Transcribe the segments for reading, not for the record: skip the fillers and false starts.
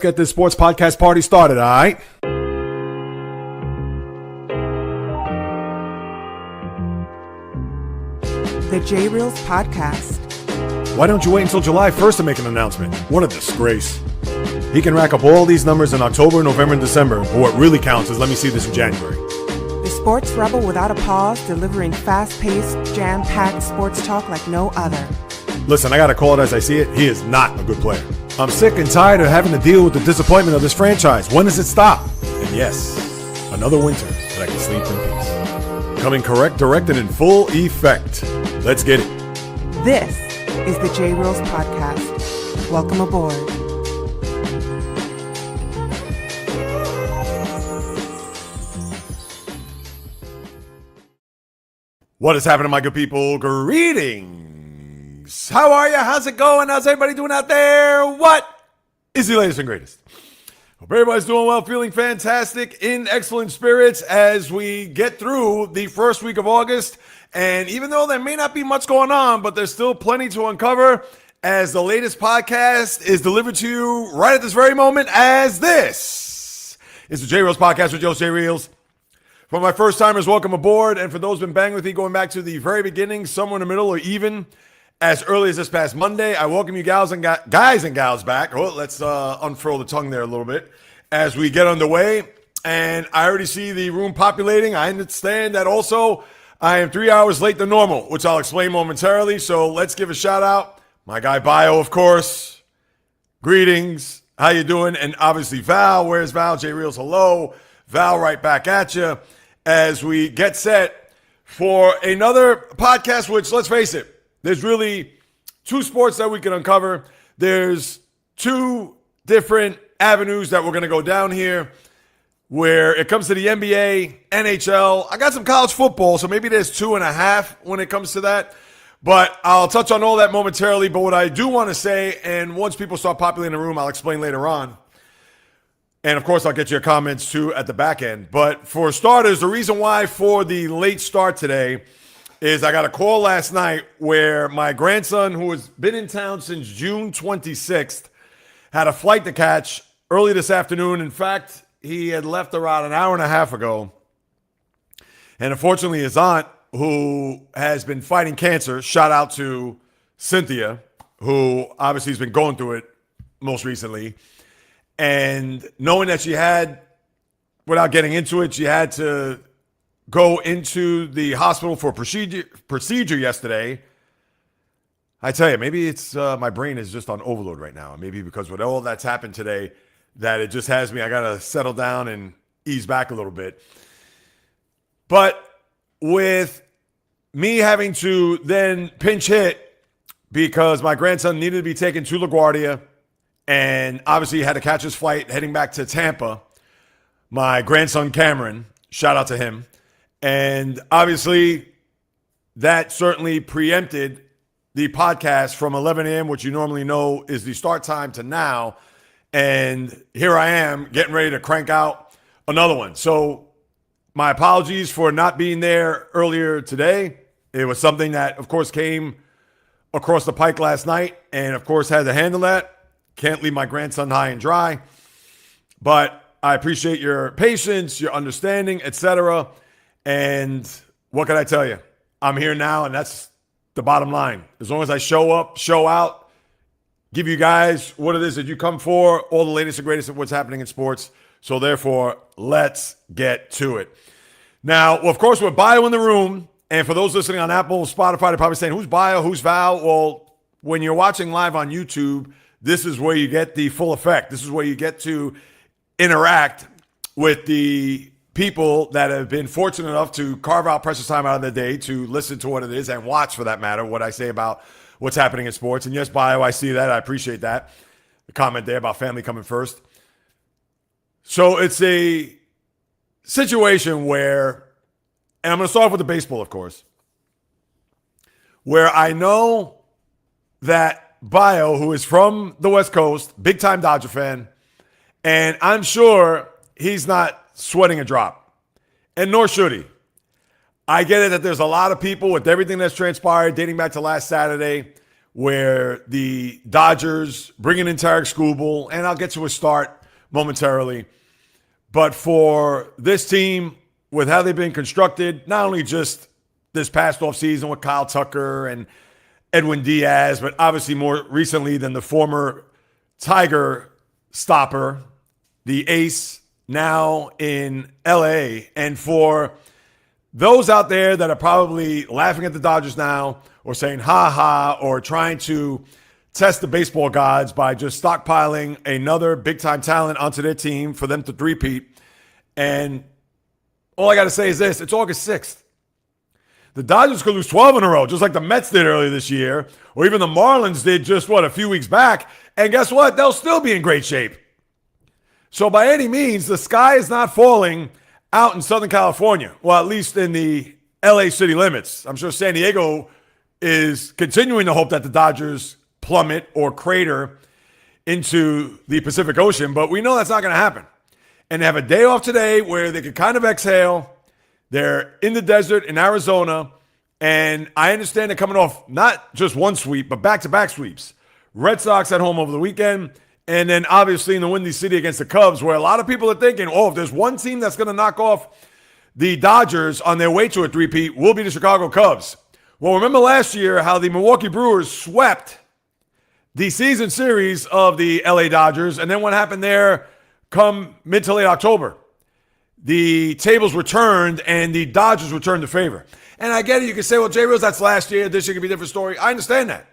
Get this sports podcast party started, all right? The J Reels Podcast. Why don't you wait until July 1st to make an announcement? What a disgrace. He can rack up all these numbers in October, November, and December, but what really counts is let me see this in January. The sports rebel without a pause, delivering fast-paced, jam-packed sports talk like no other. Listen, I gotta call it as I see it. He is not a good player. I'm sick and tired of having to deal with the disappointment of this franchise. When does it stop? And yes, another winter that I can sleep in peace. Coming correct, directed in full effect. Let's get it. This is the J Reels Podcast. Welcome aboard. What is happening, my good people? Greetings. How are you? How's it going? How's everybody doing out there? What is the latest and greatest? Hope everybody's doing well, feeling fantastic, in excellent spirits as we get through the first week of August. And even though there may not be much going on, but there's still plenty to uncover as the latest podcast is delivered to you right at this very moment, as this is the J Reels Podcast with Joe J Reels. For my first timers, welcome aboard. And for those who've been banging with me going back to the very beginning, somewhere in the middle, or even as early as this past Monday, I welcome you guys and gals back. Oh, let's unfurl the tongue there a little bit as we get underway. And I already see the room populating. I understand that also I am 3 hours late than normal, which I'll explain momentarily. So let's give a shout out. My guy Bio, of course. Greetings. How you doing? And obviously Val. Where's Val? J Reels, hello. Val, right back at you as we get set for another podcast, which, let's face it, there's really two sports that we can uncover. There's two different avenues that we're going to go down here where it comes to the NBA, NHL. I got some college football, so maybe there's 2.5 when it comes to that. But I'll touch on all that momentarily. But what I do want to say, and once people start populating the room, I'll explain later on. And, of course, I'll get your comments, too, at the back end. But for starters, the reason why for the late start today is I got a call last night where my grandson, who has been in town since June 26th, had a flight to catch early this afternoon. In fact, he had left around an hour and a half ago. And unfortunately, his aunt, who has been fighting cancer, shout out to Cynthia, who obviously has been going through it most recently. And knowing that she had, without getting into it, she had to go into the hospital for a procedure yesterday. I tell you, maybe it's my brain is just on overload right now. Maybe because with all that's happened today, that it just has me, I got to settle down and ease back a little bit. But with me having to then pinch hit because my grandson needed to be taken to LaGuardia, and obviously he had to catch his flight heading back to Tampa. My grandson Cameron, shout out to him. And obviously, that certainly preempted the podcast from 11 a.m., which you normally know is the start time, to now. And here I am getting ready to crank out another one. So my apologies for not being there earlier today. It was something that, of course, came across the pike last night and, of course, had to handle that. Can't leave my grandson high and dry. But I appreciate your patience, your understanding, etc. And what can I tell you? I'm here now, and that's the bottom line. As long as I show up, show out, give you guys what it is that you come for, all the latest and greatest of what's happening in sports. So therefore, let's get to it. Now, of course, with Bio in the room, and for those listening on Apple, Spotify, they're probably saying, who's Bio, who's Val? Well, when you're watching live on YouTube, this is where you get the full effect. This is where you get to interact with the people that have been fortunate enough to carve out precious time out of their day to listen to what it is and watch, for that matter, what I say about what's happening in sports. And yes, Bio, I see that. I appreciate that. The comment there about family coming first. So it's a situation where, and I'm going to start off with the baseball, of course, where I know that Bio, who is from the West Coast, big-time Dodger fan, and I'm sure he's not sweating a drop, and nor should he. I get it that there's a lot of people with everything that's transpired dating back to last Saturday where the Dodgers bringing in Tarik Skubal, and I'll get to a start momentarily. But for this team, with how they've been constructed, not only just this past offseason with Kyle Tucker and Edwin Diaz, but obviously more recently than the former Tiger stopper, the ace, now in LA. And for those out there that are probably laughing at the Dodgers now or saying ha ha or trying to test the baseball gods by just stockpiling another big-time talent onto their team for them to three-peat. And all I got to say is this. It's August 6th. The Dodgers could lose 12 in a row, just like the Mets did earlier this year, or even the Marlins did just, a few weeks back. And guess what? They'll still be in great shape. So by any means, the sky is not falling out in Southern California. Well, at least in the LA city limits. I'm sure San Diego is continuing to hope that the Dodgers plummet or crater into the Pacific Ocean, but we know that's not going to happen. And they have a day off today where they can kind of exhale. They're in the desert in Arizona, and I understand they're coming off not just one sweep, but back-to-back sweeps. Red Sox at home over the weekend, and then obviously in the Windy City against the Cubs, where a lot of people are thinking, if there's one team that's going to knock off the Dodgers on their way to a three-peat, will be the Chicago Cubs. Well, remember last year how the Milwaukee Brewers swept the season series of the LA Dodgers, and then what happened there come mid to late October? The tables were turned, and the Dodgers returned the favor. And I get it. You can say, well, Jay Rose, that's last year. This year could be a different story. I understand that.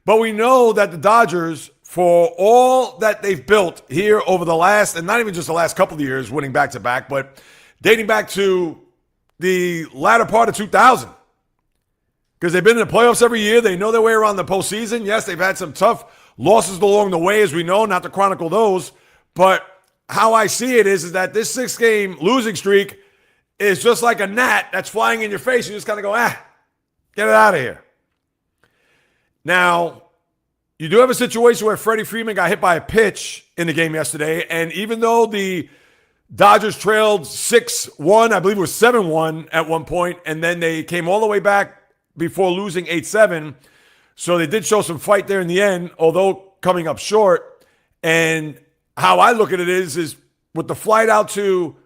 But we know that the Dodgers, for all that they've built here over the last, and not even just the last couple of years, winning back-to-back, but dating back to the latter part of 2000, because they've been in the playoffs every year. They know their way around the postseason. Yes, they've had some tough losses along the way, as we know, not to chronicle those. But how I see it is that this 6-game losing streak is just like a gnat that's flying in your face. You just kind of go, get it out of here. Now, you do have a situation where Freddie Freeman got hit by a pitch in the game yesterday, and even though the Dodgers trailed 6-1, I believe it was 7-1 at one point, and then they came all the way back before losing 8-7. So they did show some fight there in the end, although coming up short. And how I look at it is with the flight out to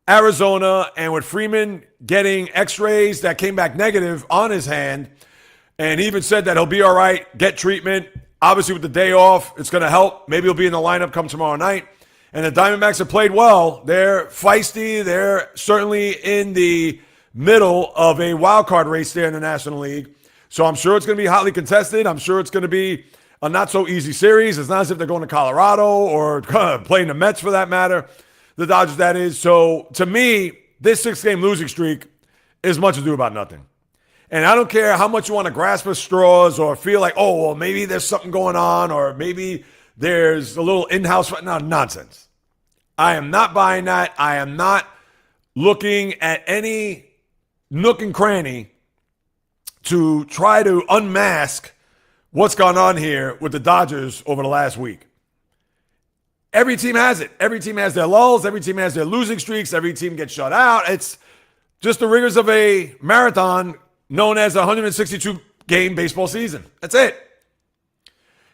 Arizona and with Freeman getting x-rays that came back negative on his hand, and he even said that he'll be all right, get treatment. Obviously, with the day off, it's going to help. Maybe he'll be in the lineup come tomorrow night. And the Diamondbacks have played well. They're feisty. They're certainly in the middle of a wild card race there in the National League. So I'm sure it's going to be hotly contested. I'm sure it's going to be a not-so-easy series. It's not as if they're going to Colorado or playing the Mets for that matter, the Dodgers, that is. So to me, this 6-game losing streak is much ado about nothing. And I don't care how much you want to grasp at straws or feel like, maybe there's something going on or maybe there's a little in-house. No, nonsense. I am not buying that. I am not looking at any nook and cranny to try to unmask what's gone on here with the Dodgers over the last week. Every team has it. Every team has their lulls. Every team has their losing streaks. Every team gets shut out. It's just the rigors of a marathon known as a 162-game baseball season. That's it.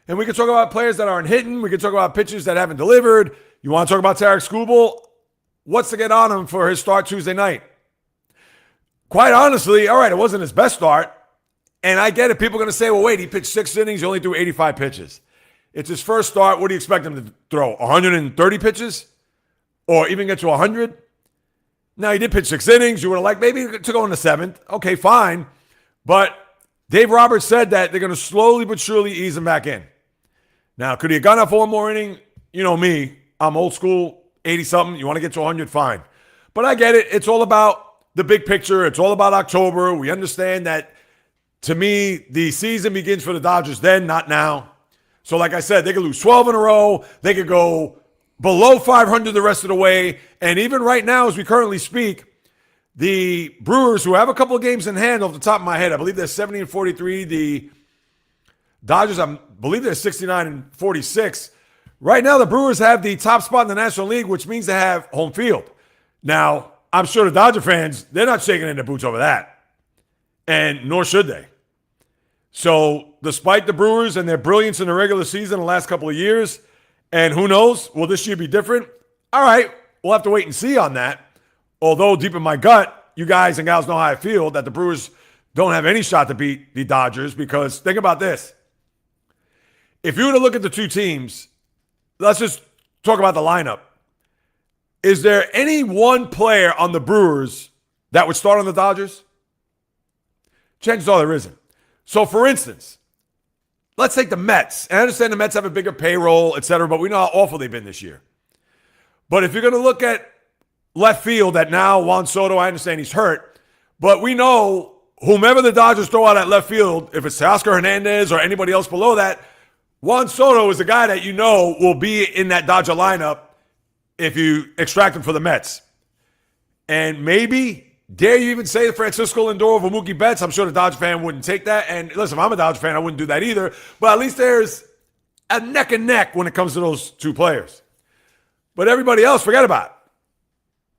And we can talk about players that aren't hitting. We can talk about pitchers that haven't delivered. You want to talk about Tarik Skubal? What's to get on him for his start Tuesday night? Quite honestly, all right, it wasn't his best start. And I get it. People are going to say, well, wait, he pitched 6 innings. He only threw 85 pitches. It's his first start. What do you expect him to throw? 130 pitches? Or even get to 100? Now, he did pitch 6 innings. You would have liked maybe to go in the 7th. Okay, fine. But Dave Roberts said that they're going to slowly but surely ease him back in. Now, could he have gone out for one more inning? You know me. I'm old school, 80-something. You want to get to 100? Fine. But I get it. It's all about the big picture. It's all about October. We understand that, to me, the season begins for the Dodgers then, not now. So like I said, they could lose 12 in a row. They could go below 500 the rest of the way. And even right now, as we currently speak, the Brewers, who have a couple of games in hand off the top of my head, I believe they're 70-43. The Dodgers, I believe they're 69-46. Right now, the Brewers have the top spot in the National League, which means they have home field. Now, I'm sure the Dodger fans, they're not shaking in their boots over that. And nor should they. So despite the Brewers and their brilliance in the regular season the last couple of years, and who knows, will this year be different? All right, we'll have to wait and see on that. Although deep in my gut, you guys and gals know how I feel that the Brewers don't have any shot to beat the Dodgers, because think about this. If you were to look at the two teams, let's just talk about the lineup. Is there any one player on the Brewers that would start on the Dodgers? Chances are there isn't. So, for instance, let's take the Mets. And I understand the Mets have a bigger payroll, et cetera, but we know how awful they've been this year. But if you're going to look at left field, that now Juan Soto, I understand he's hurt, but we know whomever the Dodgers throw out at left field, if it's Oscar Hernandez or anybody else below that, Juan Soto is the guy that you know will be in that Dodger lineup if you extract him for the Mets. And maybe, dare you even say Francisco Lindor over Mookie Betts? I'm sure the Dodger fan wouldn't take that. And listen, if I'm a Dodger fan, I wouldn't do that either. But at least there's a neck and neck when it comes to those two players. But everybody else, forget about it.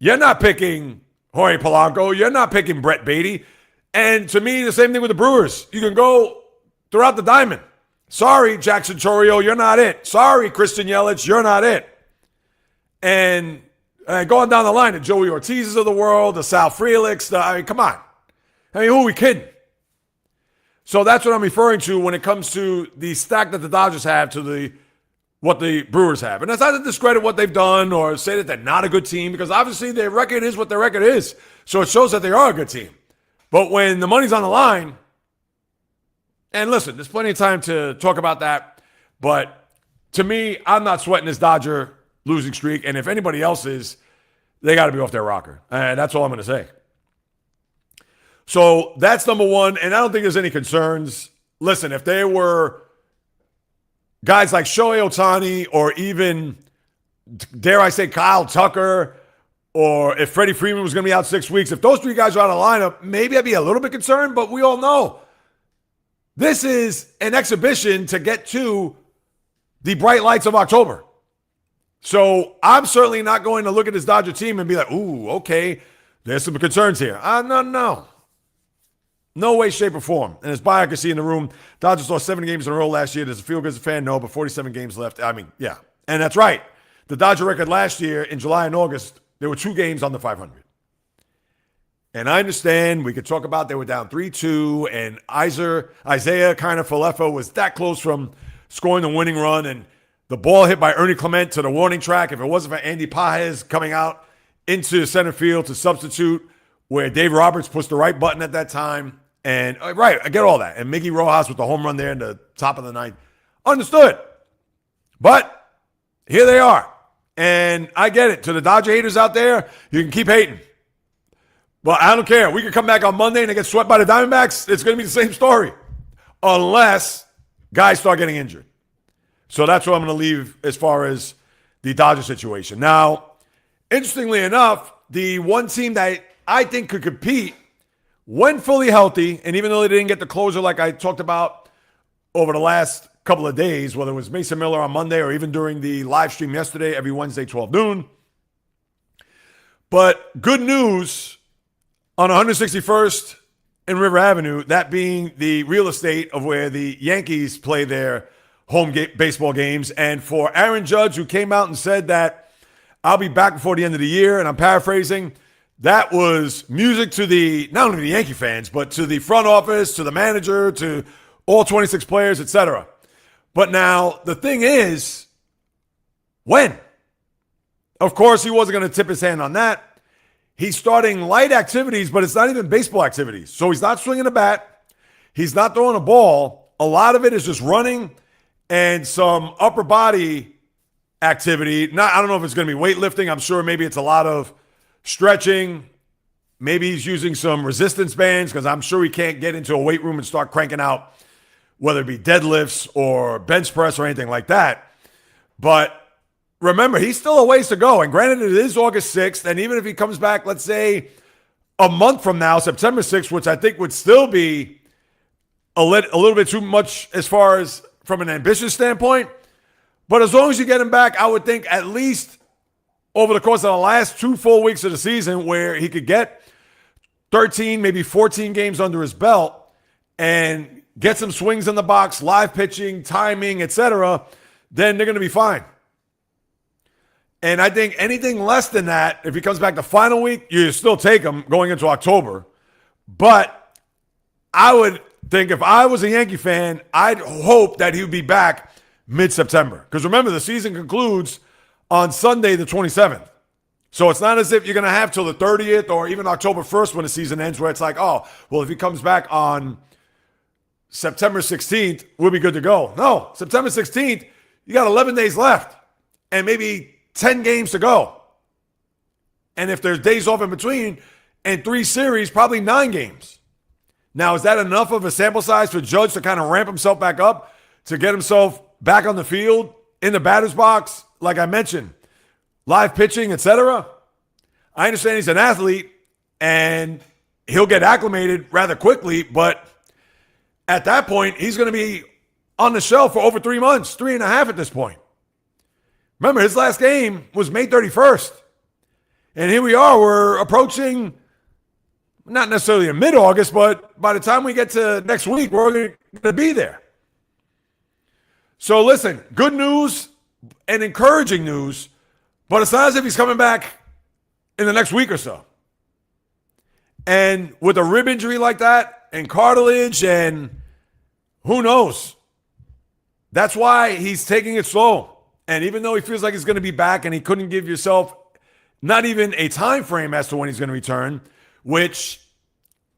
You're not picking Jorge Polanco. You're not picking Brett Beatty. And to me, the same thing with the Brewers. You can go throughout the diamond. Sorry, Jackson Chourio, you're not it. Sorry, Christian Yelich, you're not it. And going down the line, the Joey Ortiz's of the world, the Sal Freliks, I mean, come on. I mean, who are we kidding? So that's what I'm referring to when it comes to the stack that the Dodgers have to what the Brewers have. And that's not to discredit what they've done or say that they're not a good team, because obviously their record is what their record is. So it shows that they are a good team. But when the money's on the line, and listen, there's plenty of time to talk about that, but to me, I'm not sweating this Dodger losing streak, and if anybody else is, they got to be off their rocker. And that's all I'm going to say. So that's number one, and I don't think there's any concerns. Listen, if there were guys like Shohei Ohtani or even, dare I say, Kyle Tucker, or if Freddie Freeman was going to be out 6 weeks, if those three guys are out of the lineup, maybe I'd be a little bit concerned, but we all know this is an exhibition to get to the bright lights of October. So I'm certainly not going to look at this Dodger team and be like, ooh, okay, there's some concerns here. No. No way, shape, or form. And as Bayer can see in the room, Dodgers lost 7 games in a row last year. Does it feel good as a fan? No, but 47 games left. I mean, yeah. And that's right. The Dodger record last year in July and August, there were 2 games under 500. And I understand we could talk about they were down 3-2, and Isaiah kind of Falefa was that close from scoring the winning run, and the ball hit by Ernie Clement to the warning track. If it wasn't for Andy Pajes coming out into center field to substitute, where Dave Roberts pushed the right button at that time. And, right, I get all that. And Miggy Rojas with the home run there in the top of the ninth. Understood. But here they are. And I get it. To the Dodger haters out there, you can keep hating. But I don't care. We can come back on Monday and they get swept by the Diamondbacks. It's going to be the same story. Unless guys start getting injured. So that's what I'm going to leave as far as the Dodger situation. Now, interestingly enough, the one team that I think could compete when fully healthy, and even though they didn't get the closer like I talked about over the last couple of days, whether it was Mason Miller on Monday or even during the live stream yesterday, every Wednesday, 12 noon. But good news on 161st and River Avenue, that being the real estate of where the Yankees play their home baseball games. And for Aaron Judge, who came out and said that I'll be back before the end of the year, and I'm paraphrasing, that was music to not only the Yankee fans, but to the front office, to the manager, to all 26 players, etc. But now the thing is, when? Of course, he wasn't going to tip his hand on that. He's starting light activities, but it's not even baseball activities. So he's not swinging a bat. He's not throwing a ball. A lot of it is just running and some upper body activity. I don't know if it's going to be weightlifting. I'm sure maybe it's a lot of stretching. Maybe he's using some resistance bands, because I'm sure he can't get into a weight room and start cranking out, whether it be deadlifts or bench press or anything like that. But remember, he's still a ways to go. And granted, it is August 6th. And even if he comes back, let's say a month from now, September 6th, which I think would still be a little bit too much as far as from an ambitious standpoint. But as long as you get him back, I would think at least over the course of the last 2 full weeks of the season, where he could get 13, maybe 14 games under his belt, and get some swings in the box, live pitching, timing, etc., then they're going to be fine. And I think anything less than that, if he comes back the final week, you still take him going into October. But I would think if I was a Yankee fan, I'd hope that he would be back mid-September. Because remember, the season concludes on Sunday the 27th. So it's not as if you're going to have till the 30th or even October 1st when the season ends, where it's like, oh, well, if he comes back on September 16th, we'll be good to go. No, September 16th, you got 11 days left and maybe 10 games to go. And if there's days off in between and 3 series, probably 9 games. Now, is that enough of a sample size for Judge to kind of ramp himself back up, to get himself back on the field, in the batter's box, like I mentioned, live pitching, etc.? I understand he's an athlete and he'll get acclimated rather quickly, but at that point, he's going to be on the shelf for over 3 months, 3.5 at this point. Remember, his last game was May 31st. And here we are, we're approaching, not necessarily in mid-August, but by the time we get to next week, we're going to be there. So listen, good news and encouraging news, but it's not as if he's coming back in the next week or so. And with a rib injury like that, and cartilage, and who knows? That's why he's taking it slow. And even though he feels like he's going to be back and he couldn't give yourself not even a time frame as to when he's going to return, which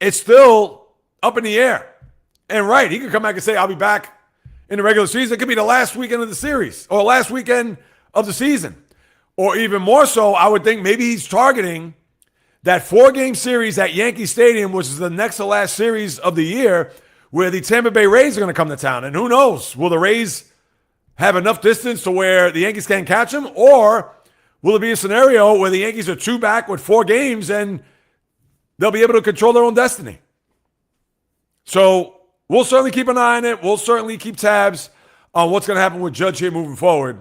it's still up in the air. And right, he could come back and say, I'll be back in the regular season. It could be the last weekend of the series or last weekend of the season. Or even more so, I would think maybe he's targeting that 4-game series at Yankee Stadium, which is the next to last series of the year, where the Tampa Bay Rays are going to come to town. And who knows, will the Rays have enough distance to where the Yankees can't catch them? Or will it be a scenario where the Yankees are 2 back with 4 games and they'll be able to control their own destiny? So we'll certainly keep an eye on it. We'll certainly keep tabs on what's going to happen with Judge here moving forward.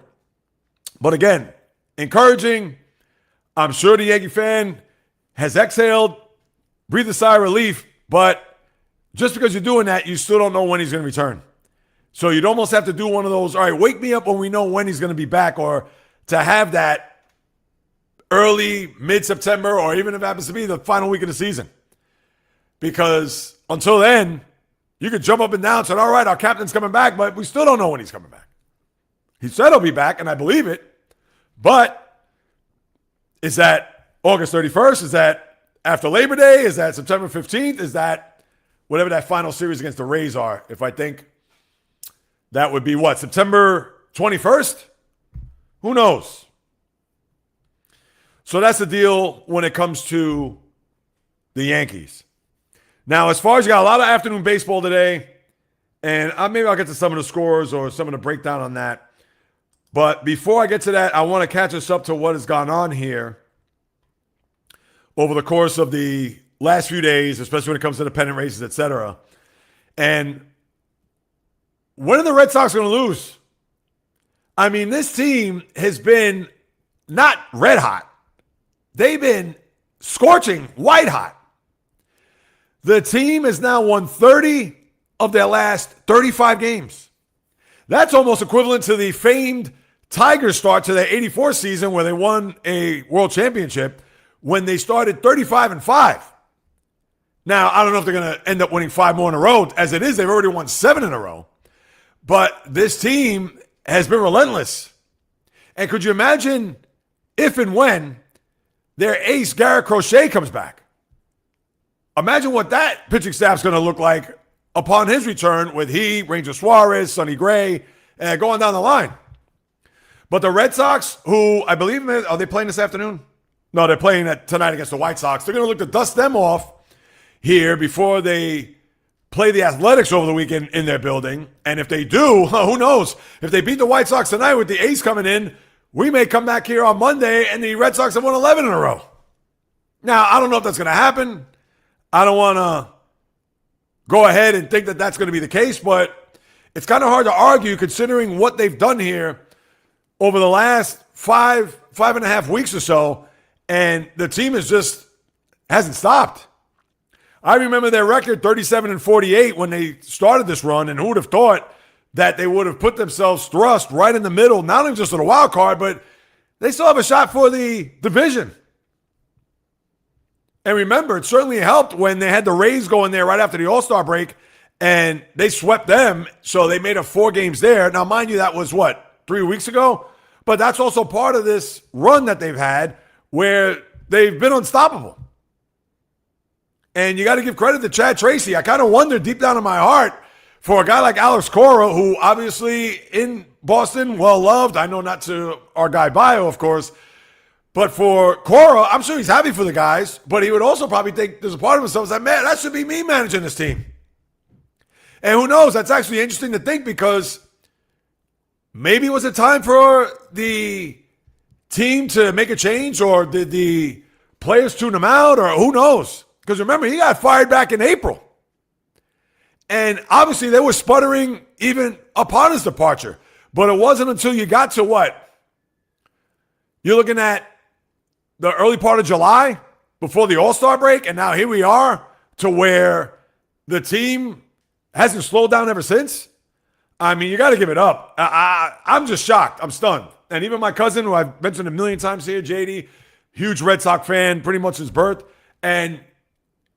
But again, encouraging. I'm sure the Yankee fan has exhaled, breathed a sigh of relief, but just because you're doing that, you still don't know when he's going to return. So you'd almost have to do one of those, all right, wake me up when we know when he's going to be back, or to have that early, mid-September, or even if it happens to be the final week of the season. Because until then, you could jump up and down and say, all right, our captain's coming back, but we still don't know when he's coming back. He said he'll be back, and I believe it. But is that August 31st? Is that after Labor Day? Is that September 15th? Is that whatever that final series against the Rays are? If I think that would be what, September 21st? Who knows? So that's the deal when it comes to the Yankees. Now, as far as you got a lot of afternoon baseball today, and maybe I'll get to some of the scores or some of the breakdown on that. But before I get to that, I want to catch us up to what has gone on here over the course of the last few days, especially when it comes to the pennant races, etc. And when are the Red Sox going to lose? I mean, this team has been not red hot. They've been scorching white hot. The team has now won 30 of their last 35 games. That's almost equivalent to the famed Tigers start to their 84 season where they won a world championship when they started 35-5. Now, I don't know if they're going to end up winning 5 more in a row. As it is, they've already won 7 in a row. But this team has been relentless. And could you imagine if and when their ace, Garrett Crochet, comes back? Imagine what that pitching staff's going to look like upon his return with he, Ranger Suarez, Sonny Gray, and going down the line. But the Red Sox, who I believe, are they playing this afternoon? No, they're playing tonight against the White Sox. They're going to look to dust them off here before they play the Athletics over the weekend in their building. And if they do, who knows? If they beat the White Sox tonight with the ace coming in, we may come back here on Monday and the Red Sox have won 11 in a row. Now, I don't know if that's going to happen. I don't want to go ahead and think that that's going to be the case, but it's kind of hard to argue considering what they've done here over the last 5.5 weeks or so, and the team hasn't stopped. I remember their record 37-48 when they started this run, and who would have thought that they would have put themselves thrust right in the middle, not only just of the wild card, but they still have a shot for the division. And remember, it certainly helped when they had the Rays going there right after the All-Star break, and they swept them, so they made it 4 games there. Now, mind you, that was, 3 weeks ago? But that's also part of this run that they've had where they've been unstoppable. And you got to give credit to Chad Tracy. I kind of wonder deep down in my heart for a guy like Alex Cora, who obviously in Boston, well-loved. I know not to our guy Bio, of course. But for Cora, I'm sure he's happy for the guys. But he would also probably think there's a part of himself that, man, that should be me managing this team. And who knows? That's actually interesting to think because maybe it was a time for the team to make a change, or did the players tune him out, or who knows? Because remember, he got fired back in April. And obviously they were sputtering even upon his departure. But it wasn't until you got to what? You're looking at the early part of July before the All-Star break, and now here we are to where the team hasn't slowed down ever since. I mean, you got to give it up. I'm just shocked. I'm stunned. And even my cousin, who I've mentioned a million times here, JD, huge Red Sox fan, pretty much his birth, and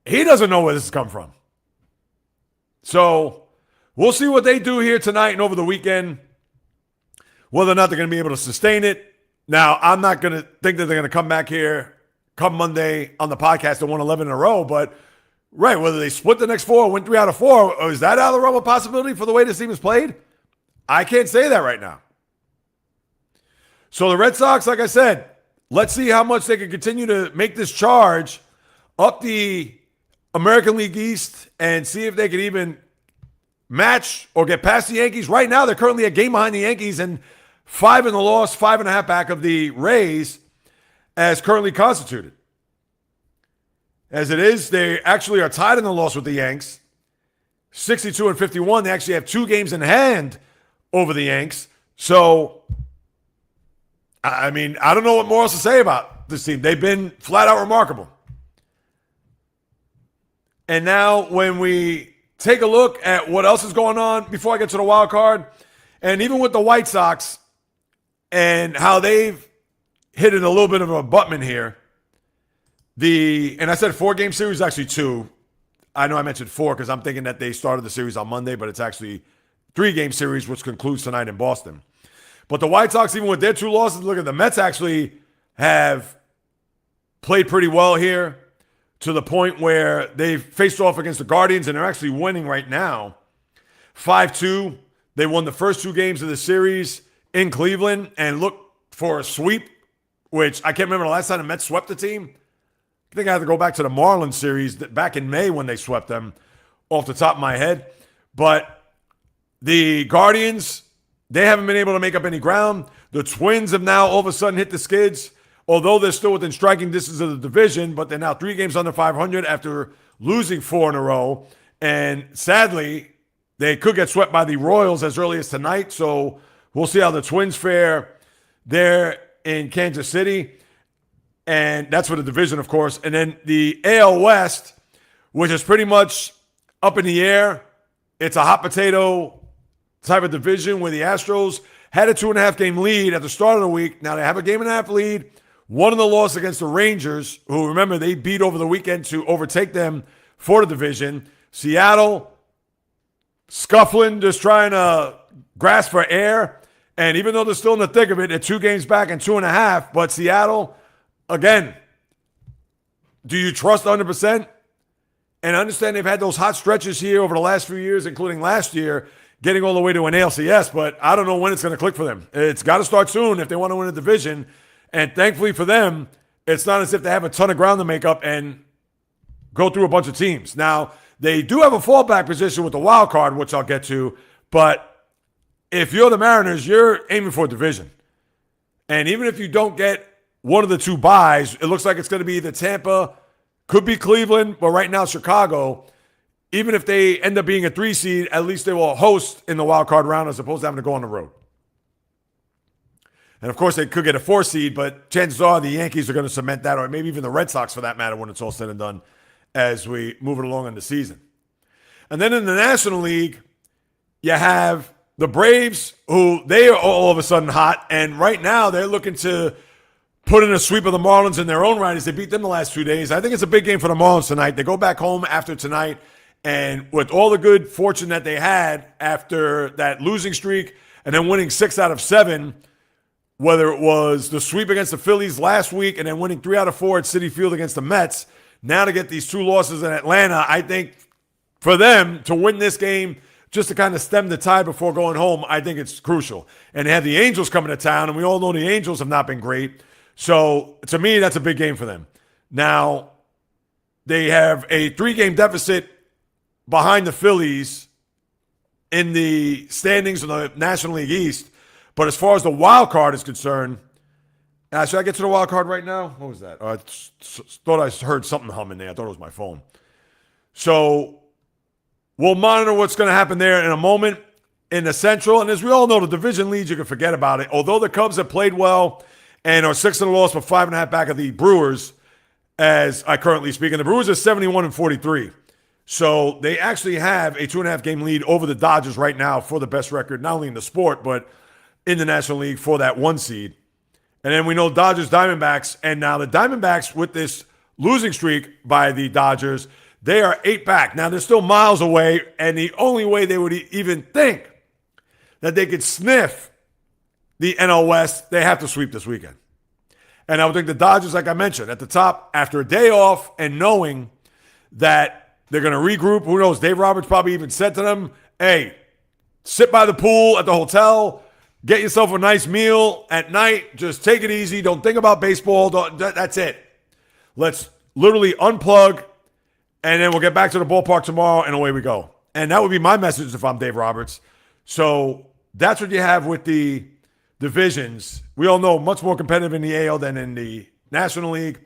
he doesn't know where this has come from. So we'll see what they do here tonight and over the weekend, whether or not they're going to be able to sustain it. Now, I'm not going to think that they're going to come back here come Monday on the podcast and win 11 in a row, but right, whether they split the next 4 or win 3 out of 4, is that out of the realm of possibility for the way this team is played? I can't say that right now. So the Red Sox, like I said, let's see how much they can continue to make this charge up the American League East and see if they can even match or get past the Yankees. Right now, they're currently a game behind the Yankees and 5 in the loss, 5.5 back of the Rays as currently constituted. As it is, they actually are tied in the loss with the Yanks, 62-51. They actually have 2 games in hand over the Yanks. So, I mean, I don't know what more else to say about this team. They've been flat out remarkable. And now when we take a look at what else is going on before I get to the wild card, and even with the White Sox and how they've hit it a little bit of a abutment here, and I said 4-game series, actually 2. I know I mentioned 4 because I'm thinking that they started the series on Monday, but it's actually 3-game series, which concludes tonight in Boston. But the White Sox, even with their 2 losses, look at the Mets actually have played pretty well here to the point where they've faced off against the Guardians, and they're actually winning right now 5-2. They won the first 2 games of the series in Cleveland and look for a sweep, which I can't remember the last time the Mets swept the team. I think I have to go back to the Marlins series back in May when they swept them off the top of my head. But the Guardians, they haven't been able to make up any ground. The Twins have now all of a sudden hit the skids, although they're still within striking distance of the division, but they're now 3 games under 500 after losing 4 in a row. And sadly, they could get swept by the Royals as early as tonight. So we'll see how the Twins fare there in Kansas City. And that's for the division, of course. And then the AL West, which is pretty much up in the air. It's a hot potato type of division where the Astros had a 2.5-game lead at the start of the week. Now they have a 1.5-game lead. One in the loss against the Rangers, who, remember, they beat over the weekend to overtake them for the division. Seattle, scuffling, just trying to grasp for air. And even though they're still in the thick of it, they're 2 games back and 2.5. But Seattle, again, do you trust 100%? And I understand they've had those hot stretches here over the last few years, including last year, getting all the way to an ALCS, but I don't know when it's going to click for them. It's got to start soon if they want to win a division. And thankfully for them, it's not as if they have a ton of ground to make up and go through a bunch of teams. Now, they do have a fallback position with the wild card, which I'll get to, but if you're the Mariners, you're aiming for a division. And even if you don't get one of the 2 byes, it looks like it's going to be either Tampa, could be Cleveland, but right now Chicago. Even if they end up being a 3 seed, at least they will host in the wild card round as opposed to having to go on the road. And of course, they could get a 4 seed, but chances are the Yankees are going to cement that, or maybe even the Red Sox for that matter when it's all said and done as we move it along in the season. And then in the National League, you have the Braves, who they are all of a sudden hot, and right now they're looking to put in a sweep of the Marlins in their own right as they beat them the last 2 days. I think it's a big game for the Marlins tonight. They go back home after tonight, and with all the good fortune that they had after that losing streak and then winning 6 out of 7, whether it was the sweep against the Phillies last week and then winning 3 out of 4 at Citi Field against the Mets, now to get these 2 losses in Atlanta, I think for them to win this game just to kind of stem the tide before going home, I think it's crucial. And they have the Angels coming to town, and we all know the Angels have not been great. So to me, that's a big game for them. Now, they have a 3-game deficit behind the Phillies in the standings in the National League East. But as far as the wild card is concerned, should I get to the wild card right now? What was that? I thought I heard something humming there. I thought it was my phone. So we'll monitor what's going to happen there in a moment in the Central. And as we all know, the division leads, you can forget about it. Although the Cubs have played well and are 6-0 but 5.5 back of the Brewers, as I currently speak. And the Brewers are 71-43. So they actually have a 2.5 game lead over the Dodgers right now for the best record, not only in the sport, but in the National League for that 1 seed. And then we know Dodgers, Diamondbacks. And now the Diamondbacks, with this losing streak by the Dodgers, they are 8 back. Now, they're still miles away, and the only way they would even think that they could sniff the NL West, they have to sweep this weekend. And I would think the Dodgers, like I mentioned, at the top, after a day off and knowing that they're going to regroup, who knows, Dave Roberts probably even said to them, hey, sit by the pool at the hotel, get yourself a nice meal at night, just take it easy, don't think about baseball, that's it. Let's literally unplug, and then we'll get back to the ballpark tomorrow, and away we go. And that would be my message if I'm Dave Roberts. So that's what you have with the divisions. We all know much more competitive in the AL than in the National League.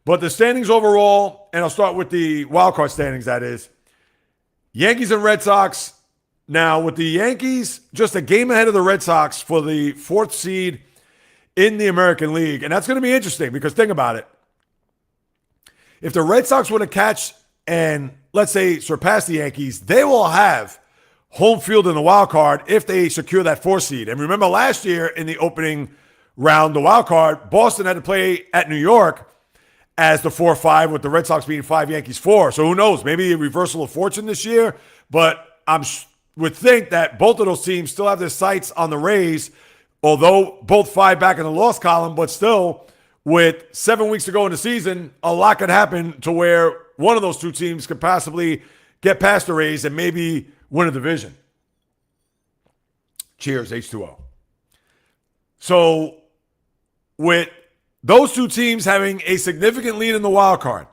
But the standings overall, and I'll start with the wild card standings, that is, Yankees and Red Sox. Now, with the Yankees, just a game ahead of the Red Sox for the 4th seed in the American League. And that's going to be interesting because think about it. If the Red Sox win a catch and, let's say, surpass the Yankees, they will have home field in the wild card if they secure that 4th seed. And remember last year in the opening round, the wild card, Boston had to play at New York as the 4-5 with the Red Sox being 5, Yankees 4. So who knows? Maybe a reversal of fortune this year. But would think that both of those teams still have their sights on the Rays, although both 5 back in the loss column, but still with 7 weeks to go in the season, a lot could happen to where one of those 2 teams could possibly get past the Rays and maybe win a division. Cheers, H2O. So with those 2 teams having a significant lead in the wild card,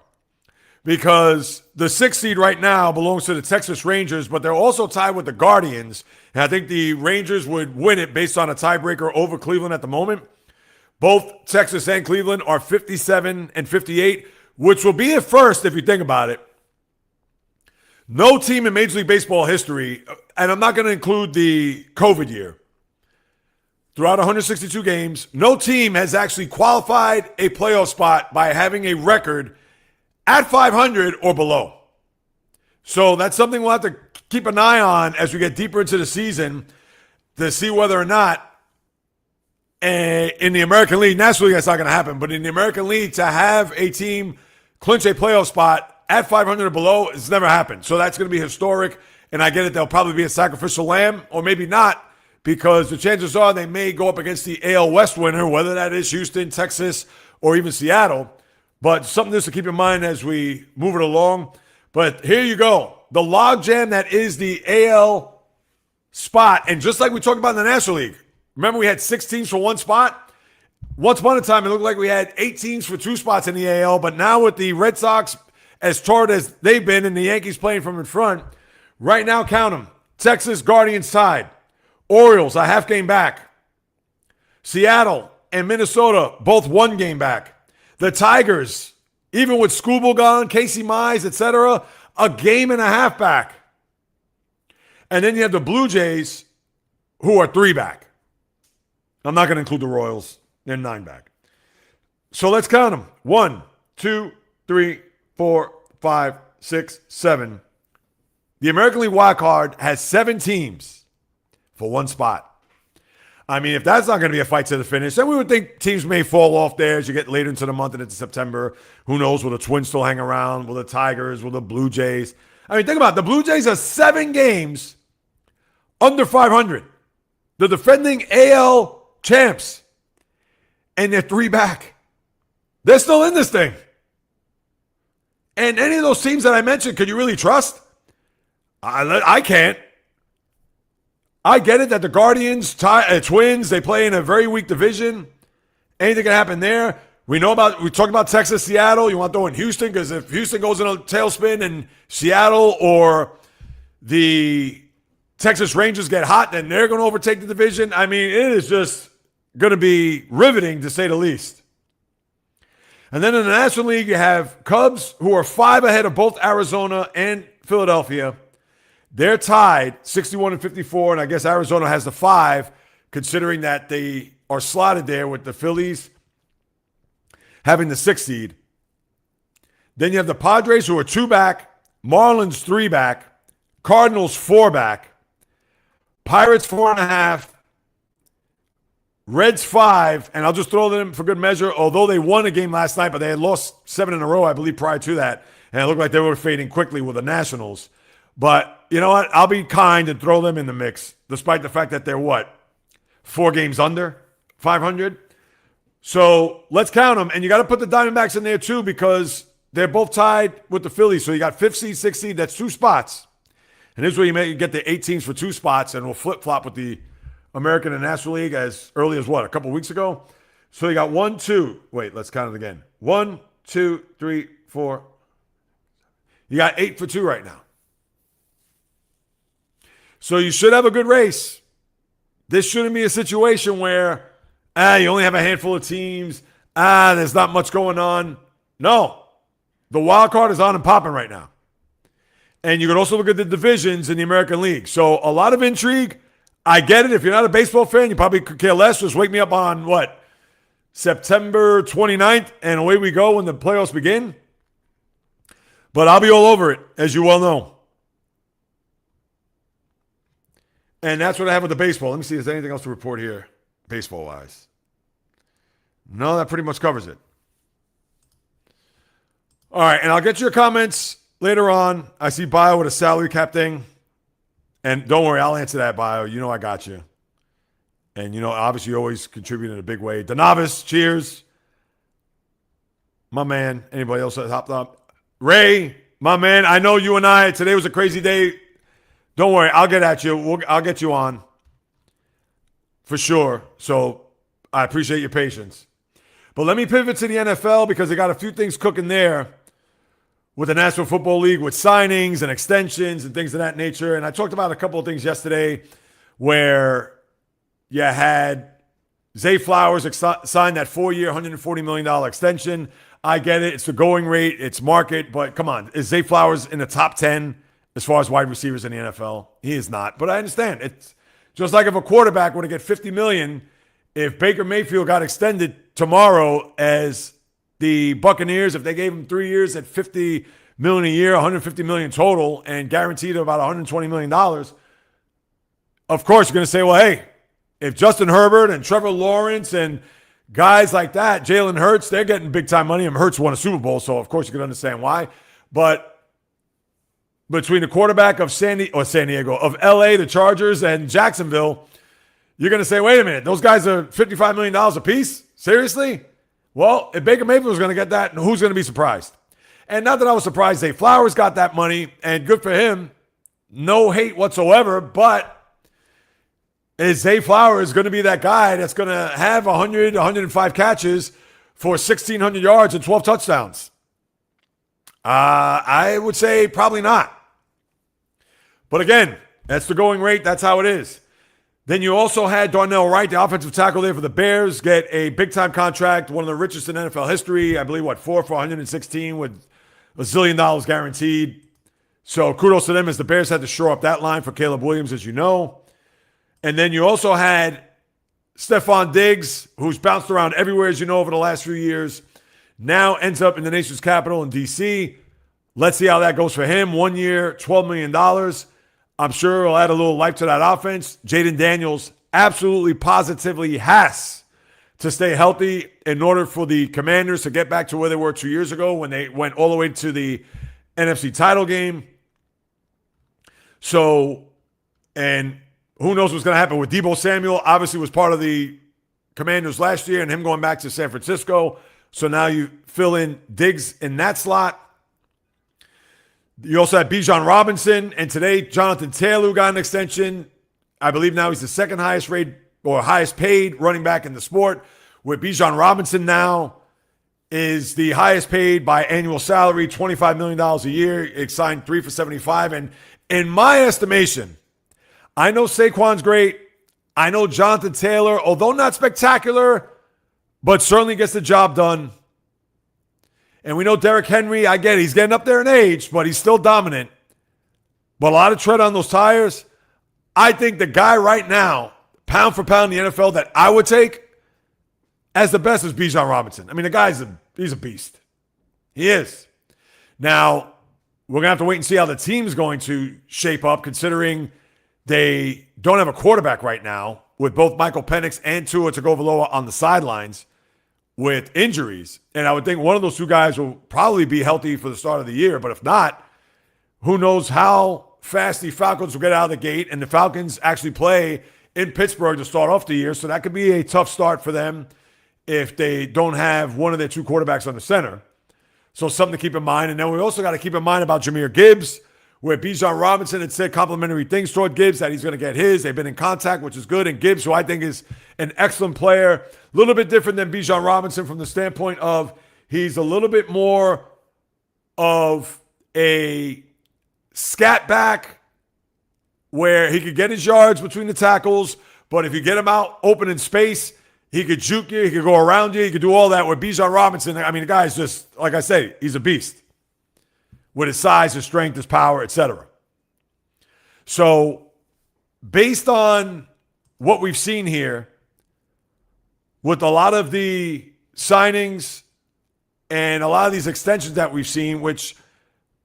because the 6th seed right now belongs to the Texas Rangers, but they're also tied with the Guardians. And I think the Rangers would win it based on a tiebreaker over Cleveland at the moment. Both Texas and Cleveland are 57-58, which will be a first if you think about it. No team in Major League Baseball history, and I'm not going to include the COVID year, throughout 162 games, no team has actually qualified a playoff spot by having a record at 500 or below. So that's something we'll have to keep an eye on as we get deeper into the season to see whether or not in the American League, National League, that's not going to happen, but in the American League, to have a team clinch a playoff spot at 500 or below, it's never happened. So that's going to be historic, and I get it, there'll probably be a sacrificial lamb, or maybe not, because the chances are they may go up against the AL West winner, whether that is Houston, Texas, or even Seattle. But something just to keep in mind as we move it along. But here you go. The logjam that is the AL spot. And just like we talked about in the National League, remember we had 6 teams for 1 spot? Once upon a time, it looked like we had 8 teams for 2 spots in the AL. But now with the Red Sox as torrid as they've been and the Yankees playing from in front, right now, count them. Texas, Guardians tied. Orioles, a half game back. Seattle and Minnesota, both 1 game back. The Tigers, even with Skubal gone, Casey Mize, etc., a game and a half back. And then you have the Blue Jays, who are 3 back. I'm not going to include the Royals. They're 9 back. So let's count them. 1, 2, 3, 4, 5, 6, 7. The American League wild card has 7 teams for one spot. I mean, if that's not going to be a fight to the finish, then we would think teams may fall off there as you get later into the month and into September. Who knows? Will the Twins still hang around? Will the Tigers? Will the Blue Jays? I mean, think about it. The Blue Jays are 7 games under 500. The defending AL champs. And they're 3 back. They're still in this thing. And any of those teams that I mentioned, can you really trust? I can't. I get it that the Guardians, Twins, they play in a very weak division. Anything can happen there. We talked about Texas, Seattle. You want to throw in Houston because if Houston goes in a tailspin and Seattle or the Texas Rangers get hot, then they're going to overtake the division. I mean, it is just going to be riveting to say the least. And then in the National League, you have Cubs, who are 5 ahead of both Arizona and Philadelphia. They're tied 61 and 54, and I guess Arizona has the 5, considering that they are slotted there with the Phillies having the 6 seed. Then you have the Padres, who are 2 back, Marlins 3 back, Cardinals 4 back, Pirates 4.5, Reds 5, and I'll just throw them for good measure, although they won a game last night, but they had lost 7 in a row, I believe, prior to that, and it looked like they were fading quickly with the Nationals. But you know what? I'll be kind and throw them in the mix, despite the fact that they're 4 games under 500. So let's count them. And you got to put the Diamondbacks in there too because they're both tied with the Phillies. So you got 5th seed, 6th seed. That's 2 spots. And this is where you get the 8 teams for 2 spots, and we'll flip-flop with the American and National League as early as a couple weeks ago. So you got 1, 2. Wait, let's count it again. 1, 2, 3, 4. You got 8 for 2 right now. So you should have a good race. This shouldn't be a situation where you only have a handful of teams. There's not much going on. No. The wild card is on and popping right now. And you can also look at the divisions in the American League. So a lot of intrigue. I get it. If you're not a baseball fan, you probably could care less. Just wake me up on September 29th, and away we go when the playoffs begin. But I'll be all over it, as you well know. And that's what I have with the baseball. Let me see if there's anything else to report here, baseball-wise. No, that pretty much covers it. All right, and I'll get your comments later on. I see Bio with a salary cap thing. And don't worry, I'll answer that, Bio. You know I got you. And, obviously you always contribute in a big way. DeNavis, cheers. My man. Anybody else that hopped up? Ray, my man. I know you and I, today was a crazy day. Don't worry, I'll get at you. I'll get you on for sure. So I appreciate your patience. But let me pivot to the NFL because they got a few things cooking there with the National Football League with signings and extensions and things of that nature. And I talked about a couple of things yesterday where you had Zay Flowers signed that 4-year, $140 million extension. I get it. It's the going rate. It's market. But come on, is Zay Flowers in the top 10 as far as wide receivers in the NFL? He is not. But I understand. It's just like if a quarterback were to get $50 million, if Baker Mayfield got extended tomorrow as the Buccaneers, if they gave him 3 years at $50 million a year, $150 million total, and guaranteed about $120 million, of course you're going to say, well, hey, if Justin Herbert and Trevor Lawrence and guys like that, Jalen Hurts, they're getting big-time money. And Hurts won a Super Bowl, so of course you can understand why. But between the quarterback of San Diego, of LA, the Chargers, and Jacksonville, you're going to say, wait a minute, those guys are $55 million a piece? Seriously? Well, if Baker Mayfield was going to get that, who's going to be surprised? And not that I was surprised Zay Flowers got that money, and good for him. No hate whatsoever, but is Zay Flowers going to be that guy that's going to have 100, 105 catches for 1,600 yards and 12 touchdowns? I would say probably not. But again, that's the going rate. That's how it is. Then you also had Darnell Wright, the offensive tackle there for the Bears, get a big-time contract, one of the richest in NFL history. I believe, 4 for 116 with $1 zillion guaranteed. So kudos to them as the Bears had to shore up that line for Caleb Williams, as you know. And then you also had Stephon Diggs, who's bounced around everywhere, as you know, over the last few years. Now ends up in the nation's capital in D.C. Let's see how that goes for him. 1 year, $12 million. I'm sure it'll add a little life to that offense. Jaden Daniels absolutely, positively has to stay healthy in order for the Commanders to get back to where they were 2 years ago when they went all the way to the NFC title game. So, and who knows what's going to happen with Deebo Samuel. Obviously was part of the Commanders last year and him going back to San Francisco. So now you fill in Diggs in that slot. You also have Bijan Robinson, and today Jonathan Taylor got an extension. I believe now he's the second highest rated or highest paid running back in the sport, where Bijan Robinson now is the highest paid by annual salary, $25 million a year. It signed 3 for $75. And in my estimation, I know Saquon's great. I know Jonathan Taylor, although not spectacular, but certainly gets the job done. And we know Derrick Henry, I get it, he's getting up there in age, but he's still dominant. But a lot of tread on those tires. I think the guy right now, pound for pound in the NFL, that I would take as the best is Bijan Robinson. I mean, the guy's he's a beast. He is. Now, we're going to have to wait and see how the team's going to shape up, considering they don't have a quarterback right now with both Michael Penix and Tua Tagovailoa on the sidelines with injuries. And I would think one of those two guys will probably be healthy for the start of the year. But if not, who knows how fast the Falcons will get out of the gate. And the Falcons actually play in Pittsburgh to start off the year. So that could be a tough start for them if they don't have one of their two quarterbacks on the center. So something to keep in mind. And then we also got to keep in mind about Jahmyr Gibbs, where Bijan Robinson had said complimentary things toward Gibbs, that he's going to get his. They've been in contact, which is good. And Gibbs, who I think is an excellent player, a little bit different than Bijan Robinson from the standpoint of he's a little bit more of a scat back where he could get his yards between the tackles, but if you get him out open in space, he could juke you, he could go around you, he could do all that. With Bijan Robinson, I mean, the guy's just, like I say, he's a beast with his size, his strength, his power, etc. So based on what we've seen here with a lot of the signings and a lot of these extensions that we've seen, which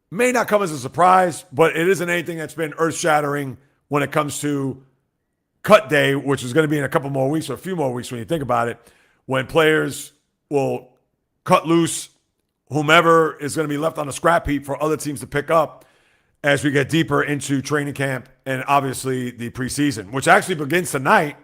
may not come as a surprise, but it isn't anything that's been earth-shattering when it comes to cut day, which is going to be in a couple more weeks or a few more weeks when you think about it, when players will cut loose whomever is going to be left on the scrap heap for other teams to pick up as we get deeper into training camp and obviously the preseason, which actually begins tonight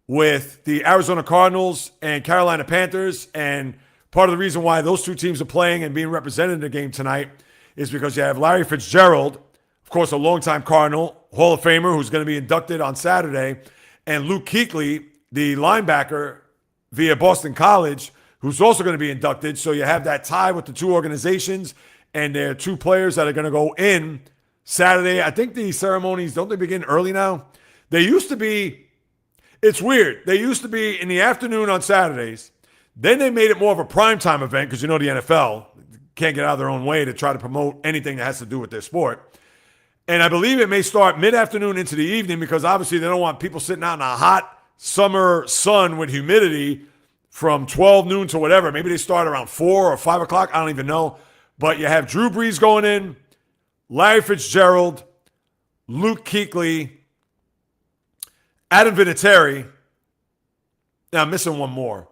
with the Arizona Cardinals and Carolina Panthers. And part of the reason why those two teams are playing and being represented in the game tonight is because you have Larry Fitzgerald, of course, a longtime Cardinal, Hall of Famer, who's going to be inducted on Saturday, and Luke Kuechly, the linebacker via Boston College, who's also going to be inducted. So you have that tie with the two organizations, and there are two players that are going to go in Saturday. I think the ceremonies, don't they begin early now? They used to be, it's weird. They used to be in the afternoon on Saturdays. Then they made it more of a primetime event because, you know, the NFL can't get out of their own way to try to promote anything that has to do with their sport. And I believe it may start mid-afternoon into the evening because obviously they don't want people sitting out in a hot summer sun with humidity from 12 noon to whatever. Maybe they start around 4 or 5 o'clock. I don't even know. But you have Drew Brees going in, Larry Fitzgerald, Luke Kuechly, Adam Vinatieri. Now, I'm missing one more.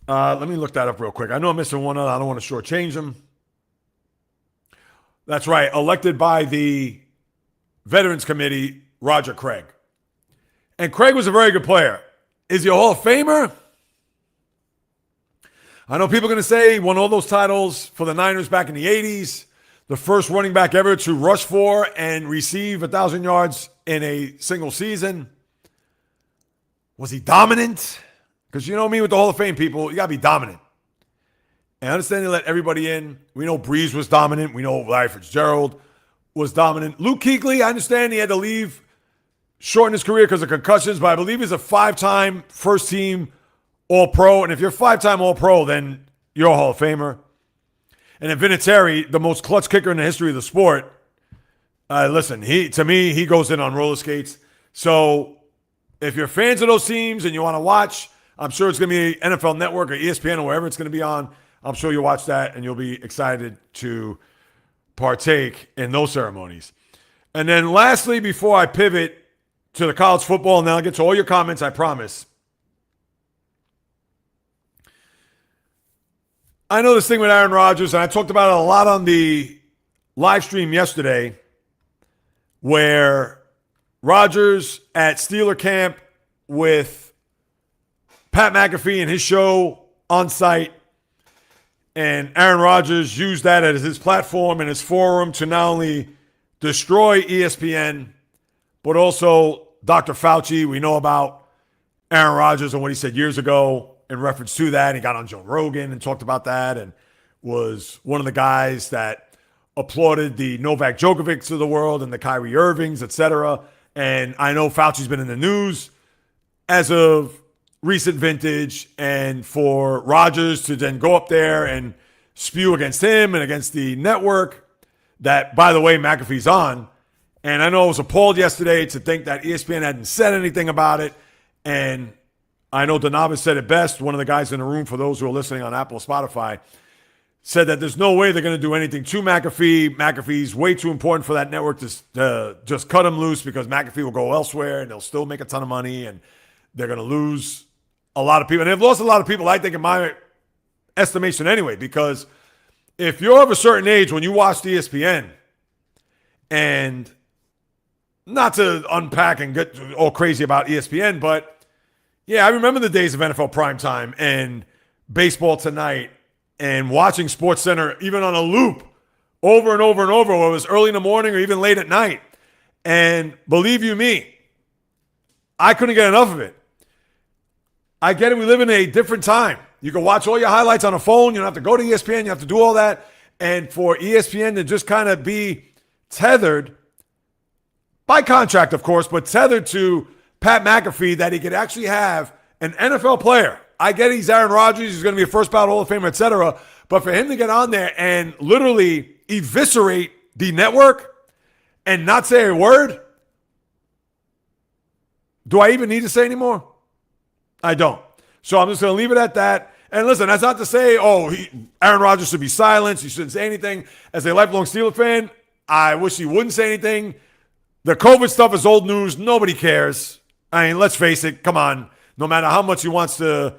Let me look that up real quick. I know I'm missing one other. I don't want to shortchange them. That's right. Elected by the Veterans Committee, Roger Craig. And Craig was a very good player. Is he a Hall of Famer? I know people are going to say he won all those titles for the Niners back in the 80s. The first running back ever to rush for and receive 1,000 yards in a single season. Was he dominant? Because you know me with the Hall of Fame people, you got to be dominant. And I understand they let everybody in. We know Brees was dominant. We know Larry Fitzgerald was dominant. Luke Kuechly, I understand he had to leave, shorten his career because of concussions, but I believe he's a 5-time first-team All-Pro. And if you're a 5-time All-Pro, then you're a Hall of Famer. And then Vinatieri, the most clutch kicker in the history of the sport. Listen, to me, he goes in on roller skates. So if you're fans of those teams and you want to watch, I'm sure it's going to be NFL Network or ESPN or wherever it's going to be on. I'm sure you'll watch that and you'll be excited to partake in those ceremonies. And then lastly, before I pivot to the college football, and then I'll get to all your comments, I promise. I know this thing with Aaron Rodgers, and I talked about it a lot on the live stream yesterday, where Rodgers at Steeler camp with Pat McAfee and his show on site, and Aaron Rodgers used that as his platform and his forum to not only destroy ESPN, but also Dr. Fauci. We know about Aaron Rodgers and what he said years ago in reference to that. He got on Joe Rogan and talked about that and was one of the guys that applauded the Novak Djokovics of the world and the Kyrie Irvings, etc. And I know Fauci's been in the news as of recent vintage, and for Rodgers to then go up there and spew against him and against the network that, by the way, McAfee's on. And I know I was appalled yesterday to think that ESPN hadn't said anything about it. And I know Donavis said it best, one of the guys in the room, for those who are listening on Apple or Spotify, said that there's no way they're going to do anything to McAfee. McAfee's way too important for that network to just cut him loose, because McAfee will go elsewhere and they'll still make a ton of money, and they're going to lose a lot of people. And they've lost a lot of people, I think, in my estimation anyway, because if you're of a certain age when you watched ESPN, and not to unpack and get all crazy about ESPN, but yeah, I remember the days of NFL Primetime and Baseball Tonight and watching SportsCenter even on a loop over and over and over, whether it was early in the morning or even late at night. And believe you me, I couldn't get enough of it. I get it. We live in a different time. You can watch all your highlights on a phone. You don't have to go to ESPN. You have to do all that. And for ESPN to just kind of be tethered, by contract, of course, but tethered to Pat McAfee, that he could actually have an NFL player. I get he's Aaron Rodgers. He's going to be a first ballot Hall of Famer, etc. But for him to get on there and literally eviscerate the network and not say a word, do I even need to say anymore? I don't. So I'm just going to leave it at that. And listen, that's not to say, Aaron Rodgers should be silenced. He shouldn't say anything. As a lifelong Steeler fan, I wish he wouldn't say anything. The COVID stuff is old news. Nobody cares. I mean, let's face it. Come on. No matter how much he wants to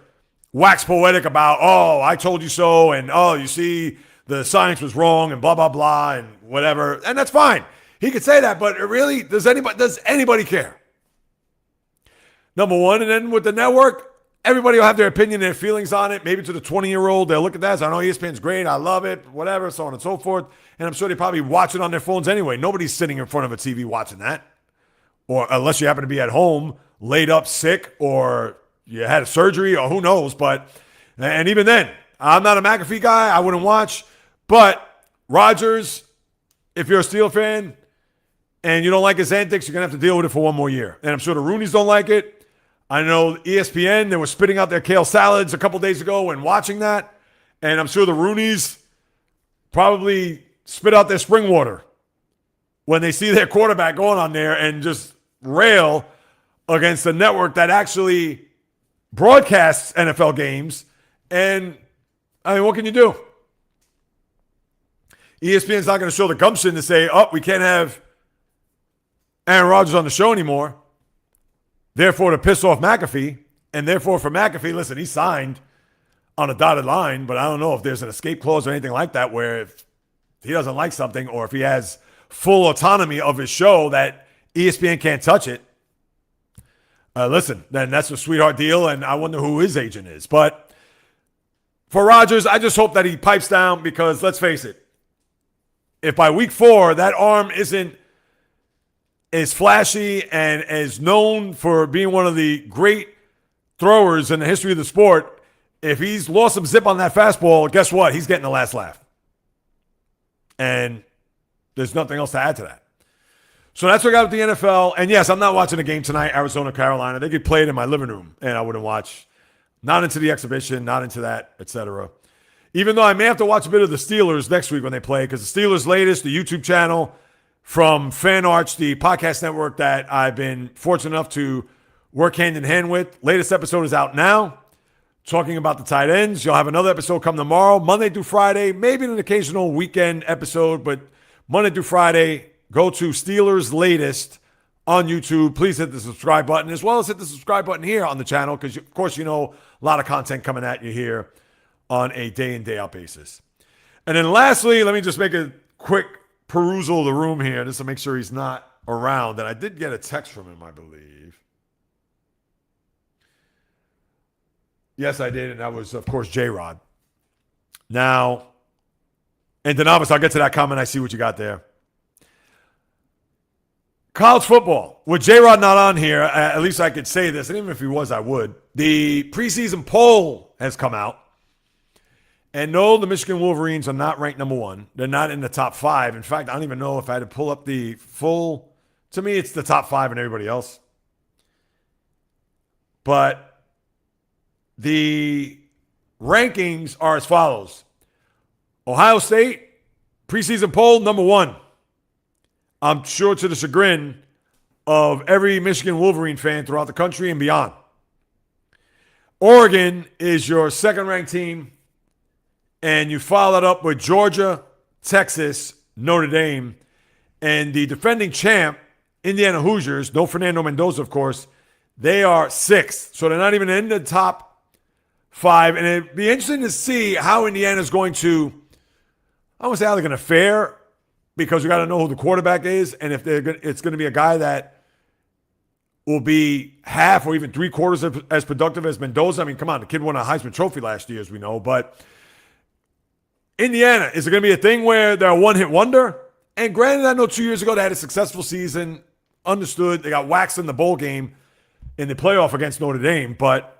wax poetic about, I told you so, and you see, the science was wrong, and blah, blah, blah, and whatever. And that's fine. He could say that, but really, does anybody care? Number one. And then with the network, everybody will have their opinion, their feelings on it. Maybe to the 20-year-old, they'll look at that. So I know ESPN's great. I love it. Whatever, so on and so forth. And I'm sure they probably watch it on their phones anyway. Nobody's sitting in front of a TV watching that. Or unless you happen to be at home, laid up sick, or you had a surgery, or who knows. And even then, I'm not a McAfee guy. I wouldn't watch. But Rodgers, if you're a Steelers fan and you don't like his antics, you're going to have to deal with it for one more year. And I'm sure the Rooneys don't like it. I know ESPN, they were spitting out their kale salads a couple days ago when watching that. And I'm sure the Rooneys probably spit out their spring water when they see their quarterback going on there and just rail against a network that actually broadcasts NFL games. And, I mean, what can you do? ESPN's not going to show the gumption to say, we can't have Aaron Rodgers on the show anymore. Therefore, to piss off McAfee. And therefore, for McAfee, listen, he signed on a dotted line, but I don't know if there's an escape clause or anything like that, where if he doesn't like something, or if he has full autonomy of his show, that ESPN can't touch it. Listen, then that's a sweetheart deal, and I wonder who his agent is. But for Rodgers, I just hope that he pipes down, because let's face it, if by week 4 that arm isn't as flashy and as known for being one of the great throwers in the history of the sport, if he's lost some zip on that fastball, guess what? He's getting the last laugh. And there's nothing else to add to that. So that's what I got with the NFL. And yes, I'm not watching the game tonight, Arizona, Carolina. They could play it in my living room, and I wouldn't watch. Not into the exhibition, not into that, etc. Even though I may have to watch a bit of the Steelers next week when they play, because the Steelers' latest, the YouTube channel from Fan Arch, the podcast network that I've been fortunate enough to work hand in hand with. Latest episode is out now. talking about the tight ends. You'll have another episode come tomorrow, Monday through Friday, maybe an occasional weekend episode, but Monday through Friday, go to Steelers Latest on YouTube. Please hit the subscribe button, as well as hit the subscribe button here on the channel, because, of course, you know a lot of content coming at you here on a day in, day out basis. And then lastly, let me just make a quick perusal of the room here just to make sure he's not around. And I did get a text from him, I believe. Yes, I did. And that was, of course, J-Rod. Now, and Denavis, I'll get to that comment. I see what you got there. College football. With J-Rod not on here, at least I could say this. And even if he was, I would. The preseason poll has come out. And no, the Michigan Wolverines are not ranked number one. They're not in the top 5. In fact, I don't even know if I had to pull up the full. To me, it's the top 5 and everybody else. But the rankings are as follows. Ohio State, preseason poll, number 1. I'm sure to the chagrin of every Michigan Wolverine fan throughout the country and beyond. Oregon is your second-ranked team, and you follow that up with Georgia, Texas, Notre Dame, and the defending champ, Indiana Hoosiers, no Fernando Mendoza, of course, they are 6th. So they're not even in the top 5. And it'd be interesting to see how Indiana's going to, I won't say how they're going to fare, because we got to know who the quarterback is, and if it's going to be a guy that will be half or even 3/4 as productive as Mendoza. I mean, come on, the kid won a Heisman Trophy last year, as we know. But Indiana, is it going to be a thing where they're a one-hit wonder? And granted, I know 2 years ago they had a successful season. Understood. They got waxed in the bowl game in the playoff against Notre Dame. But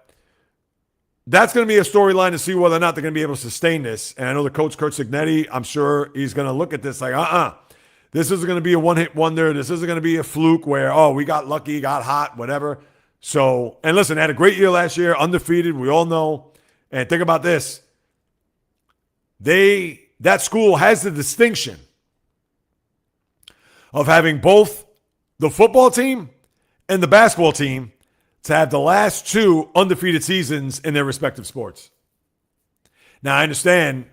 that's going to be a storyline to see whether or not they're going to be able to sustain this. And I know the coach, Curt Cignetti, I'm sure he's going to look at this like, this isn't going to be a one-hit wonder. This isn't going to be a fluke where, we got lucky, got hot, whatever. So, and listen, they had a great year last year, undefeated, we all know. And think about this. That school has the distinction of having both the football team and the basketball team to have the last 2 undefeated seasons in their respective sports. Now, I understand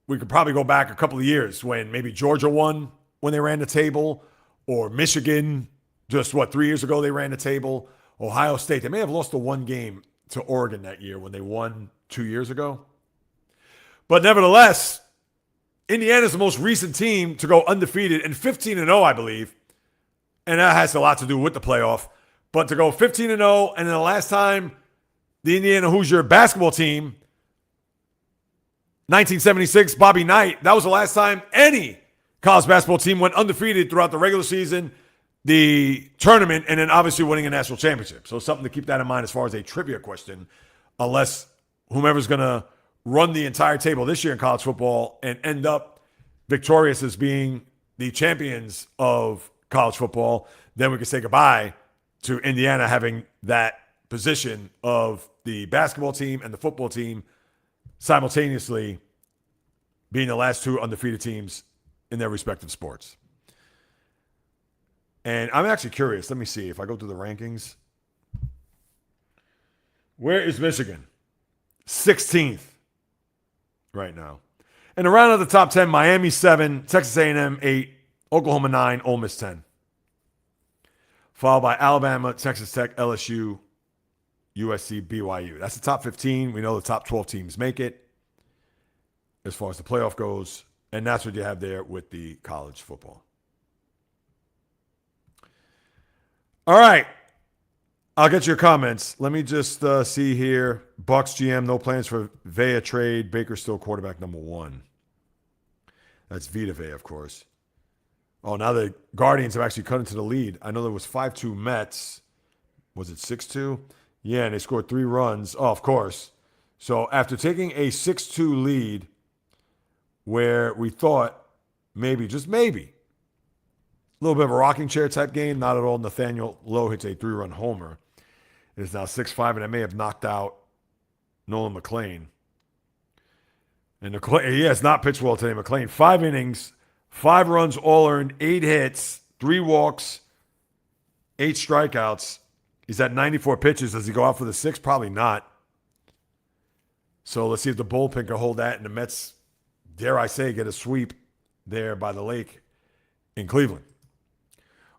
we could probably go back a couple of years when maybe Georgia won when they ran the table, or Michigan just, 3 years ago they ran the table. Ohio State, they may have lost the one game to Oregon that year when they won 2 years ago. But nevertheless, Indiana's the most recent team to go undefeated and 15-0, I believe. And that has a lot to do with the playoff. But to go 15-0, and then the last time the Indiana Hoosier basketball team, 1976, Bobby Knight, that was the last time any college basketball team went undefeated throughout the regular season, the tournament, and then obviously winning a national championship. So something to keep that in mind as far as a trivia question, unless whomever's going to run the entire table this year in college football and end up victorious as being the champions of college football, then we can say goodbye to Indiana having that position of the basketball team and the football team simultaneously being the last 2 undefeated teams in their respective sports. And I'm actually curious. Let me see if I go through the rankings. Where is Michigan? 16th right now. And around at the top 10, Miami 7, Texas A&M 8, Oklahoma 9, Ole Miss 10. Followed by Alabama, Texas Tech, LSU, USC, BYU. That's the top 15. We know the top 12 teams make it as far as the playoff goes. And that's what you have there with the college football. All right. I'll get your comments. Let me just see here. Bucks GM, no plans for Vea trade. Baker still quarterback number 1. That's Vita Vea, of course. Oh, now the Guardians have actually cut into the lead. I know there was 5-2 Mets. Was it 6-2? Yeah, and they scored 3 runs. Oh, of course. So after taking a 6-2 lead where we thought maybe, just maybe, a little bit of a rocking chair type game, not at all. Nathaniel Lowe hits a 3-run homer. It is now 6-5, and it may have knocked out Nolan McLean. And he has not pitched well today. McLean, 5 innings, 5 runs all earned, 8 hits, 3 walks, 8 strikeouts. He's at 94 pitches. Does he go out for the 6th? Probably not. So let's see if the bullpen can hold that, and the Mets, dare I say, get a sweep there by the lake in Cleveland.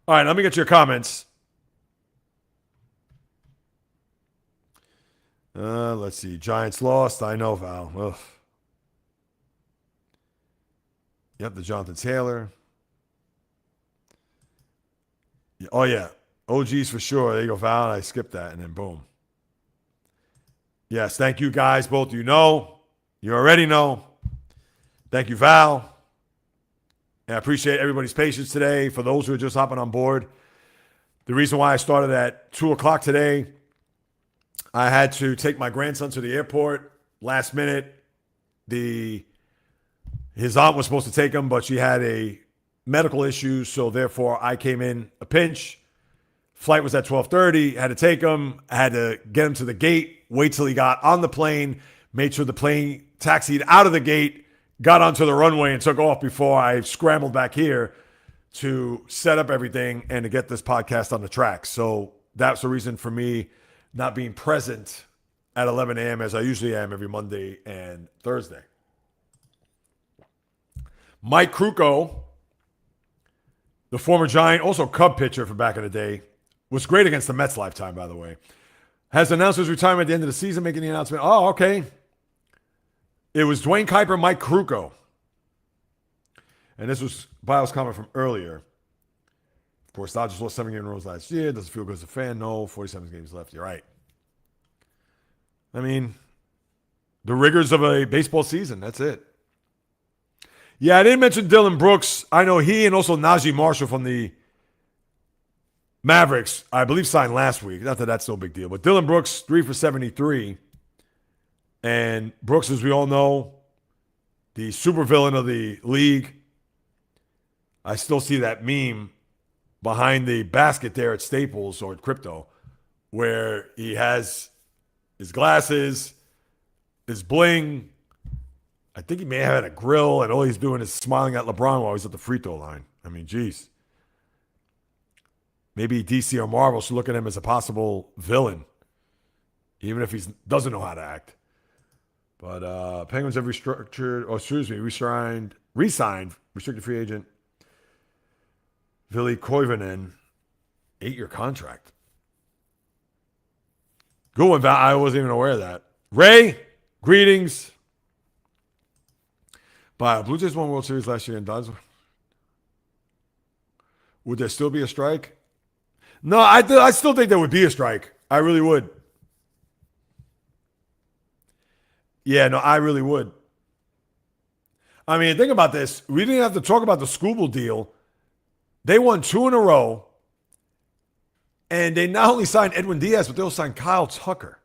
All right, let me get your comments. Let's see. Giants lost. I know, Val. Ugh. Yep, the Jonathan Taylor. Oh, yeah. OGs for sure. There you go, Val. I skipped that, and then boom. Yes, thank you guys. Both of you know. You already know. Thank you, Val. And I appreciate everybody's patience today. For those who are just hopping on board, the reason why I started at 2 o'clock today, I had to take my grandson to the airport last minute. His aunt was supposed to take him, but she had a medical issue, so therefore I came in a pinch. Flight was at 12:30. Had to take him. I had to get him to the gate, wait till he got on the plane, made sure the plane taxied out of the gate, got onto the runway, and took off before I scrambled back here to set up everything and to get this podcast on the track. So that's the reason for me not being present at 11 a.m. as I usually am every Monday and Thursday. Mike Krukow, the former Giant, also Cub pitcher from back in the day, was great against the Mets lifetime, by the way, has announced his retirement at the end of the season, making the announcement. Oh, okay. It was Dwayne Kuiper, Mike Krukow. And this was Biles' comment from earlier. Of course, Dodgers lost 7 games in a row last year. Doesn't feel good as a fan. No, 47 games left. You're right. I mean, the rigors of a baseball season. That's it. Yeah, I didn't mention Dylan Brooks. I know he and also Najee Marshall from the Mavericks, I believe, signed last week. Not that that's no big deal. But Dylan Brooks, 3 for 73. And Brooks, as we all know, the supervillain of the league. I still see that meme behind the basket there at Staples or at Crypto, where he has his glasses, his bling. I think he may have had a grill, and all he's doing is smiling at LeBron while he's at the free throw line. I mean, geez. Maybe DC or Marvel should look at him as a possible villain, even if he doesn't know how to act. But Penguins have re-signed restricted free agent Ville Koivunen, 8-year contract. Good one, Val. I wasn't even aware of that. Ray, greetings. But Blue Jays won World Series last year in Dodgers. Would there still be a strike? No, I still think there would be a strike. I really would. Yeah, no, I really would. I mean, think about this. We didn't have to talk about the Skubal deal. They won 2 in a row. And they not only signed Edwin Diaz, but they also signed Kyle Tucker.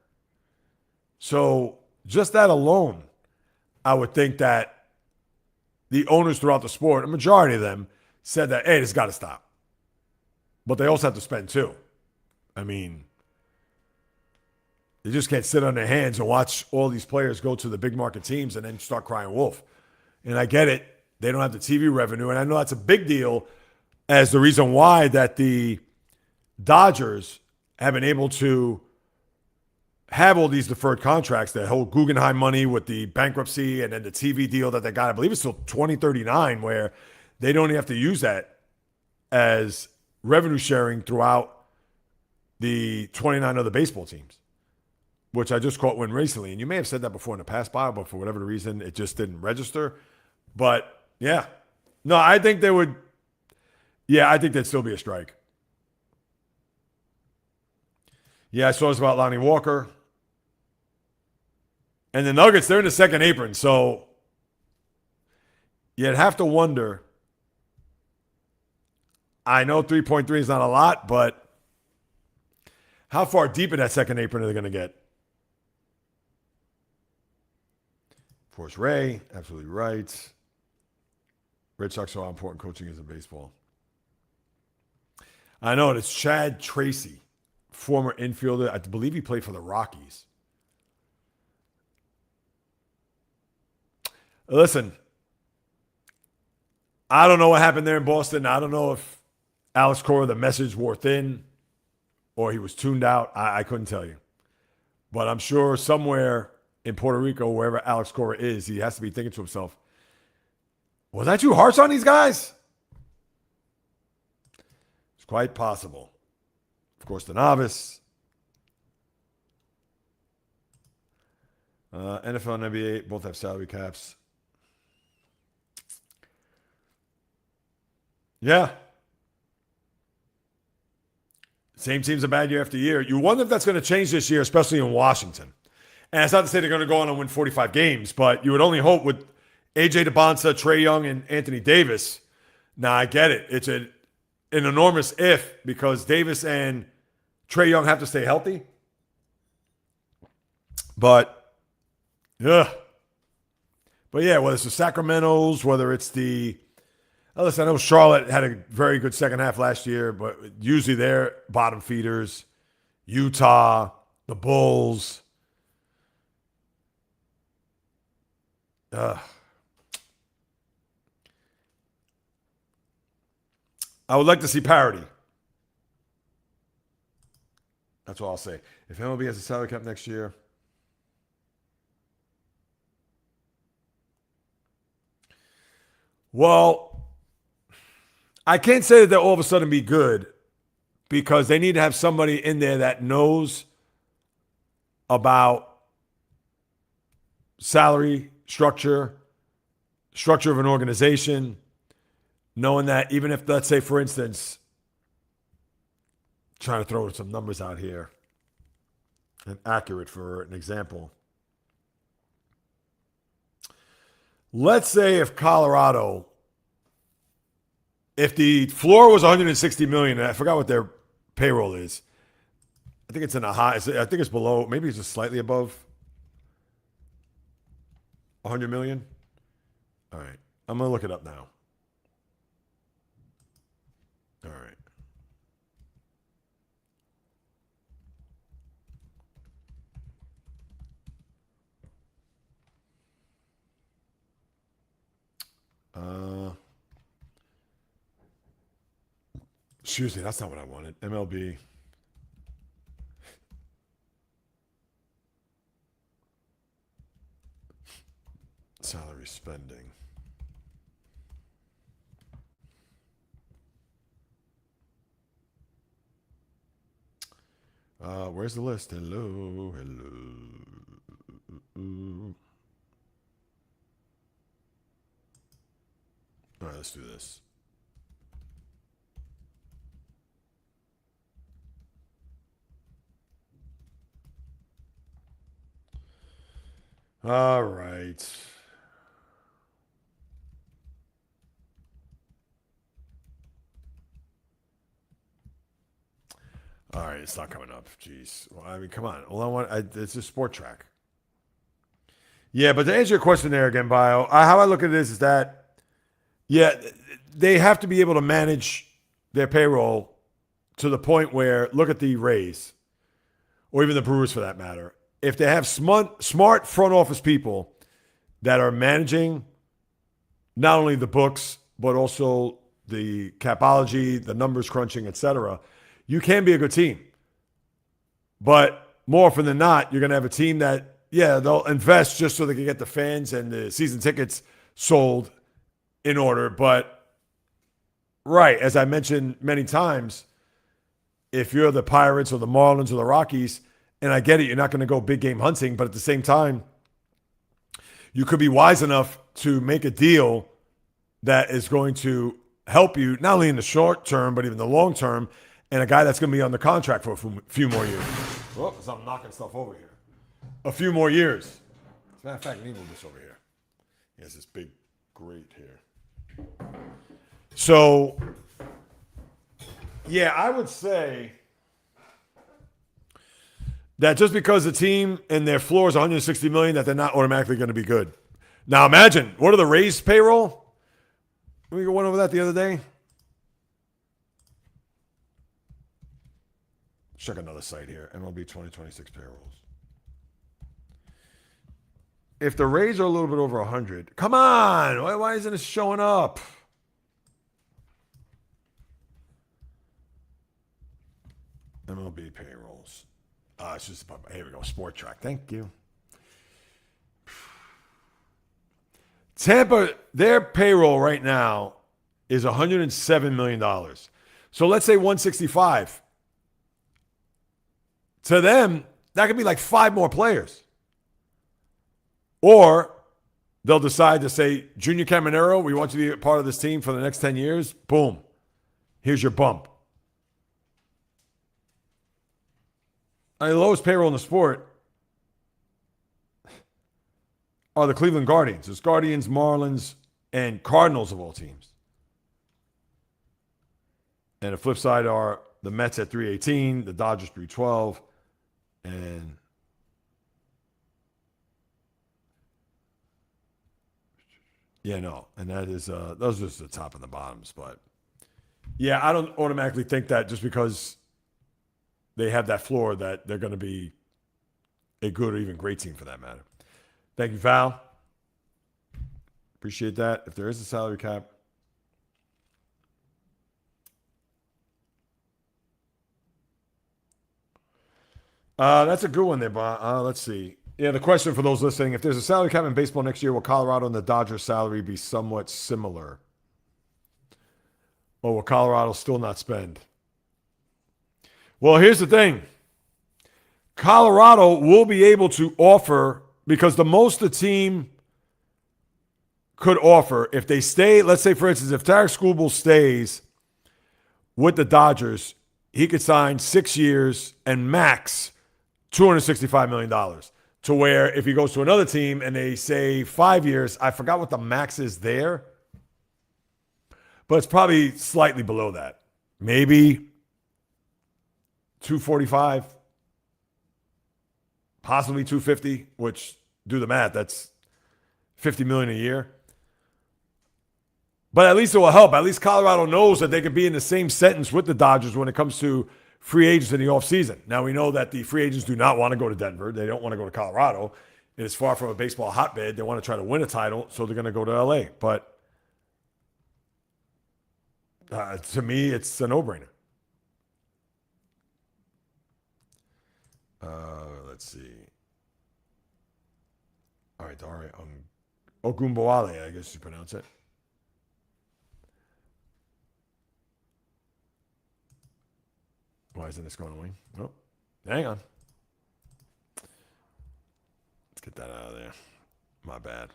So just that alone, I would think that the owners throughout the sport, a majority of them, said that, hey, this got to stop. But they also have to spend too. I mean, they just can't sit on their hands and watch all these players go to the big market teams and then start crying wolf. And I get it. They don't have the TV revenue. And I know that's a big deal as the reason why that the Dodgers have been able to have all these deferred contracts, that whole Guggenheim money with the bankruptcy and then the TV deal that they got. I believe it's till 2039 where they don't even have to use that as revenue sharing throughout the 29 other baseball teams, which I just caught one recently. And you may have said that before in the past, Bob, but for whatever reason, it just didn't register. But yeah, no, I think they would. Yeah, I think there'd still be a strike. Yeah, I saw this about Lonnie Walker. And the Nuggets, they're in the second apron. So you'd have to wonder. I know 3.3 is not a lot, but how far deep in that second apron are they going to get? Of course, Ray, absolutely right. Red Sox are how important coaching is in baseball. I know, it's Chad Tracy, former infielder. I believe he played for the Rockies. Listen, I don't know what happened there in Boston. I don't know if Alex Cora, the message wore thin or he was tuned out. I couldn't tell you. But I'm sure somewhere in Puerto Rico, wherever Alex Cora is, he has to be thinking to himself, was I too harsh on these guys? It's quite possible. Of course, the novice. NFL and NBA both have salary caps. Yeah. Same team's a bad year after year. You wonder if that's going to change this year, especially in Washington. And it's not to say they're going to go on and win 45 games, but you would only hope with A.J. DeBonsa, Trae Young, and Anthony Davis. Now, I get it. It's an enormous if because Davis and Trae Young have to stay healthy. But, yeah. But, yeah, whether it's the Sacramento's, whether it's the... Listen, I know Charlotte had a very good second half last year, but usually they're bottom feeders. Utah, the Bulls. I would like to see parity. That's all I'll say. If MLB has a salary cap next year, well, I can't say that they'll all of a sudden be good because they need to have somebody in there that knows about salary structure of an organization, knowing that even if, let's say, for instance, trying to throw some numbers out here and accurate for an example. Let's say if Colorado, if the floor was 160 million, and I forgot what their payroll is. I think it's in a high. I think it's below. Maybe it's just slightly above 100 million. All right, I'm gonna look it up now. All right. Excuse me, that's not what I wanted. MLB. Salary spending. Where's the list? Hello. All right, let's do this. All right. All right, it's not coming up. Jeez. Well, I mean, come on. All I want, it's a sport track. Yeah, but to answer your question there again, Bio, how I look at this is that, yeah, they have to be able to manage their payroll to the point where, look at the Rays, or even the Brewers for that matter. If they have smart front office people that are managing not only the books, but also the capology, the numbers crunching, etc., you can be a good team. But more often than not, you're going to have a team that, yeah, they'll invest just so they can get the fans and the season tickets sold in order. But, right, as I mentioned many times, if you're the Pirates or the Marlins or the Rockies, and I get it, you're not going to go big game hunting, but at the same time, you could be wise enough to make a deal that is going to help you, not only in the short term, but even the long term, and a guy that's going to be on the contract for a few more years. Oh, I'm knocking stuff over here. A few more years. As a matter of fact, let me move this over here. He has this big grate here. So, yeah, I would say that just because the team and their floor is 160 million, that they're not automatically going to be good. Now imagine, what are the Rays payroll? We went over that the other day. Check another site here. MLB 2026 payrolls. If the Rays are a little bit over 100, come on, why isn't it showing up? MLB payrolls. It's just, here we go, Sport Track. Thank you. Tampa, their payroll right now is $107 million. So let's say 165. To them, that could be like 5 more players. Or they'll decide to say, Junior Caminero, we want you to be a part of this team for the next 10 years. Boom. Here's your bump. The lowest payroll in the sport are the Cleveland Guardians. It's Guardians, Marlins, and Cardinals of all teams. And the flip side are the Mets at 318, the Dodgers 312, and and that is those are just the top and the bottoms. But yeah, I don't automatically think that just because they have that floor that they're going to be a good or even great team for that matter. Thank you, Val. Appreciate that. If there is a salary cap, that's a good one there, Bob. Let's see. Yeah, the question for those listening, if there's a salary cap in baseball next year, will Colorado and the Dodgers salary be somewhat similar? Or will Colorado still not spend? Well, here's the thing. Colorado will be able to offer, because the most the team could offer, if they stay, let's say, for instance, if Tarik Skubal stays with the Dodgers, he could sign 6 years and max $265 million. To where if he goes to another team and they say 5 years, I forgot what the max is there, but it's probably slightly below that. Maybe 245, possibly 250, which, do the math, that's $50 million a year. But at least it will help. At least Colorado knows that they could be in the same sentence with the Dodgers when it comes to free agents in the offseason. Now, we know that the free agents do not want to go to Denver. They don't want to go to Colorado. It is far from a baseball hotbed. They want to try to win a title, so they're going to go to L.A. But to me, it's a no-brainer. Let's see. All right, Ogunbowale, I guess you pronounce it. Why isn't this going away? Oh, hang on. Let's get that out of there. My bad.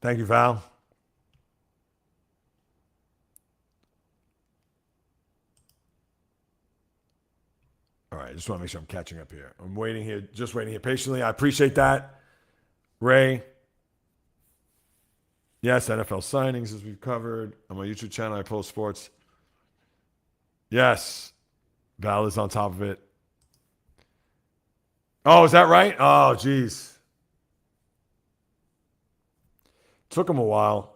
Thank you, Val. All right, I just want to make sure I'm catching up here. I'm waiting here, just waiting here patiently. I appreciate that. Ray. Yes, NFL signings, as we've covered. On my YouTube channel, I post sports. Yes. Val is on top of it. Oh, is that right? Oh, geez. Took him a while.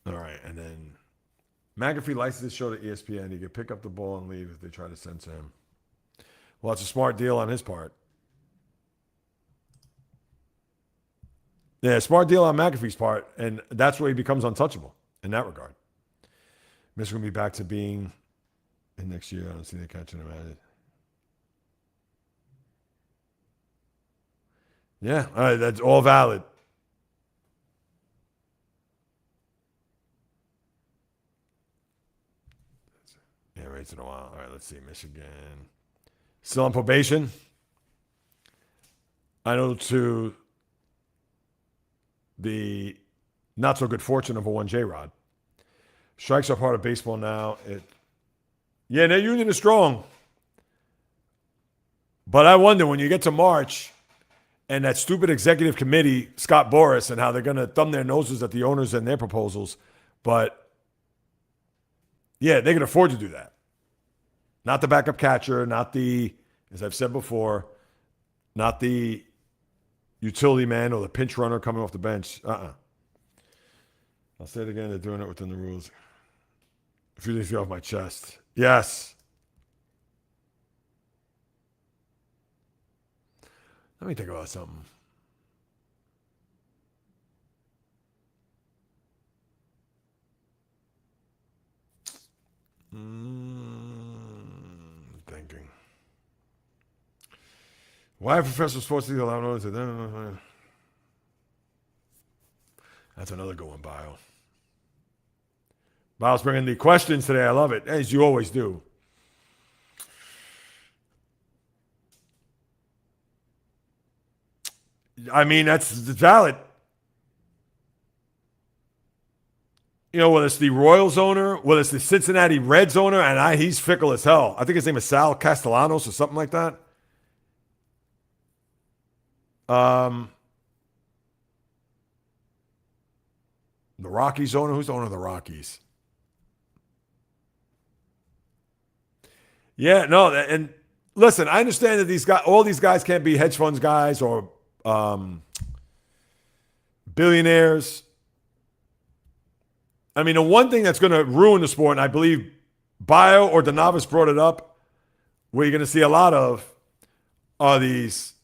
All right, and then McAfee licensed his show to ESPN. He could pick up the ball and leave if they try to censor him. Well, it's a smart deal on his part. Yeah, smart deal on McAfee's part, and that's where he becomes untouchable in that regard. Michigan will be back to being in next year. I don't see they catching him at it. Yeah, all right, that's all valid. Yeah, rates in a while. All right, let's see. Michigan. Still on probation. I know to the not so good fortune of a one J-Rod. Strikes are part of baseball now. Yeah, their union is strong. But I wonder when you get to March and that stupid executive committee, Scott Boras, and how they're going to thumb their noses at the owners and their proposals. But yeah, they can afford to do that. Not the backup catcher, not the, as I've said before, not the utility man or the pinch runner coming off the bench. I'll say it again. They're doing it within the rules. A few things get off my chest. Yes. Let me think about something. Why have professional sports leagues allowed owners to... That's another good one, Bio. Bio's bringing the questions today. I love it, as you always do. I mean, that's valid. You know, whether it's the Royals owner, whether it's the Cincinnati Reds owner, and he's fickle as hell. I think his name is Sal Castellanos or something like that. The Rockies owner, who's the owner of the Rockies? Yeah, no, and listen, I understand that all these guys can't be hedge funds guys or billionaires. I mean, the one thing that's going to ruin the sport, and I believe Bio or Donavis brought it up, where you're going to see a lot of are these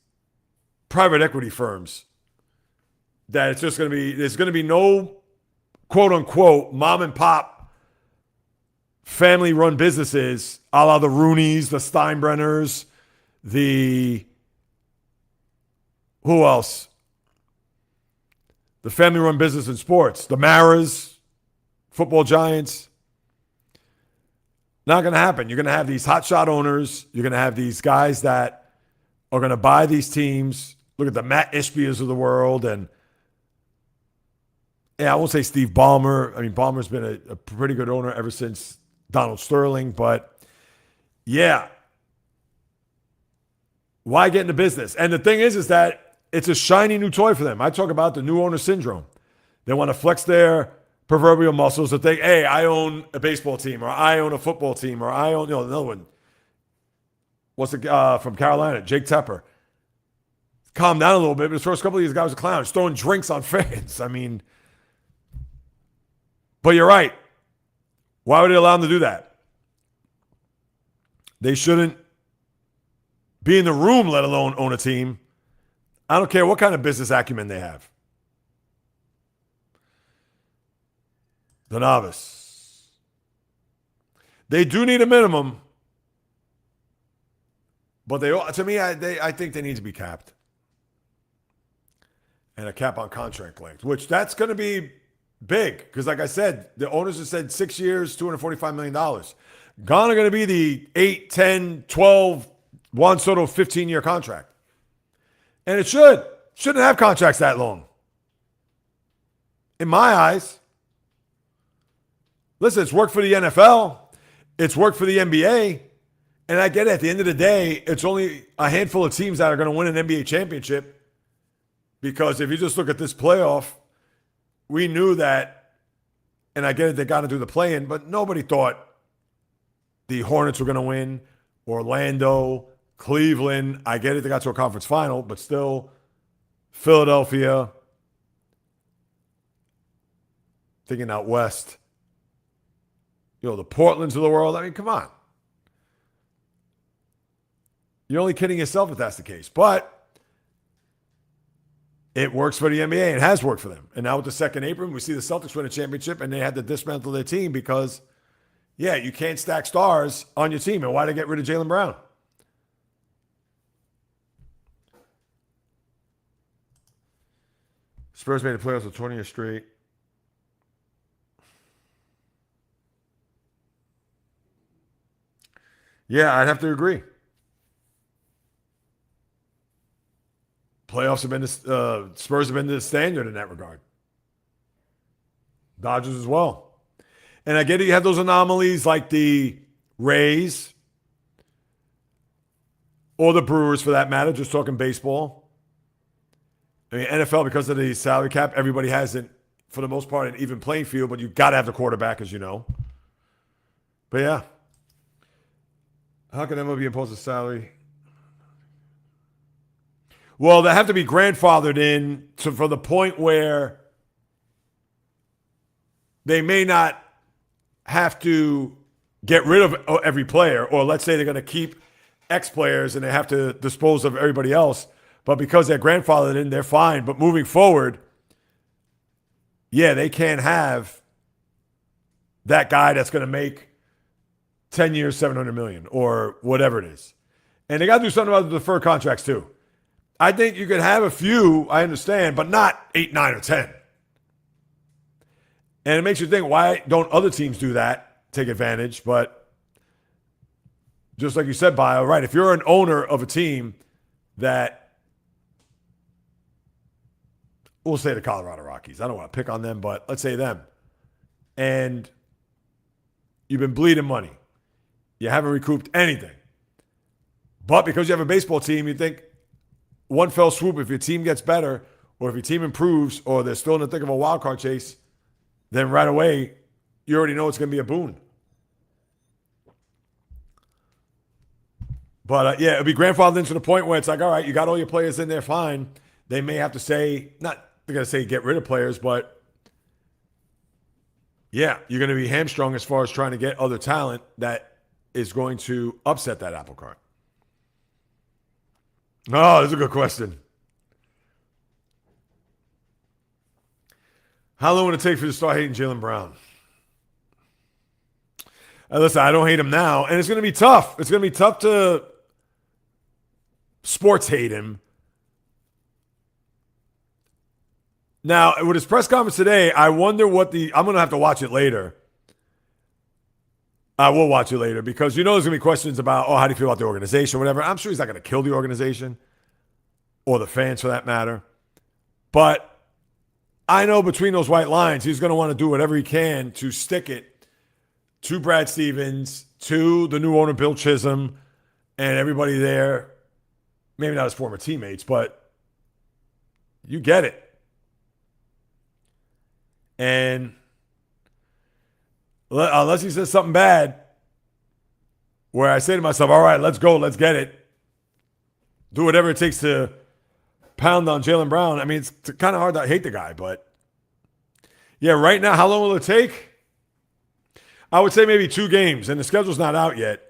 private equity firms that it's just going to be, there's going to be no quote unquote mom and pop family run businesses a la the Rooneys, the Steinbrenners, who else? The family run business in sports, the Maras, football giants. Not going to happen. You're going to have these hotshot owners. You're going to have these guys that are going to buy these teams. Look at the Matt Ishbias of the world. And yeah, I won't say Steve Ballmer. I mean, Ballmer's been a pretty good owner ever since Donald Sterling. But yeah, why get into business? And the thing is that it's a shiny new toy for them. I talk about the new owner syndrome. They want to flex their proverbial muscles to think, hey, I own a baseball team, or I own a football team, or I own, another one. What's it from Carolina? Jake Tepper. Calm down a little bit, but his first couple of these guys was clowns, throwing drinks on fans. I mean, but you're right. Why would they allow them to do that? They shouldn't be in the room, let alone own a team. I don't care what kind of business acumen they have. The novice. They do need a minimum, but I think they need to be capped. And a cap on contract length, which that's going to be big. Because like I said, the owners have said 6 years, $245 million. Gone are going to be the 8, 10, 12, Juan Soto 15-year contract. And it shouldn't have contracts that long. In my eyes. Listen, it's worked for the NFL. It's worked for the NBA. And I get it. At the end of the day, it's only a handful of teams that are going to win an NBA championship. Because if you just look at this playoff, we knew that, and I get it, they got to do the play-in, but nobody thought the Hornets were going to win, Orlando, Cleveland. I get it, they got to a conference final, but still, Philadelphia, thinking out west. The Portlands of the world. I mean, come on. You're only kidding yourself if that's the case. But it works for the NBA. It has worked for them. And now with the second apron, we see the Celtics win a championship, and they had to dismantle their team because, yeah, you can't stack stars on your team. And why did they get rid of Jaylen Brown? Spurs made the playoffs for 20 years straight. Yeah, I'd have to agree. Playoffs have been Spurs have been the standard in that regard. Dodgers as well. And I get it, you have those anomalies like the Rays or the Brewers for that matter, just talking baseball. I mean, NFL, because of the salary cap, everybody hasn't, for the most part, an even playing field, but you've got to have the quarterback, as you know. But yeah. How can MLB impose a salary? Well, they have to be grandfathered in for the point where they may not have to get rid of every player, or let's say they're going to keep X players and they have to dispose of everybody else. But because they're grandfathered in, they're fine. But moving forward, yeah, they can't have that guy that's going to make 10 years, $700 million or whatever it is. And they got to do something about the deferred contracts too. I think you could have a few, I understand, but not 8, 9, or 10. And it makes you think, why don't other teams do that, take advantage? But just like you said, Bio, right, if you're an owner of a team that, we'll say the Colorado Rockies. I don't want to pick on them, but let's say them. And you've been bleeding money. You haven't recouped anything. But because you have a baseball team, you think one fell swoop, if your team gets better or if your team improves or they're still in the thick of a wild card chase, then right away, you already know it's going to be a boon. But yeah, it'll be grandfathered into the point where it's like, all right, you got all your players in there, fine. They may have to say, not they're going to say get rid of players, but yeah, you're going to be hamstrung as far as trying to get other talent that is going to upset that apple cart. Oh, that's a good question. How long would it take for you to start hating Jaylen Brown? Listen, I don't hate him now, and it's going to be tough. It's going to be tough to sports hate him. Now, with his press conference today, I wonder what I'm going to have to watch it later. I will watch it later because you know there's going to be questions about, how do you feel about the organization or whatever. I'm sure he's not going to kill the organization or the fans for that matter. But I know between those white lines, he's going to want to do whatever he can to stick it to Brad Stevens, to the new owner, Bill Chisholm, and everybody there. Maybe not his former teammates, but you get it. And unless he says something bad, where I say to myself, all right, let's go, let's get it. Do whatever it takes to pound on Jaylen Brown. I mean, it's kind of hard to hate the guy, but yeah, right now, how long will it take? I would say maybe 2 games, and the schedule's not out yet.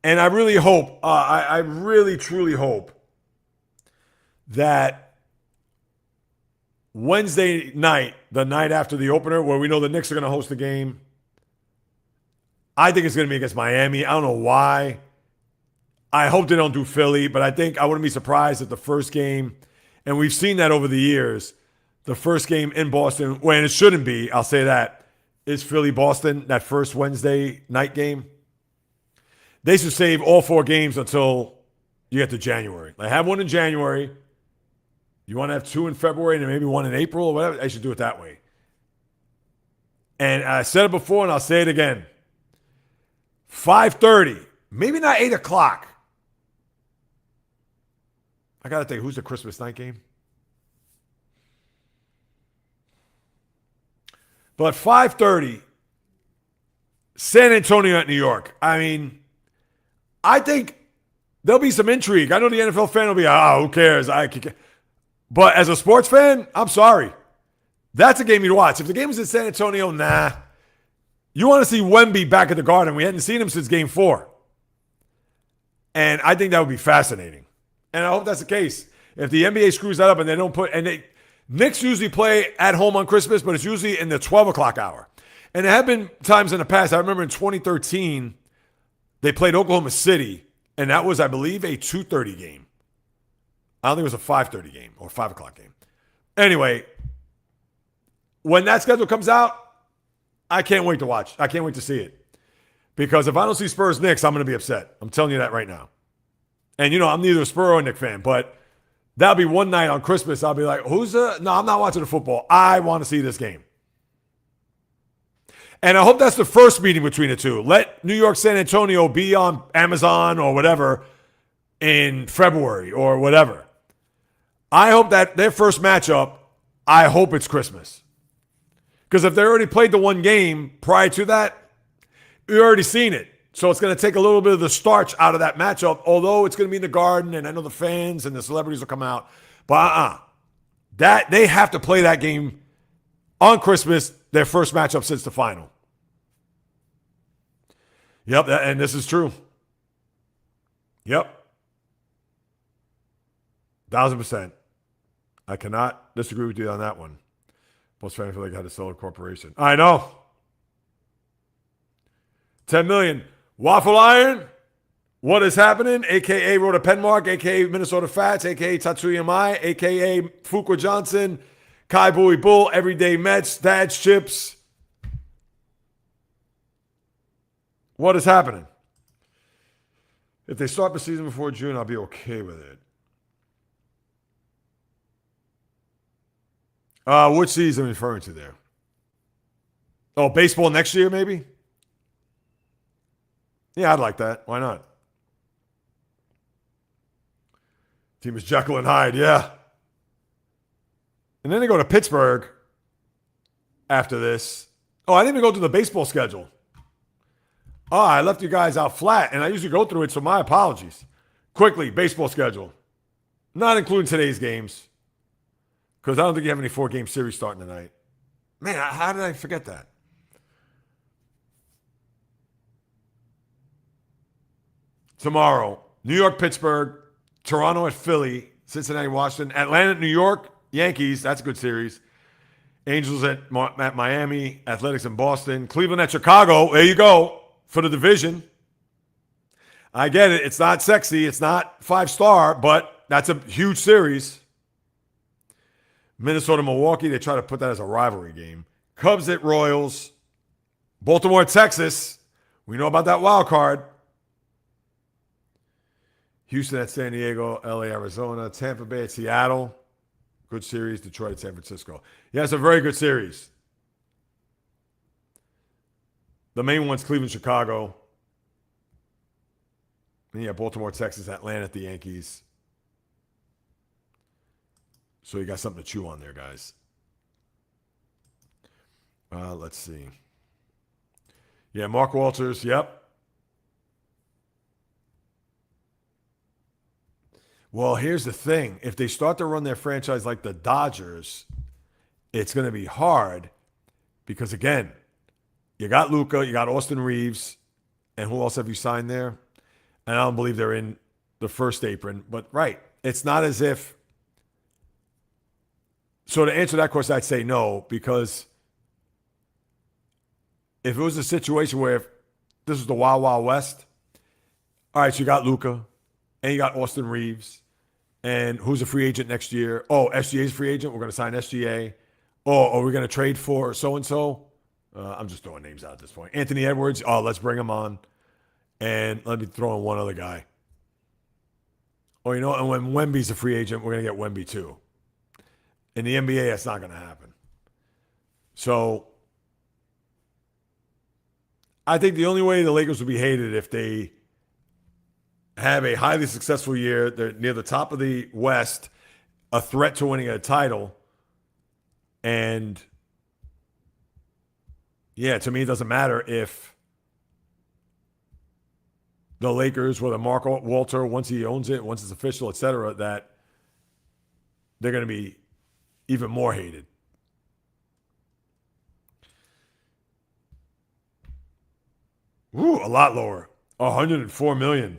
And I really hope, I really, truly hope that Wednesday night, the night after the opener, where we know the Knicks are going to host the game, I think it's going to be against Miami. I don't know why. I hope they don't do Philly, but I wouldn't be surprised if the first game, and we've seen that over the years, the first game in Boston, when it shouldn't be, I'll say that, is Philly-Boston, that first Wednesday night game. They should save all 4 games until you get to January. Like, have one in January. You want to have 2 in February and then maybe 1 in April or whatever. They should do it that way. And I said it before and I'll say it again. 5:30, maybe not 8 o'clock. I got to think, who's the Christmas night game? But 5:30, San Antonio at New York. I mean, I think there'll be some intrigue. I know the NFL fan will be, who cares? But as a sports fan, I'm sorry. That's a game you'd watch. If the game was in San Antonio, nah. You want to see Wemby back at the Garden. We hadn't seen him since Game 4. And I think that would be fascinating. And I hope that's the case. If the NBA screws that up and they don't Knicks usually play at home on Christmas, but it's usually in the 12 o'clock hour. And there have been times in the past, I remember in 2013, they played Oklahoma City, and that was, I believe, a 2:30 game. I don't think it was a 5:30 game or 5 o'clock game. Anyway, when that schedule comes out, I can't wait to watch. I can't wait to see it. Because if I don't see Spurs Knicks, I'm going to be upset. I'm telling you that right now. And, I'm neither a Spur or a Knicks fan, but that'll be one night on Christmas. I'll be like, no, I'm not watching the football. I want to see this game. And I hope that's the first meeting between the two. Let New York, San Antonio be on Amazon or whatever in February or whatever. I hope that their first matchup, I hope it's Christmas. Because if they already played the one game prior to that, you've already seen it. So it's going to take a little bit of the starch out of that matchup, although it's going to be in the Garden, and I know the fans and the celebrities will come out. But that they have to play that game on Christmas, their first matchup since the final. Yep, and this is true. Yep. 1,000%. I cannot disagree with you on that one. Most fans feel like I had to sell a corporation. I know. $10 million. Waffle Iron, What is happening? AKA Rhoda Penmark, AKA Minnesota Fats, AKA Tatsuya Mai, AKA Fuqua Johnson, Kai Bowie Bull, Everyday Mets, Dad's Chips. What is happening? If they start the season before June, I'll be okay with it. Which season are you referring to there? Oh, baseball next year, maybe? Yeah, I'd like that. Why not? Team is Jekyll and Hyde, yeah. And then they go to Pittsburgh after this. Oh, I didn't even go through the baseball schedule. Oh, I left you guys out flat, and I usually go through it, so my apologies. Quickly, baseball schedule. Not including today's games, because I don't think you have any 4-game series starting tonight. Man, how did I forget that? Tomorrow, New York, Pittsburgh, Toronto at Philly, Cincinnati, Washington, Atlanta at New York, Yankees, that's a good series. Angels at Miami, Athletics in Boston, Cleveland at Chicago, there you go, for the division. I get it, it's not sexy, it's not 5-star, but that's a huge series. Minnesota, Milwaukee, they try to put that as a rivalry game. Cubs at Royals, Baltimore, Texas, we know about that wild card. Houston at San Diego, LA, Arizona, Tampa Bay at Seattle. Good series. Detroit at San Francisco. Yeah, it's a very good series. The main one's Cleveland, Chicago. And yeah, Baltimore, Texas, Atlanta at the Yankees. So you got something to chew on there, guys. Let's see. Yeah, Mark Walters, yep. Well, here's the thing. If they start to run their franchise like the Dodgers, it's going to be hard because, again, you got Luka, you got Austin Reeves, and who else have you signed there? And I don't believe they're in the first apron. But, right, it's not as if. So to answer that question, I'd say no, because if it was a situation where if this was the Wild Wild West, all right, so you got Luka, and you got Austin Reeves. And who's a free agent next year? Oh, SGA's a free agent. We're going to sign SGA. Oh, are we going to trade for so-and-so? I'm just throwing names out at this point. Anthony Edwards. Oh, let's bring him on. And let me throw in one other guy. Oh, you know, and when Wemby's a free agent, we're going to get Wemby too. In the NBA, that's not going to happen. So I think the only way the Lakers would be hated if they have a highly successful year. They're near the top of the West, a threat to winning a title. And, yeah, to me, it doesn't matter if the Lakers, whether Mark Walter, once he owns it, once it's official, et cetera, that they're going to be even more hated. Ooh, a lot lower. $104 million.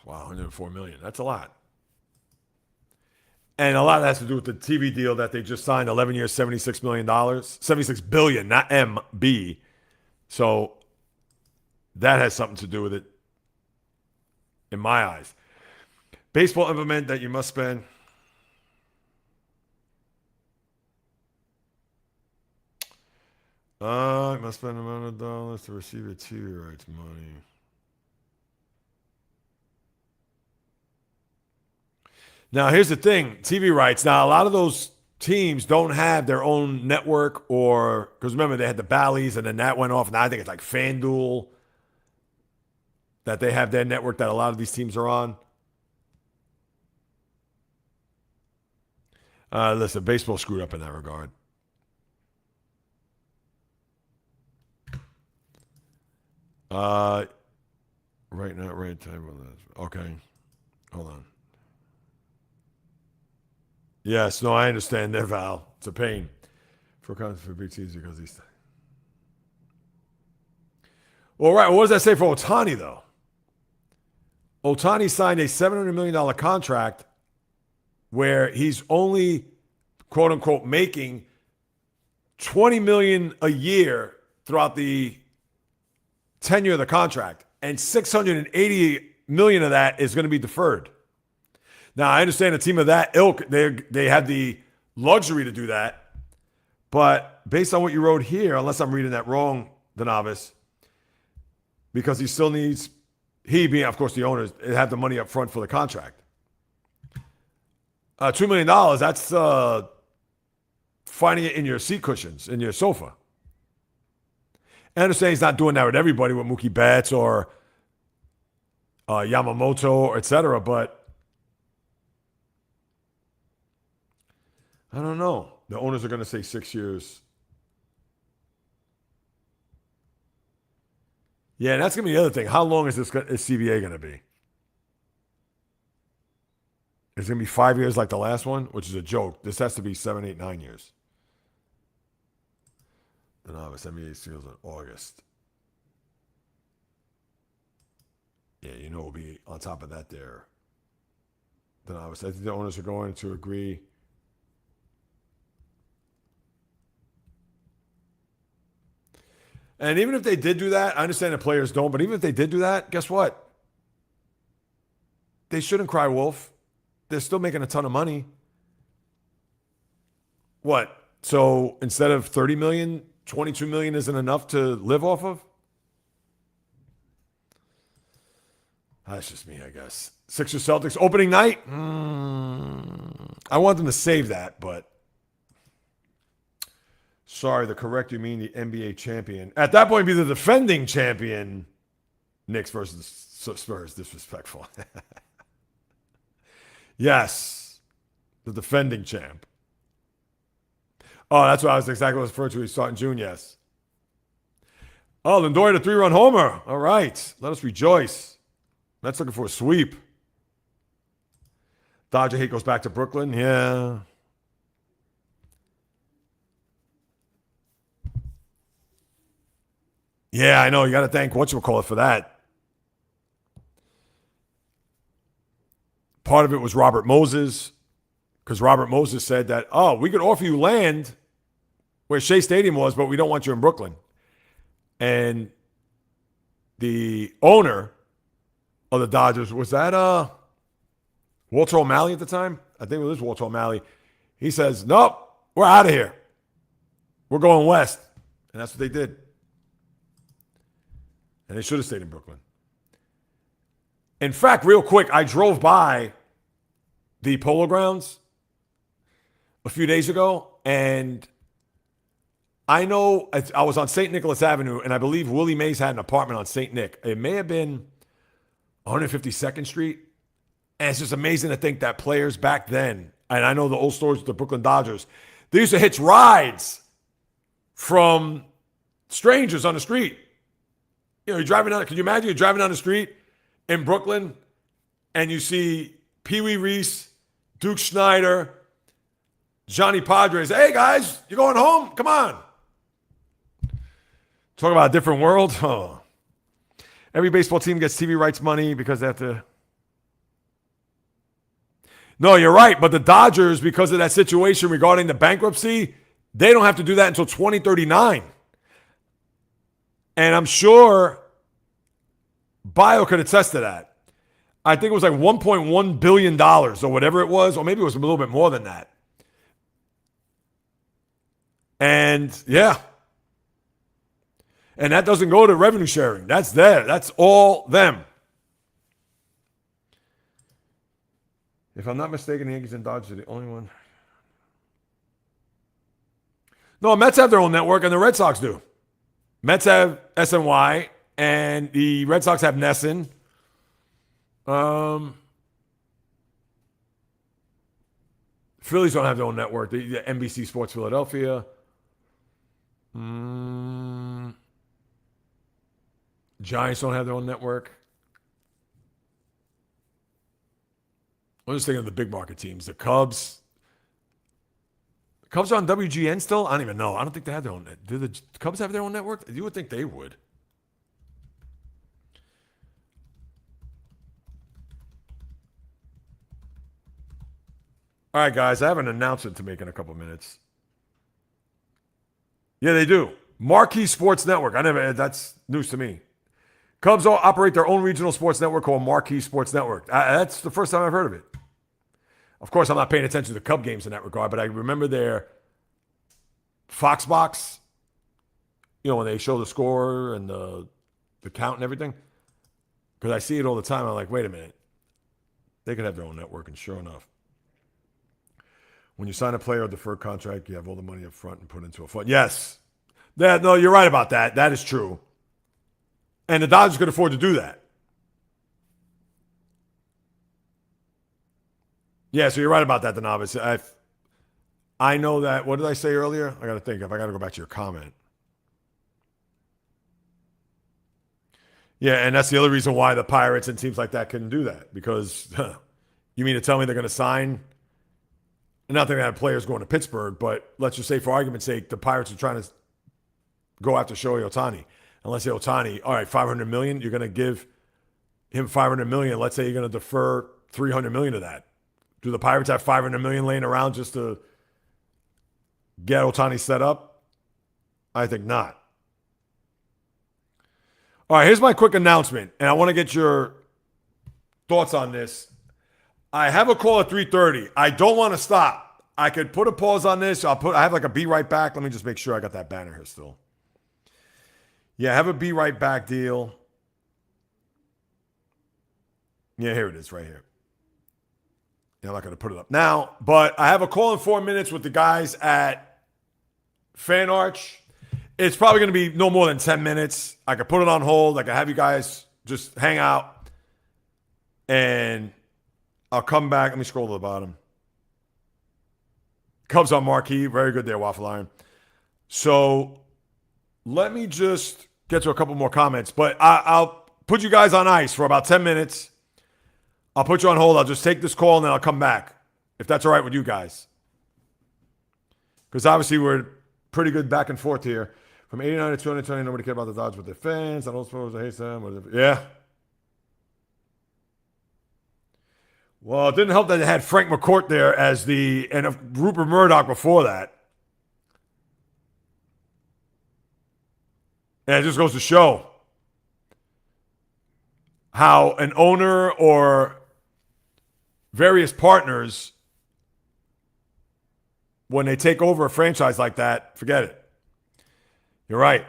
Wow, $104 million. That's a lot. And a lot of that has to do with the TV deal that they just signed, 11 years, $76 million. $76 billion, not MB. So that has something to do with it, in my eyes. Baseball implement that you must spend. You must spend a amount of dollars to receive a TV rights money. Now, here's the thing. TV rights. Now, a lot of those teams don't have their own network because remember, they had the Bally's and then that went off. Now I think it's like FanDuel that they have their network that a lot of these teams are on. Listen, baseball screwed up in that regard. Right now, right time. Okay. Hold on. Yes, no, I understand that, Val. It's a pain for big teams because these. Well, right. What does that say for Ohtani, though? Ohtani signed a $700 million contract where he's only, quote unquote, making $20 million a year throughout the tenure of the contract, and $680 million of that is going to be deferred. Now, I understand a team of that ilk, they have the luxury to do that, but based on what you wrote here, unless I'm reading that wrong, the novice, because he still needs, he being, of course, the owners, have the money up front for the contract. $2 million, that's finding it in your seat cushions, in your sofa. I understand he's not doing that with everybody, with Mookie Betts or Yamamoto, etc., but I don't know. The owners are going to say 6 years. Yeah, and that's going to be the other thing. How long is CBA going to be? Is it going to be 5 years like the last one, which is a joke? This has to be 7, 8, 9 years. The novice NBA seals in August. Yeah, you know we'll be on top of that there. The novice. I think the owners are going to agree. And even if they did do that, I understand the players don't, but even if they did do that, guess what? They shouldn't cry wolf. They're still making a ton of money. What? So instead of $30 million, $22 million isn't enough to live off of? That's just me, I guess. Sixers Celtics opening night? I want them to save that, but sorry, the correct you mean the NBA champion. At that point, it'd be the defending champion. Knicks versus Spurs. Disrespectful. Yes, the defending champ. Oh, that's what I was exactly referring to. He's starting June, yes. Oh, Lindor had a 3-run homer. All right, let us rejoice. Mets looking for a sweep. Dodger hate goes back to Brooklyn. Yeah. Yeah, I know. You got to thank whatchamacallit for that. Part of it was Robert Moses, because Robert Moses said that, oh, we could offer you land where Shea Stadium was, but we don't want you in Brooklyn. And the owner of the Dodgers, was that Walter O'Malley at the time? I think it was Walter O'Malley. He says, nope, we're out of here. We're going west. And that's what they did. And they should have stayed in Brooklyn. In fact, real quick, I drove by the Polo Grounds a few days ago, and I know I was on St. Nicholas Avenue, and I believe Willie Mays had an apartment on St. Nick. It may have been 152nd Street. And it's just amazing to think that players back then, and I know the old stories with the Brooklyn Dodgers, they used to hitch rides from strangers on the street. You know, you're driving down, can you imagine you're driving down the street in Brooklyn and you see Pee Wee Reese, Duke Snyder, Johnny Padres. Hey, guys, you going home? Come on. Talk about a different world. Oh. Every baseball team gets TV rights money because they have to. No, you're right. But the Dodgers, because of that situation regarding the bankruptcy, they don't have to do that until 2039. And I'm sure Bio could attest to that. I think it was like $1.1 billion or whatever it was, or maybe it was a little bit more than that. And yeah. And that doesn't go to revenue sharing. That's there. That's all them. If I'm not mistaken, the Yankees and Dodgers are the only one. No, Mets have their own network, and the Red Sox do. Mets have SNY, and the Red Sox have NESN. Phillies don't have their own network. The NBC Sports Philadelphia. Giants don't have their own network. I'm just thinking of the big market teams. The Cubs. The Cubs are on WGN still? I don't even know. I don't think they have their own. Do the Cubs have their own network? You would think they would. All right, guys. I have an announcement to make in a couple minutes. Yeah, they do. Marquee Sports Network. That's news to me. Cubs operate their own regional sports network called Marquee Sports Network. That's the first time I've heard of it. Of course, I'm not paying attention to the Cub games in that regard, but I remember their Fox box, when they show the score and the count and everything. Because I see it all the time. I'm like, wait a minute. They could have their own network, and sure enough. When you sign a player or deferred contract, you have all the money up front and put into a fund. Yes. No, you're right about that. That is true. And the Dodgers could afford to do that. Yeah, so you're right about that, Danavis. I know that. What did I say earlier? I got to think. I got to go back to your comment. Yeah, and that's the other reason why the Pirates and teams like that couldn't do that. Because you mean to tell me they're going to sign? Not that they're going to have players going to Pittsburgh, but let's just say, for argument's sake, the Pirates are trying to go after Shohei Ohtani. And let's say Ohtani, all right, $500 million, you're going to give him $500 million. Let's say you're going to defer $300 million of that. Do the Pirates have $500 million laying around just to get Ohtani set up? I think not. All right, here's my quick announcement, and I want to get your thoughts on this. I have a call at 3:30. I don't want to stop. I could put a pause on this. I have like a be right back. Let me just make sure I got that banner here still. Yeah, I have a be right back deal. Yeah, here it is right here. Yeah, I'm not going to put it up now, but I have a call in 4 minutes with the guys at Fan Arch. It's probably going to be no more than 10 minutes. I could put it on hold. I could have you guys just hang out, and I'll come back. Let me scroll to the bottom. Cubs on Marquee. Very good there, Waffle Iron. So let me just get to a couple more comments, but I'll put you guys on ice for about 10 minutes. I'll put you on hold. I'll just take this call, and then I'll come back, if that's all right with you guys. Because obviously we're pretty good back and forth here. From 89 to 220, nobody cared about the Dodgers with their fans. I don't suppose I hate them. Yeah. Well, it didn't help that they had Frank McCourt there as and Rupert Murdoch before that. And it just goes to show how an owner or various partners, when they take over a franchise like that, forget it. You're right.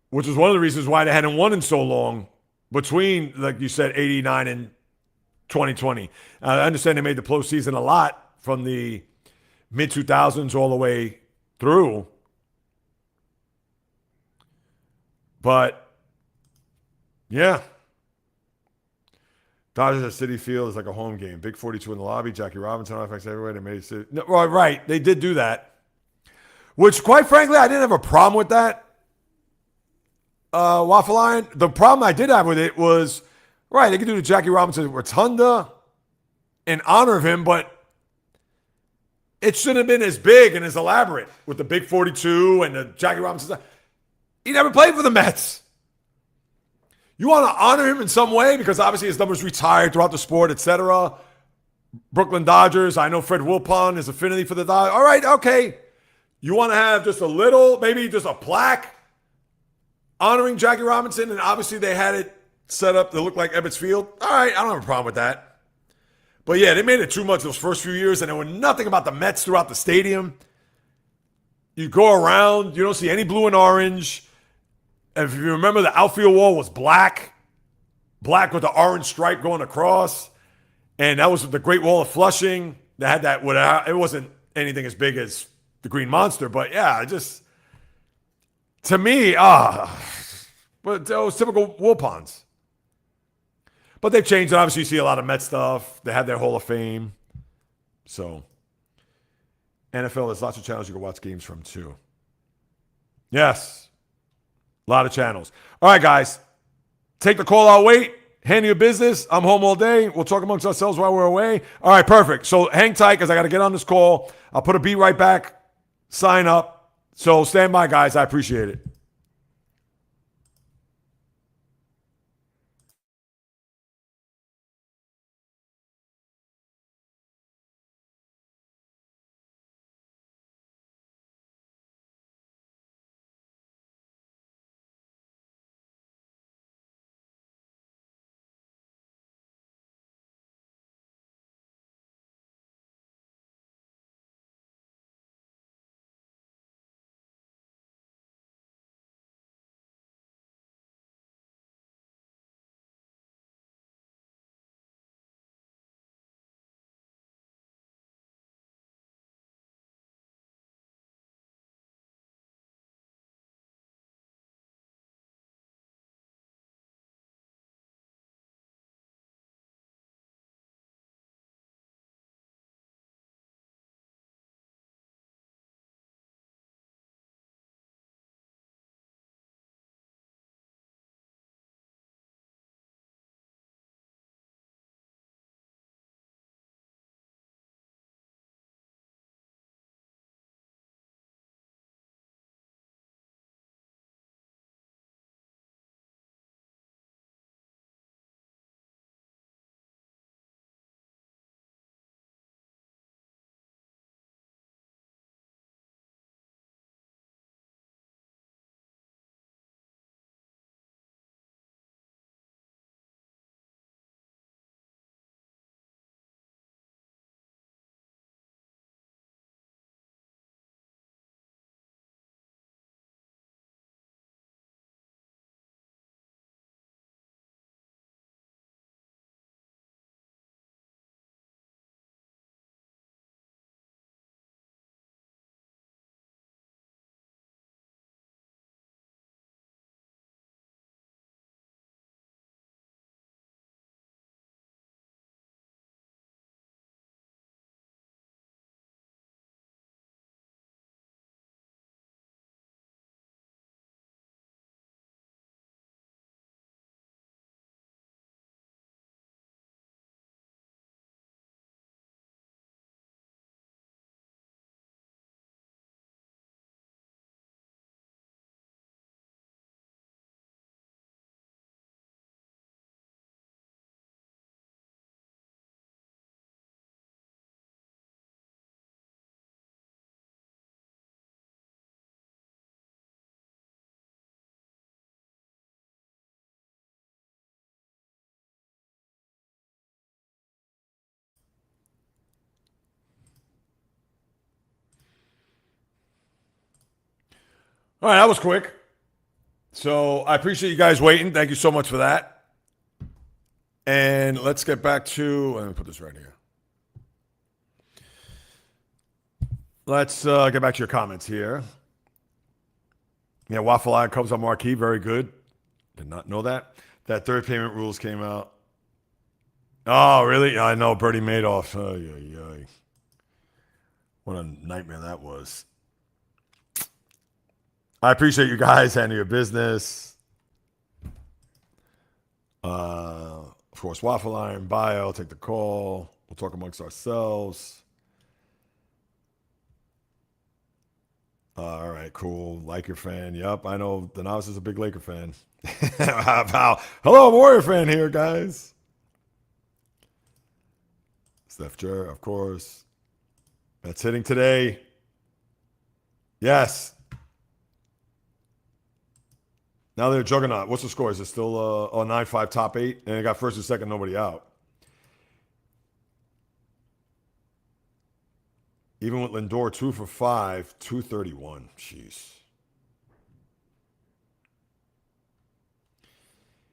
Which is one of the reasons why they hadn't won in so long between, like you said, 89 and 2020. I understand they made the postseason a lot from the mid-2000s all the way through. But, yeah. Dodgers at Citi Field is like a home game. Big 42 in the lobby. Jackie Robinson affects everywhere. They made it. No, right. They did do that. Which, quite frankly, I didn't have a problem with that. Waffle Iron. The problem I did have with it was, right, they could do the Jackie Robinson Rotunda in honor of him, but it shouldn't have been as big and as elaborate with the big 42 and the Jackie Robinson. He never played for the Mets. You want to honor him in some way because obviously his numbers retired throughout the sport, etc. Brooklyn Dodgers. I know Fred Wilpon has affinity for the Dodgers. All right, okay. You want to have just a little, maybe just a plaque honoring Jackie Robinson, and obviously they had it set up to look like Ebbets Field. All right, I don't have a problem with that. But yeah, they made it too much those first few years, and there was nothing about the Mets throughout the stadium. You go around, you don't see any blue and orange. And if you remember, the outfield wall was black with the orange stripe going across. And that was the Great Wall of Flushing. They had that, it wasn't anything as big as the Green Monster, but yeah, to me, but it was typical Wilpons. But they've changed it. Obviously, you see a lot of Met stuff. They have their Hall of Fame. So, NFL, there's lots of channels you can watch games from, too. Yes. A lot of channels. All right, guys. Take the call, I'll wait. Handle your business. I'm home all day. We'll talk amongst ourselves while we're away. All right, perfect. So hang tight because I got to get on this call. I'll put a be right back sign up. So stand by, guys. I appreciate it. All right, that was quick. So I appreciate you guys waiting. Thank you so much for that. And let's get back to, let me put this right here. Let's get back to your comments here. Yeah, Waffle Iron Cubs on Marquee, very good. Did not know that. That third payment rules came out. Oh, really? I know, Bernie Madoff. What a nightmare that was. I appreciate you guys handling your business. Of course, Waffle Iron, Bio, take the call. We'll talk amongst ourselves. All right, cool. Laker fan. Yep, I know the novice is a big Laker fan. Hello, Warrior fan here, guys. Steph Jer, of course. That's hitting today. Yes. Now they're a juggernaut. What's the score? Is it still 9-5 top 8? And they got first and second, nobody out. Even with Lindor 2 for 5, 231. Jeez.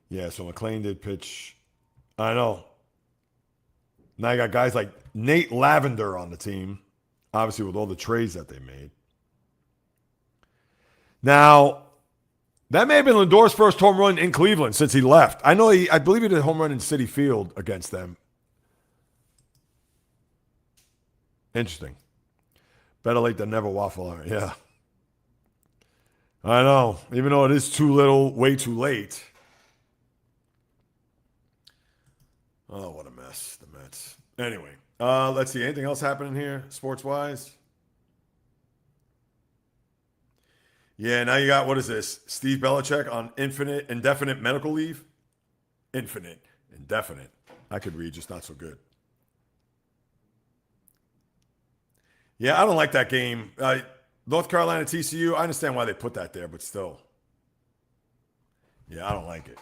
Yeah, so McClain did pitch. I know. Now you got guys like Nate Lavender on the team, obviously with all the trades that they made. Now, that may have been Lindor's first home run in Cleveland since he left. I believe he did a home run in Citi Field against them. Interesting. Better late than never, Waffle Iron. Yeah. I know. Even though it is too little, way too late. Oh, what a mess. The Mets. Anyway, let's see. Anything else happening here, sports-wise? Yeah, now you got, what is this? Steve Belichick on indefinite medical leave? Indefinite. I could read, just not so good. Yeah, I don't like that game. North Carolina, TCU, I understand why they put that there, but still. Yeah, I don't like it.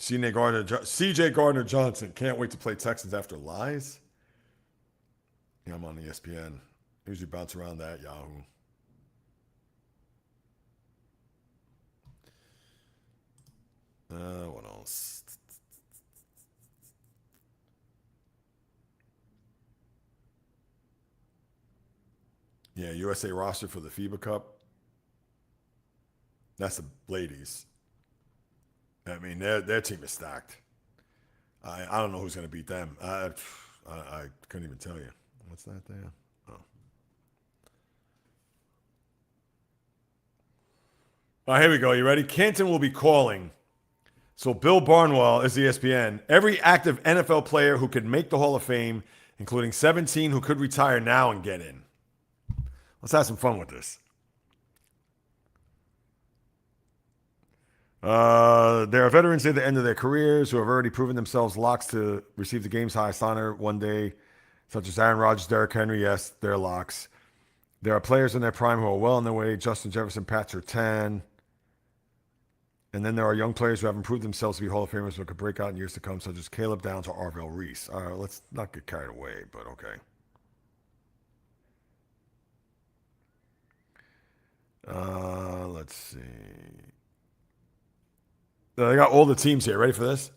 CJ Gardner Johnson can't wait to play Texans after lies. Yeah, I'm on ESPN. Usually bounce around that Yahoo. What else? Yeah, USA roster for the FIBA Cup. That's the ladies. I mean, their team is stacked. I don't know who's going to beat them. I couldn't even tell you. What's that there? Oh. All right, here we go. You ready? Canton will be calling. So Bill Barnwell is ESPN. Every active NFL player who could make the Hall of Fame, including 17 who could retire now and get in. Let's have some fun with this. There are veterans at the end of their careers who have already proven themselves locks to receive the game's highest honor one day, such as Aaron Rodgers, Derrick Henry. Yes, they're locks. There are players in their prime who are well on their way. Justin Jefferson, Pat Surtain. And then there are young players who haven't proved themselves to be Hall of Famers but could break out in years to come, such as Caleb Downs or Arvell Reese. All right, let's not get carried away, but okay. Let's see. They got all the teams here. Ready for this?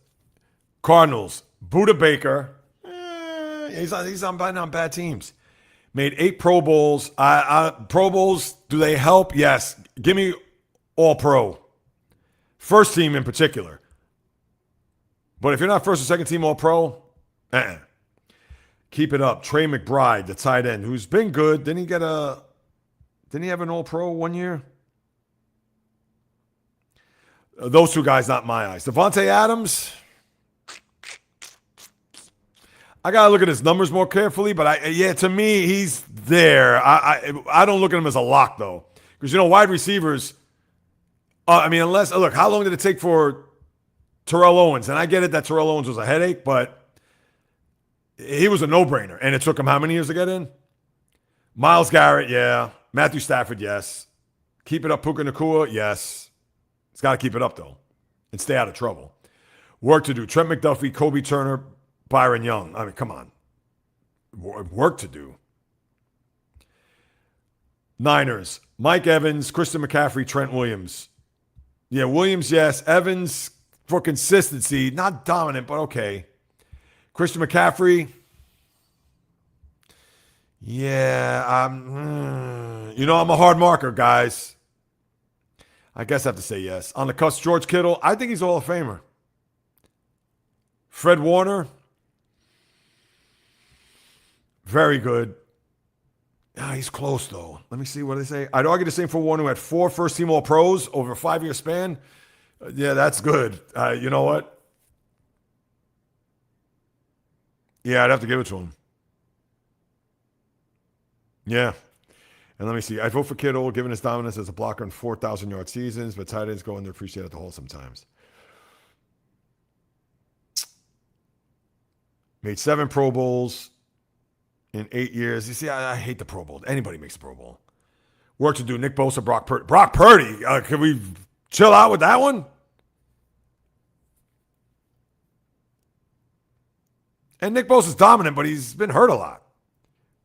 Cardinals, Buda Baker. He's on bad teams. Made 8 Pro Bowls. Pro Bowls, do they help? Yes. Give me all pro. First team in particular. But if you're not first or second team all pro, keep it up. Trey McBride, the tight end, who's been good. Didn't he have an all pro one year? Those two guys, not my eyes. Devontae Adams, I got to look at his numbers more carefully, but to me, he's there. I don't look at him as a lock, though. Because, wide receivers, look, how long did it take for Terrell Owens? And I get it that Terrell Owens was a headache, but he was a no-brainer. And it took him how many years to get in? Myles Garrett, yeah. Matthew Stafford, yes. Keep it up, Puka Nacua, yes. He's got to keep it up, though, and stay out of trouble. Work to do. Trent McDuffie, Kobe Turner, Byron Young. I mean, come on. Work to do. Niners. Mike Evans, Christian McCaffrey, Trent Williams. Yeah, Williams, yes. Evans, for consistency, not dominant, but okay. Christian McCaffrey. Yeah, I'm a hard marker, guys. I guess I have to say yes. On the cusp, George Kittle, I think he's a Hall of Famer. Fred Warner, very good. He's close, though. Let me see what they say. I'd argue the same for Warner, who had 4 first-team All-Pros over a 5-year span. Yeah, that's good. You know what? Yeah, I'd have to give it to him. Yeah. And let me see. I vote for Kittle, given his dominance as a blocker in 4,000-yard seasons, but tight ends go underappreciated at the hole sometimes. Made 7 Pro Bowls in 8 years. You see, I hate the Pro Bowl. Anybody makes a Pro Bowl. Work to do. Nick Bosa, Brock Purdy. Brock Purdy. Can we chill out with that one? And Nick Bosa's dominant, but he's been hurt a lot.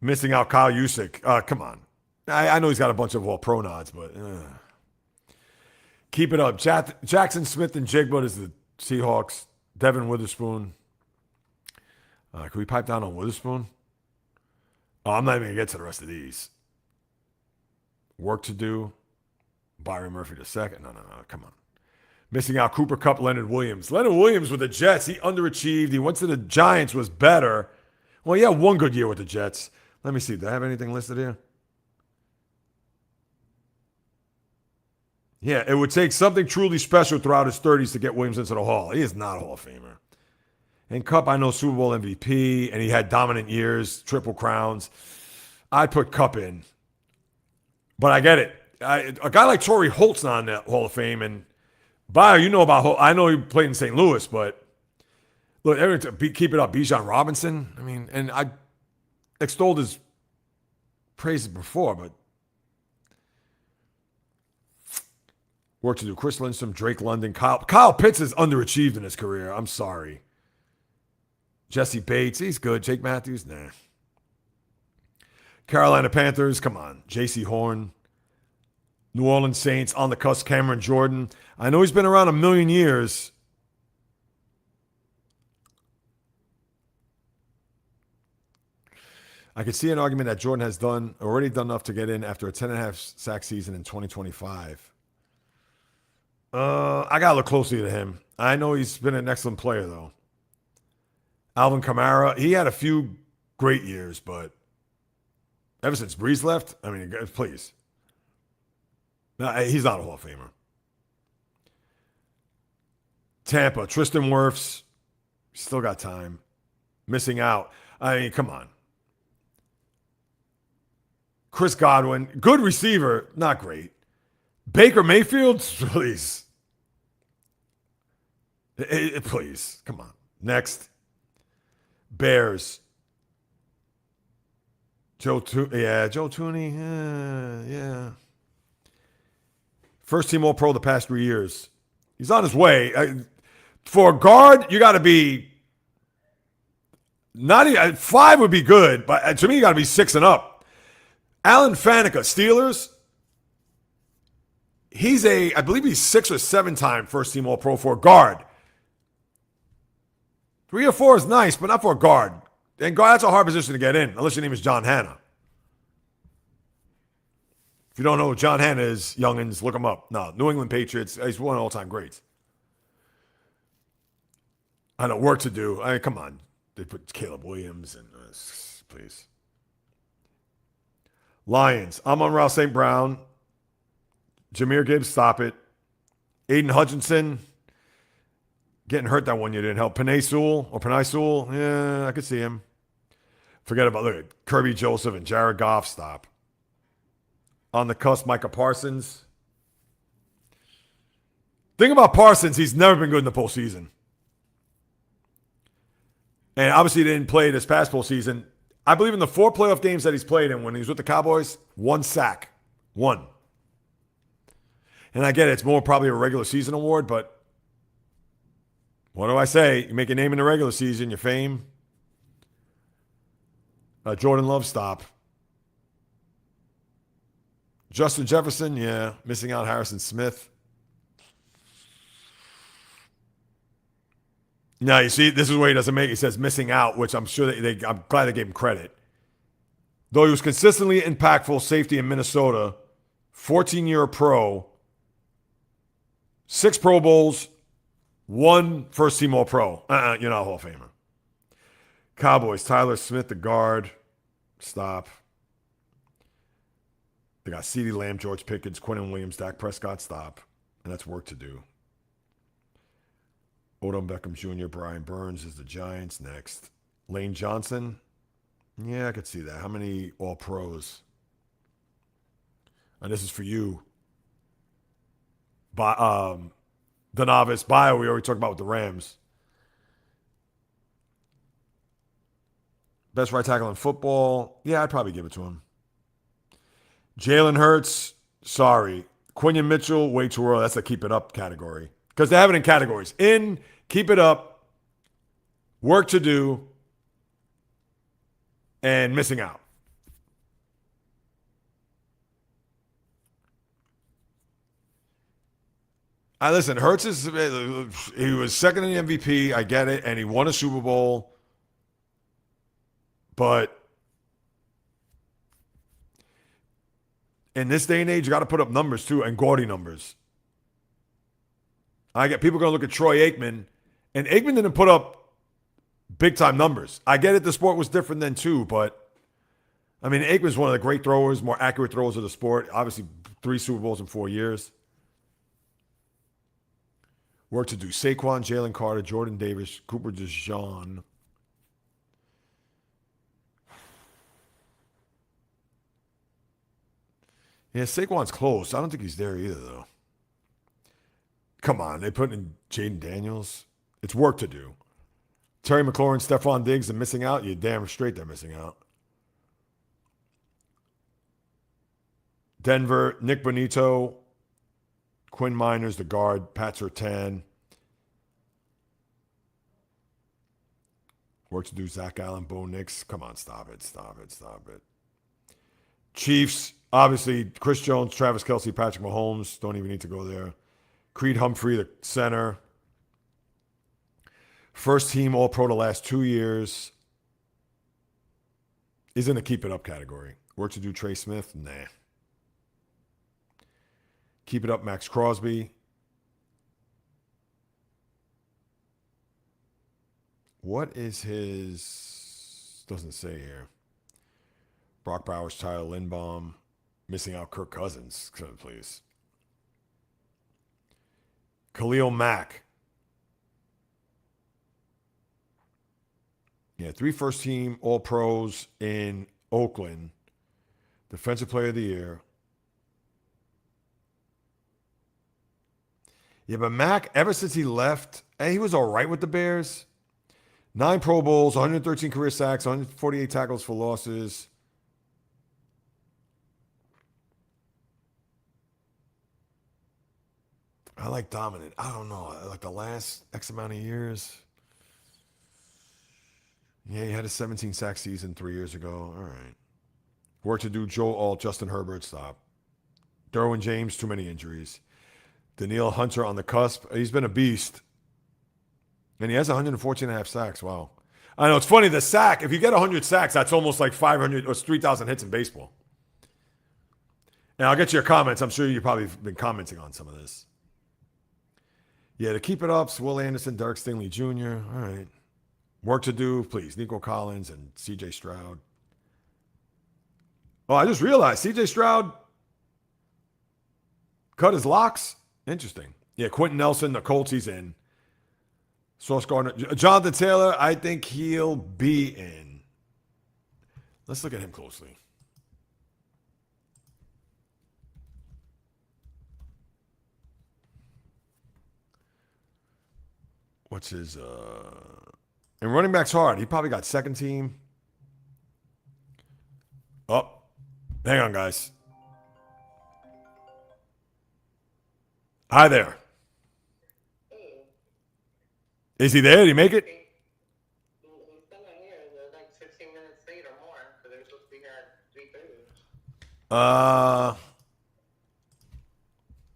Missing out Kyle Juszczyk. Come on. I know he's got a bunch of all-pro nods, but keep it up. Jackson Smith and Jigba is the Seahawks. Devin Witherspoon. Can we pipe down on Witherspoon? Oh, I'm not even going to get to the rest of these. Work to do. Byron Murphy II. No. Come on. Missing out Cooper Kupp, Leonard Williams. Leonard Williams with the Jets, he underachieved. He went to the Giants, was better. Well, he had one good year with the Jets. Let me see. Do I have anything listed here? Yeah, it would take something truly special throughout his 30s to get Williams into the Hall. He is not a Hall of Famer. And Kupp, I know Super Bowl MVP, and he had dominant years, triple crowns. I'd put Kupp in. But I get it. A guy like Torrey Holt's not in the Hall of Fame, and Bio, you know about Holt. I know he played in St. Louis, but look, keep it up. Bijan Robinson. I mean, and I extolled his praises before, but work to do. Chris Lindstrom, Drake London, Kyle Pitts is underachieved in his career. I'm sorry. Jesse Bates, he's good. Jake Matthews, nah. Carolina Panthers, come on. J.C. Horn. New Orleans Saints, on the cusp, Cameron Jordan. I know he's been around a million years. I could see an argument that Jordan has already done enough to get in after a 10.5 sack season in 2025. I got to look closely to him. I know he's been an excellent player, though. Alvin Kamara, he had a few great years, but ever since Breeze left, I mean, please. No, he's not a Hall of Famer. Tampa, Tristan Wirfs, still got time. Missing out. I mean, come on. Chris Godwin, good receiver, not great. Baker Mayfield, please. Please, come on. Next. Bears. Joe Tooney, yeah. First team All-Pro the past 3 years. He's on his way. For a guard, you got to be not even 5 would be good, but to me, you got to be 6 and up. Alan Faneca, Steelers. I believe he's 6 or 7-time first team All-Pro for a guard. 3 or 4 is nice, but not for a guard. And guard, that's a hard position to get in, unless your name is John Hanna. If you don't know who John Hanna is, youngins, look him up. No, New England Patriots, he's one of all-time greats. I know, work to do. I mean, come on. They put Caleb Williams and please. Lions, Amon-Ra St. Brown. Jahmyr Gibbs, stop it. Aiden Hutchinson. Getting hurt that one year didn't help. Penei Sewell, yeah, I could see him. Forget about, look at Kirby Joseph and Jared Goff, stop. On the cusp, Micah Parsons. Thing about Parsons, he's never been good in the postseason. And obviously he didn't play this past postseason. I believe in the 4 playoff games that he's played in when he was with the Cowboys, 1 sack. 1. And I get it, it's more probably a regular season award, but What do I say? You make a name in the regular season, your fame. Jordan Love, stop. Justin Jefferson, yeah. Missing out Harrison Smith. Now, you see, this is where he doesn't make it. He says missing out, which I'm sure I'm glad they gave him credit. Though he was consistently impactful safety in Minnesota, 14-year pro, 6 Pro Bowls, 1 first-team All-Pro. You're not a Hall of Famer. Cowboys, Tyler Smith, the guard. Stop. They got CeeDee Lamb, George Pickens, Quinnen Williams, Dak Prescott. Stop. And that's work to do. Odom Beckham Jr., Brian Burns is the Giants. Next. Lane Johnson. Yeah, I could see that. How many All-Pros? And this is for you. The novice bio we already talked about with the Rams. Best right tackle in football. Yeah, I'd probably give it to him. Jalen Hurts. Sorry. Quinion Mitchell, way too early. That's the keep it up category. Because they have it in categories. In, keep it up, work to do, and missing out. Listen, Hurts he was second in the MVP. I get it. And he won a Super Bowl. But in this day and age, you got to put up numbers too, and gaudy numbers. I get people going to look at Troy Aikman, and Aikman didn't put up big-time numbers. I get it, the sport was different then too, but I mean, Aikman's one of the great throwers, more accurate throwers of the sport. Obviously, 3 Super Bowls in 4 years. Work to do. Saquon, Jalen Carter, Jordan Davis, Cooper DeJean. Yeah, Saquon's close. I don't think he's there either, though. Come on, they put in Jaden Daniels. It's work to do. Terry McLaurin, Stephon Diggs, and missing out. You're damn straight they're missing out. Denver, Nick Bonito, Quinn Miners, the guard, Pat Surtain. Work to do. Zach Allen, Bo Nix. Come on, stop it. Chiefs, obviously, Chris Jones, Travis Kelce, Patrick Mahomes. Don't even need to go there. Creed Humphrey, the center. First team All-Pro the last 2 years. He's in the keep it up category. Work to do. Trey Smith? Nah. Keep it up. Max Crosby. What is his... Doesn't say here. Brock Bowers, Tyler Lindbaum. Missing out Kirk Cousins. Please. Khalil Mack. Yeah, 3 first team All-Pros in Oakland. Defensive Player of the Year. Yeah, but Mack, ever since he left, he was all right with the Bears. 9 Pro Bowls, 113 career sacks, 148 tackles for losses. I like dominant. I don't know. Like the last X amount of years. Yeah, he had a 17-sack season 3 years ago. All right. Work to do. Joe Alt, Justin Herbert, stop. Derwin James, too many injuries. Danielle Hunter on the cusp. He's been a beast. And he has 114 and a half sacks. Wow. I know, it's funny. The sack, if you get 100 sacks, that's almost like 500 or 3,000 hits in baseball. And I'll get your comments. I'm sure you've probably been commenting on some of this. Yeah, to keep it up, Will Anderson, Derek Stingley Jr. All right. Work to do, please. Nico Collins and C.J. Stroud. Oh, I just realized C.J. Stroud cut his locks. Interesting. Yeah, Quentin Nelson, the Colts, he's in. Sauce Gardner. Jonathan Taylor, I think he'll be in. Let's look at him closely. What's his... And running back's hard. He probably got second team. Oh, hang on, guys. Hi there. Is he there? Did he make it? He's still not here. They're like 15 minutes late or more, so they're supposed to be here at 3:30.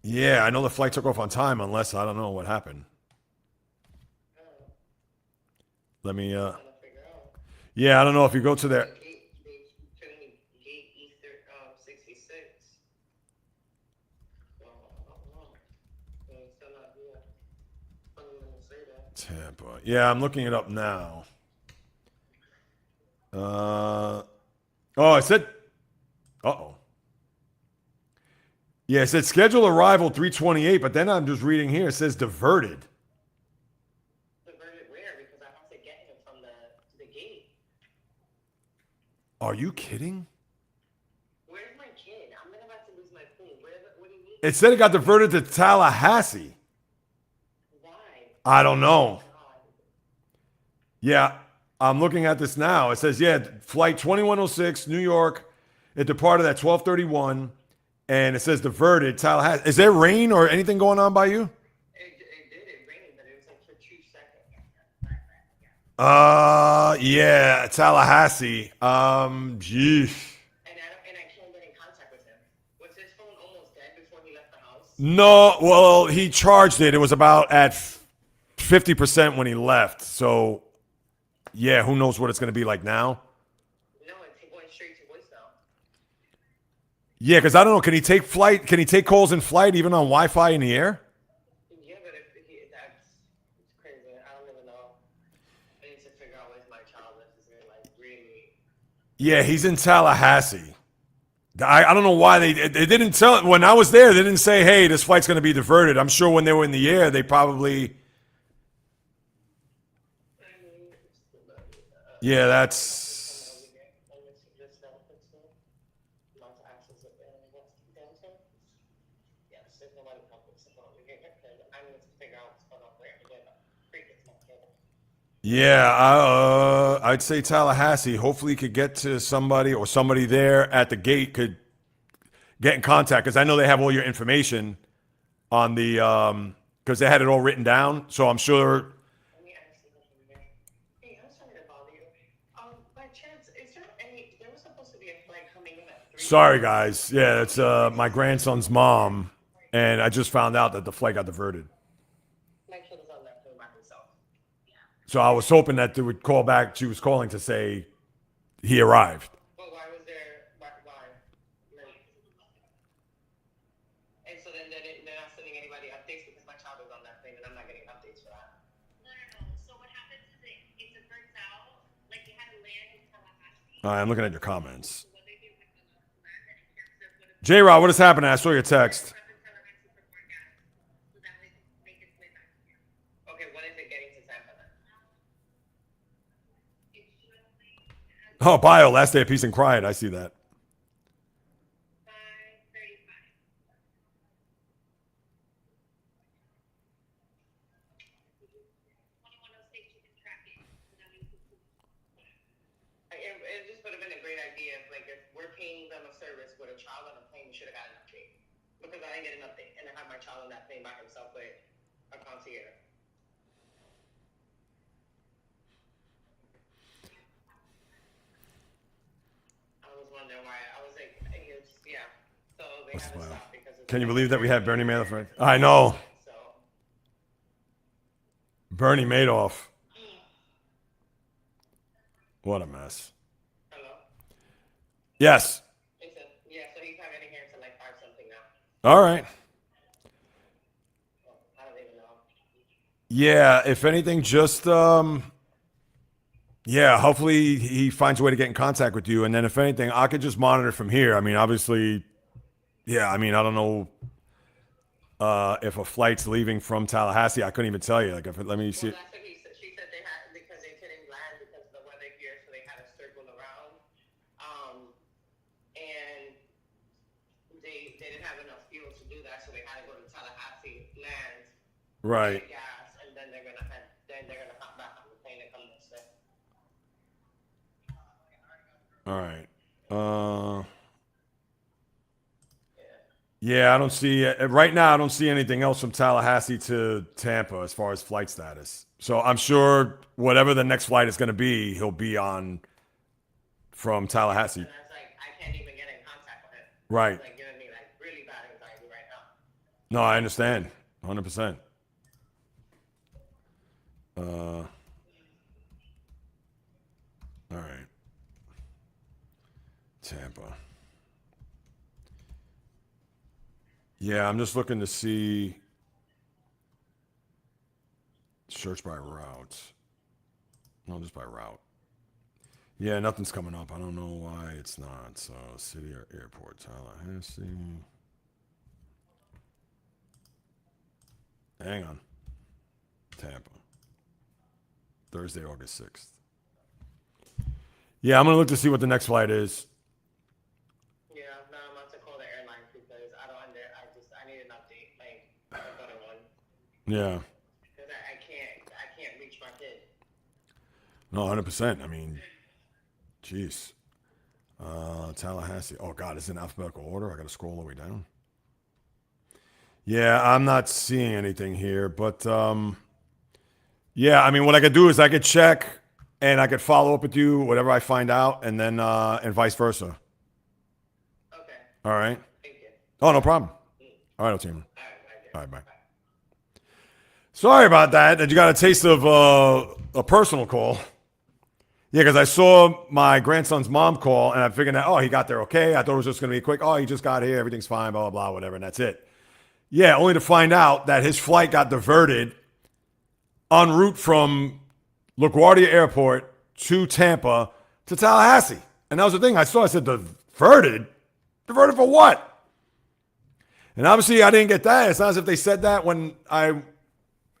Yeah, I know the flight took off on time, unless I don't know what happened. Let me, Trying to figure out. yeah, I don't know if you go to their, They showed me gate Easter 66. So I don't know. He's still not here. Funny when you say that. Tampa. Yeah, I'm looking it up now. Oh, it said, uh-oh. Yeah, it said scheduled arrival 3:28, but then I'm just reading here. It says diverted. Diverted where? Because I have to get him from the gate. Are you kidding? Where's my kid? I'm about to lose my phone. What do you mean? It said it got diverted to Tallahassee. Why? I don't know. God. Yeah, I'm looking at this now. It says, yeah, flight 2106, New York. It departed at 12:31, and it says diverted Tallahassee. Is there rain or anything going on by you? It did. It rained, but it was like for 2 seconds. Yeah, Tallahassee. Geez. And I can't get in contact with him. Was his phone almost dead before he left the house? No, well, he charged it. It was about at 50% when he left. So, yeah, who knows what it's going to be like now? No, it went straight to voicemail. Yeah, because I don't know. Can he take flight? Can he take calls in flight, even on Wi-Fi in the air? Yeah, but it's crazy. I don't even know. I need to figure out where's my child. This is gonna like really. Yeah, he's in Tallahassee. I don't know why they didn't tell. When I was there, they didn't say, hey, this flight's going to be diverted. I'm sure when they were in the air, they probably. Yeah, that's. Yeah, I'd say Tallahassee. Hopefully, he could get to somebody or somebody there at the gate could get in contact because I know they have all your information on the because they had it all written down. So I'm sure. Hey, I'm sorry to bother you. By chance, is there any? There was supposed to be a flight coming in at 3. Sorry, guys. Yeah, it's my grandson's mom, and I just found out that the flight got diverted. My kid is on that plane by himself. So I was hoping that they would call back. She was calling to say he arrived. But why was there? Why? And so then they're not sending anybody updates because my child is on that plane and I'm not getting updates for that. No. So what happens is it diverts out, like you had to land in Tallahassee. All right, I'm looking at your comments. What they do is like the land and it can't serve what it's J-Rod, what is happening? I saw your text. in Tallahassee for more gas. So that way they can make its way back here. Okay, when is it getting to Tampa then? It should only Oh, bio, last day of peace and quiet. I see that. 5:35. 2106, you can track it. So that way you can see. It just would have been a great idea if we're paying them a service with a child on a plane, we should have gotten an update. Because I didn't get an update and I have my child on that plane by himself with a concierge. I was wondering why. I was like, yeah. So they had to stop because of Can you believe that we had Bernie Madoff? Right? I know. So Bernie Madoff. What a mess. hello. Yes. It's yeah. So he's not getting here until like 5 something now. All right. I don't even know. Yeah, if anything, just yeah, hopefully he finds a way to get in contact with you. And then if anything, I could just monitor from here. I mean, obviously, yeah, I mean, I don't know if a flight's leaving from Tallahassee. I couldn't even tell you. Like, let me see. Well, that's what she said they had because they couldn't land because of the weather here, so they had to circle around. And they didn't have enough fuel to do that, so they had to go to Tallahassee, land, Right. get gas, and then they're gonna hop back on the plane and come this way. All right. Yeah, I don't see right now. I don't see anything else from Tallahassee to Tampa as far as flight status. So I'm sure whatever the next flight is going to be, he'll be on from Tallahassee. And that's like, I can't even get in contact with him. Right. It's like giving me like really bad anxiety right now. No, I understand. 100%. All right. Tampa. Yeah, I'm just looking to see. Search by route. No, just by route. Yeah, nothing's coming up. I don't know why it's not. So, city or airport, Tallahassee. Hang on. Tampa. Thursday, August 6th. Yeah, I'm going to look to see what the next flight is. Yeah, now I'm about to call the airline because I need an update, like a better one. Yeah. Because I can't reach my kid. No, 100%. I mean, jeez. Tallahassee. Oh, God, it's in alphabetical order. I got to scroll all the way down. Yeah, I'm not seeing anything here, but yeah, I mean, what I could do is I could check and I could follow up with you, whatever I find out, and then and vice versa. Okay. All right. Thank you. Oh, no problem. All right, Otima. All right, All right, bye. Sorry about that you got a taste of a personal call. Yeah, because I saw my grandson's mom call, and I figured that, oh, he got there okay. I thought it was just going to be quick. Oh, he just got here. Everything's fine, blah, blah, blah, whatever, and that's it. Yeah, only to find out that his flight got diverted en route from LaGuardia Airport to Tampa to Tallahassee. And that was the thing. I said, diverted? Diverted for what? And obviously, I didn't get that. It's not as if they said that when I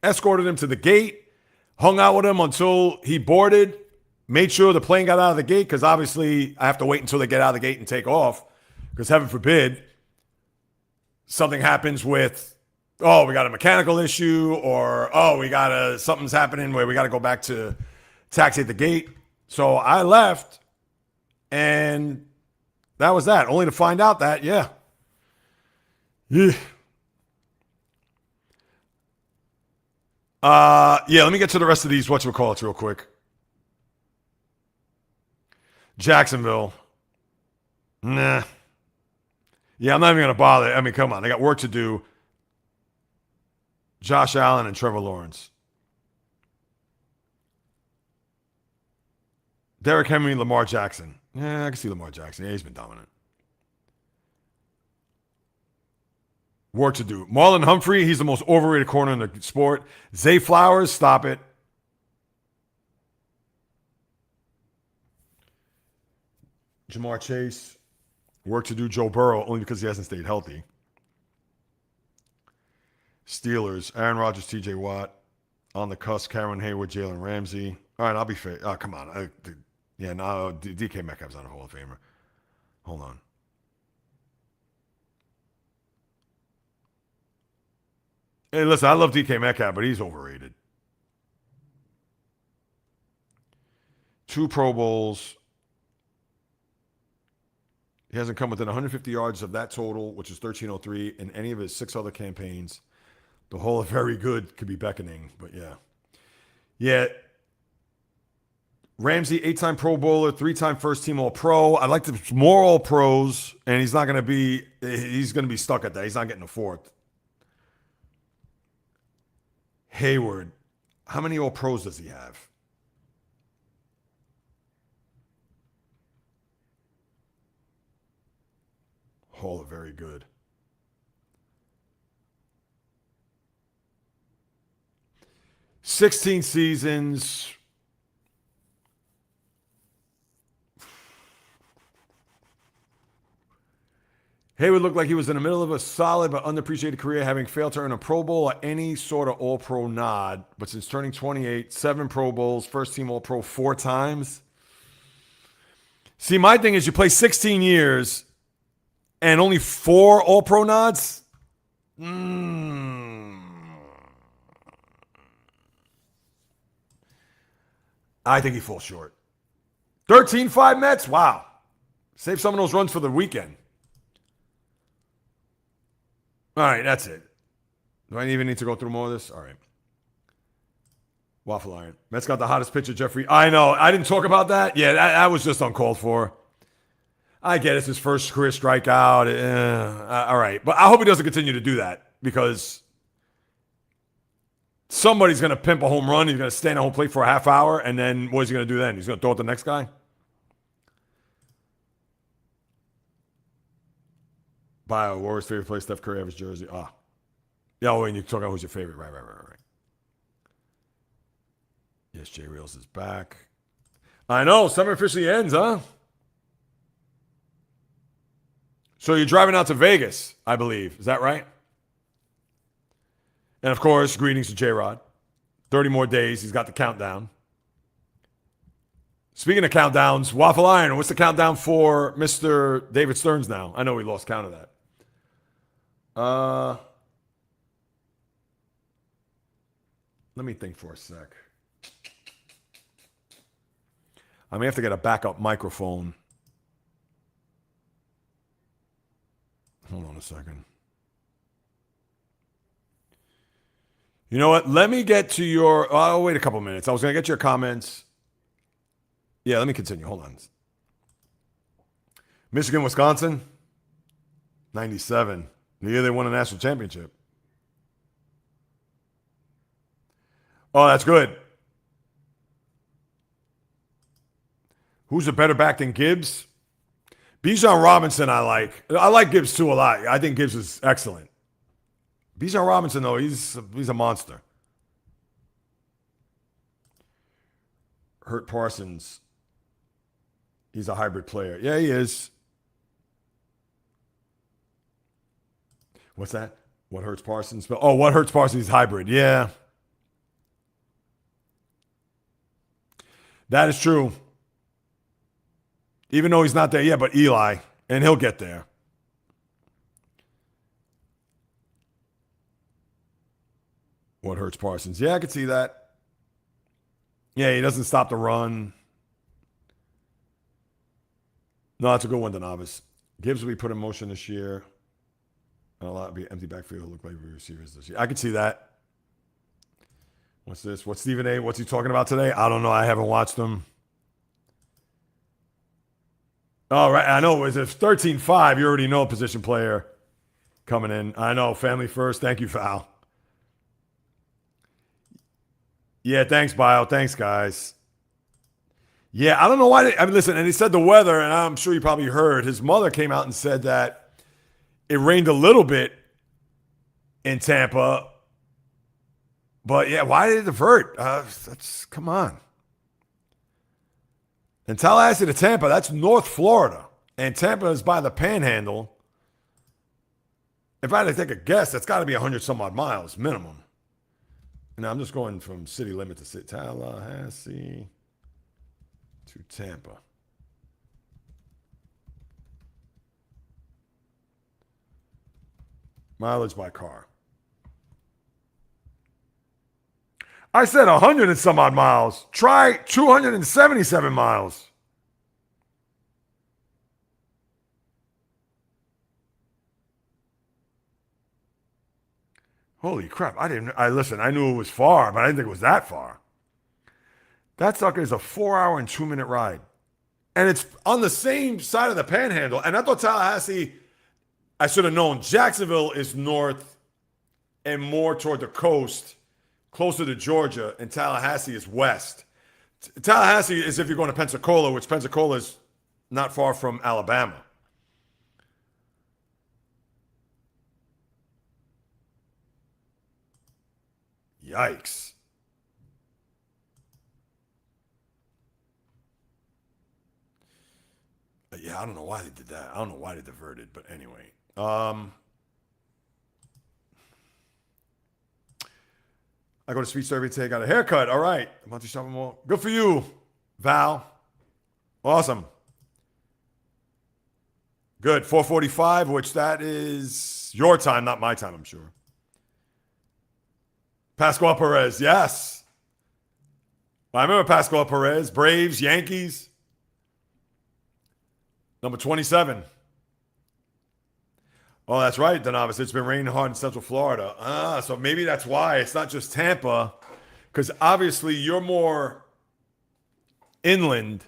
escorted him to the gate, hung out with him until he boarded, made sure the plane got out of the gate, because obviously I have to wait until they get out of the gate and take off, because heaven forbid something happens with, oh, we got a mechanical issue, or, oh, something's happening where we got to go back to taxi at the gate. So I left, and that was that, only to find out that, yeah. Yeah, let me get to the rest of these whatchamacallits real quick. Jacksonville. Nah. Yeah, I'm not even going to bother. I mean, come on. They got work to do. Josh Allen and Trevor Lawrence. Derrick Henry, Lamar Jackson. Yeah, I can see Lamar Jackson. Yeah, he's been dominant. Work to do. Marlon Humphrey, he's the most overrated corner in the sport. Zay Flowers, stop it. Jamar Chase, work to do. Joe Burrow, only because he hasn't stayed healthy. Steelers, Aaron Rodgers, TJ Watt. On the cusp, Cameron Hayward, Jalen Ramsey. All right, I'll be fair. Oh, come on. DK Metcalf's not a Hall of Famer. Hold on. Hey, listen, I love DK Metcalf, but he's overrated. 2 Pro Bowls. He hasn't come within 150 yards of that total, which is 1,303, in any of his 6 other campaigns. The whole of very good could be beckoning, but yeah. Yeah. Ramsey, 8-time Pro Bowler, 3-time first-team All-Pro. I'd like to more All-Pros, and he's going to be stuck at that. He's not getting a 4th. Hayward, how many All-Pros does he have? Hall of very good. "16 seasons. Hayward looked like he was in the middle of a solid but underappreciated career, having failed to earn a Pro Bowl or any sort of All-Pro nod. But since turning 28, 7 Pro Bowls, first-team All-Pro 4 times. See, my thing is you play 16 years and only 4 All-Pro nods? I think he falls short. 13-5 Mets? Wow. Save some of those runs for the weekend. All right, that's it. Do I even need to go through more of this? All right. Waffle iron. Mets got the hottest pitcher, Jeffrey. I know. I didn't talk about that. Yeah, that was just uncalled for. I get it's his first career strikeout. All right. But I hope he doesn't continue to do that because somebody's going to pimp a home run. He's going to stand at home plate for a half hour. And then what is he going to do then? He's going to throw it to the next guy? Bio, Warriors' favorite place, Steph Curry, average jersey. Yeah, when you talk about who's your favorite. Right. Yes, Jay Reels is back. I know. Summer officially ends, huh? So you're driving out to Vegas, I believe. Is that right? And, of course, greetings to J-Rod. 30 more days. He's got the countdown. Speaking of countdowns, Waffle Iron, what's the countdown for Mr. David Stearns now? I know we lost count of that. Let me think for a sec. I may have to get a backup microphone. Hold on a second. You know what? Let me get to your... I'll wait a couple minutes. I was going to get your comments. Yeah, let me continue. Hold on. Michigan, Wisconsin. 97. The year they won a national championship. Oh, that's good. Who's a better back than Gibbs? Bijan Robinson I like. I like Gibbs too a lot. I think Gibbs is excellent. Bijan Robinson, though, he's a monster. Hurt Parsons. He's a hybrid player. Yeah, he is. What's that? What hurts Parsons? Oh, what hurts Parsons is hybrid. Yeah. That is true. Even though he's not there yet, but Eli, and he'll get there. What hurts Parsons? Yeah, I could see that. Yeah, he doesn't stop the run. No, that's a good one, Donavis. Gibbs will be put in motion this year. And a lot will be empty backfield. Look like receivers this year. I could see that. What's this? What's Stephen A? What's he talking about today? I don't know. I haven't watched him. Oh, right. I know. It's 13-5. You already know a position player coming in. I know. Family first. Thank you, Val. Yeah, thanks, Bio. Thanks, guys. Yeah, I don't know why. Listen, and he said the weather, and I'm sure you probably heard. His mother came out and said that it rained a little bit in Tampa. But, yeah, why did it divert? Come on. And Tallahassee to Tampa, that's North Florida. And Tampa is by the Panhandle. If I had to take a guess, that's got to be 100-some-odd miles minimum. Now, I'm just going from city limit to city. Tallahassee to Tampa. Mileage by car. I said 100 and some odd miles. Try 277 miles. Holy crap. Listen, I knew it was far, but I didn't think it was that far. That sucker is a 4-hour and 2-minute ride. And it's on the same side of the Panhandle. And I thought Tallahassee, I should have known. Jacksonville is north and more toward the coast, closer to Georgia, and Tallahassee is west. Tallahassee is if you're going to Pensacola, which Pensacola is not far from Alabama. Yikes. Yeah, I don't know why they did that. I don't know why they diverted, but anyway. I go to speech therapy today, got a haircut. All right. Monthly shopping mall. Good for you, Val. Awesome. Good. 4:45, which that is your time, not my time, I'm sure. Pascual Perez, yes. I remember Pascual Perez, Braves, Yankees. Number 27. Oh, that's right, Donavis. It's been raining hard in Central Florida. So maybe that's why. It's not just Tampa, because obviously you're more inland.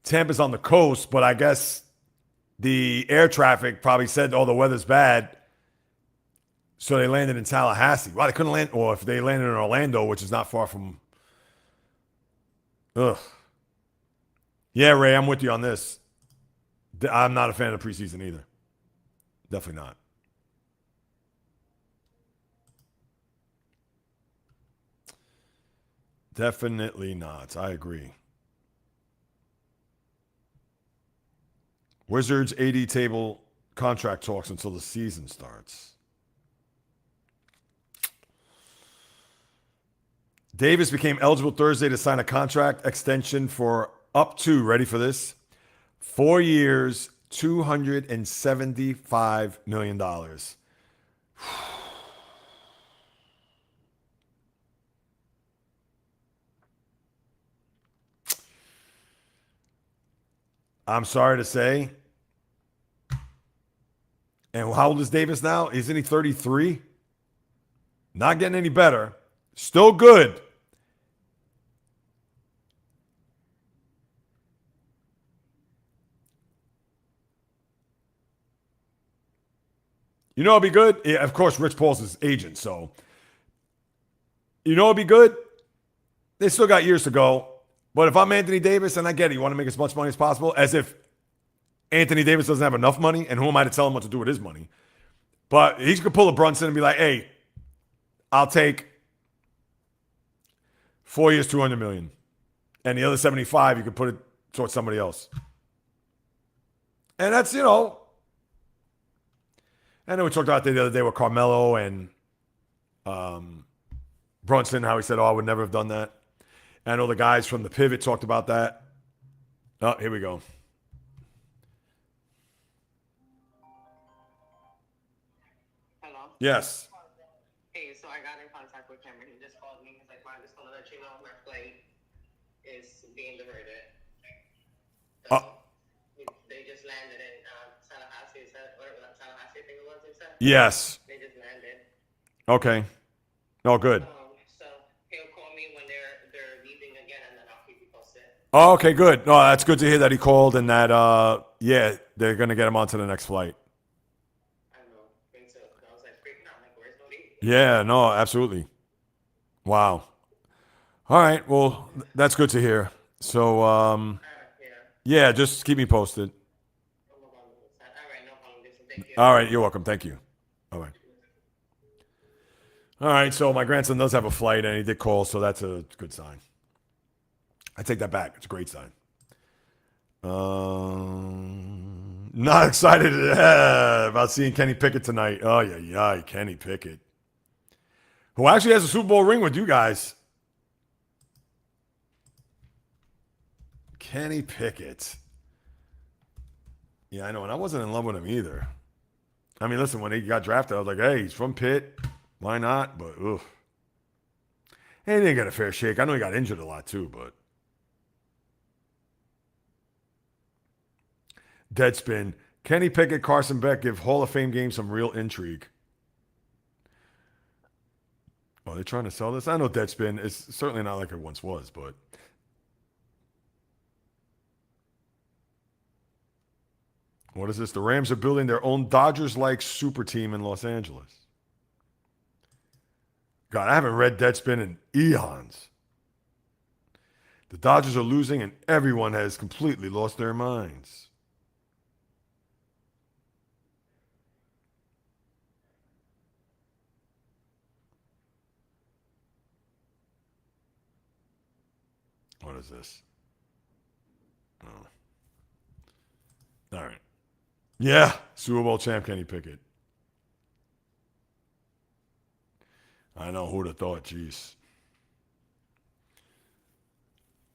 Tampa's on the coast, but I guess the air traffic probably said, oh, the weather's bad. So they landed in Tallahassee. Wow, they couldn't land, or if they landed in Orlando, which is not far from. Ugh. Yeah, Ray, I'm with you on this. I'm not a fan of the preseason either. Definitely not. Definitely not. I agree. Wizards AD table contract talks until the season starts. Davis became eligible Thursday to sign a contract extension for up to, ready for this, 4 years, $275 million. I'm sorry to say. And how old is Davis now? Isn't he 33? Not getting any better. Still good. You know it'd be good? Yeah, of course, Rich Paul's his agent, so. You know it'd be good? They still got years to go. But if I'm Anthony Davis, and I get it, you want to make as much money as possible, as if Anthony Davis doesn't have enough money, and who am I to tell him what to do with his money? But he's going to pull a Brunson and be like, hey, I'll take 4 years, $200 million. And the other 75, you could put it towards somebody else. And that's, I know we talked about that the other day with Carmelo and Brunson, how he said, oh, I would never have done that. I know the guys from the Pivot talked about that. Oh, here we go. Hello? Yes. Hey, so I got in contact with him and he just called me. He's like, man, just want to let you know my flight is being diverted. They just landed in Tallahassee. Is that whatever that Tallahassee thing was? They said? Yes. They just landed. Okay. Oh, good. So he'll call me when they're leaving again, and then I'll keep you posted. Oh, okay, good. No, that's good to hear that he called and that, yeah, they're going to get him onto the next flight. I know. Me too. I was like freaking out. Like, where's Malik? Yeah, no, absolutely. Wow. All right, well, that's good to hear. So, yeah, just keep me posted. All right, no problem. Listen, thank you. All right, you're welcome. Thank you. All right. All right, so my grandson does have a flight, and he did call, so that's a good sign. I take that back. It's a great sign. Not excited about seeing Kenny Pickett tonight. Oh, yeah, Kenny Pickett. Who actually has a Super Bowl ring with you guys. Kenny Pickett. Yeah, I know, and I wasn't in love with him either. I mean, listen, when he got drafted, I was like, hey, he's from Pitt. Why not? But, ugh. He didn't get a fair shake. I know he got injured a lot, too, but. Deadspin. Kenny Pickett, Carson Beck give Hall of Fame game some real intrigue. Oh, they're trying to sell this? I know Deadspin. It's certainly not like it once was, but. What is this? The Rams are building their own Dodgers-like super team in Los Angeles. God, I haven't read Deadspin in eons. The Dodgers are losing and everyone has completely lost their minds. What is this? Oh. All right. Yeah, Super Bowl champ Kenny Pickett. I know, who'd have thought, jeez.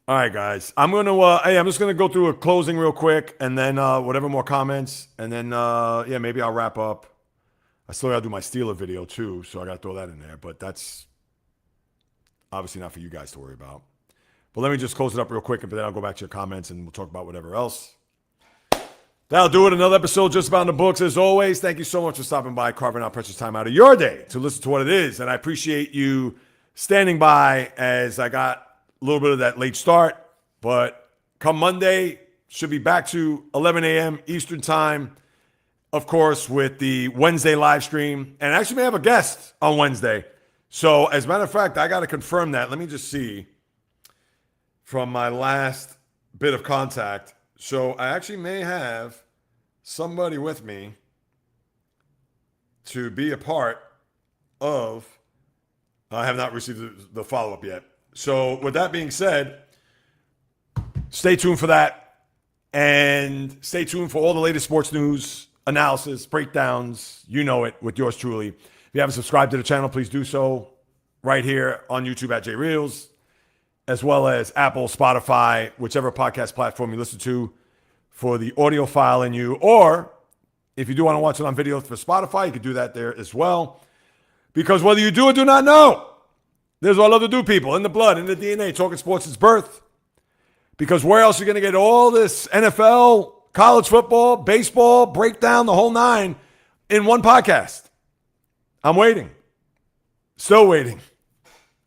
All right, guys. I'm just gonna go through a closing real quick, and then whatever more comments, and then yeah, maybe I'll wrap up. I still gotta do my Steeler video too, so I gotta throw that in there. But that's obviously not for you guys to worry about. But let me just close it up real quick, and then I'll go back to your comments, and we'll talk about whatever else. That'll do it. Another episode just about in the books. As always, thank you so much for stopping by, carving out precious time out of your day to listen to what it is. And I appreciate you standing by as I got a little bit of that late start. But come Monday, should be back to 11 a.m. Eastern time, of course, with the Wednesday live stream. And I actually may have a guest on Wednesday. So as a matter of fact, I got to confirm that. Let me just see from my last bit of contact. So I actually may have somebody with me to be a part of. I have not received the follow-up yet. So with that being said, stay tuned for that. And stay tuned for all the latest sports news, analysis, breakdowns. You know it, with yours truly. If you haven't subscribed to the channel, please do so right here on YouTube at JReels, as well as Apple, Spotify, whichever podcast platform you listen to for the audio file in you. Or if you do want to watch it on video for Spotify, you can do that there as well. Because whether you do or do not know, there's all other do people in the blood, in the DNA, talking sports since birth. Because where else are you going to get all this NFL, college football, baseball, breakdown, the whole nine in one podcast? I'm waiting. Still waiting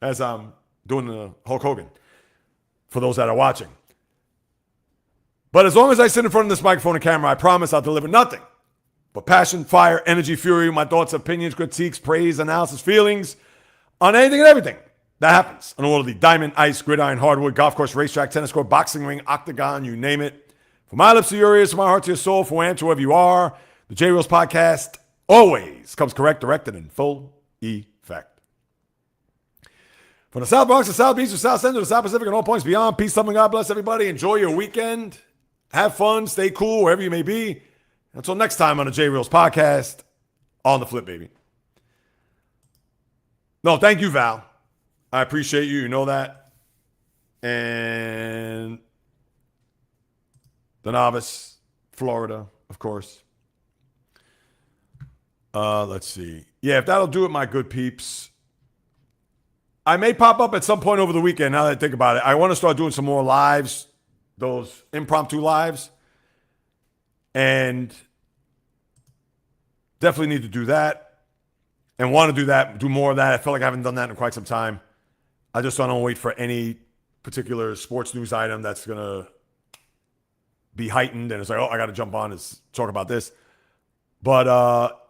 as I'm doing the Hulk Hogan for those that are watching. But as long as I sit in front of this microphone and camera, I promise I'll deliver nothing but passion, fire, energy, fury, my thoughts, opinions, critiques, praise, analysis, feelings on anything and everything that happens on the world of the diamond, ice, gridiron, hardwood, golf course, racetrack, tennis court, boxing ring, octagon, you name it. From my lips to your ears, from my heart to your soul, from where to wherever you are, the J Reels podcast always comes correct, directed, in full effect. From the South Bronx, the South Beach, the South Central, the South Pacific, and all points beyond, peace, love, and God bless everybody. Enjoy your weekend. Have fun. Stay cool wherever you may be. Until next time on the J Reels podcast, on the flip, baby. No, thank you, Val. I appreciate you. You know that. And the Novice, Florida, of course. Let's see. Yeah, if that'll do it, my good peeps. I may pop up at some point over the weekend, now that I think about it. I want to start doing some more lives, those impromptu lives. And definitely need to do that. And want to do that, do more of that. I feel like I haven't done that in quite some time. I just don't wait for any particular sports news item that's going to be heightened. And it's like, oh, I got to jump on and talk about this. But,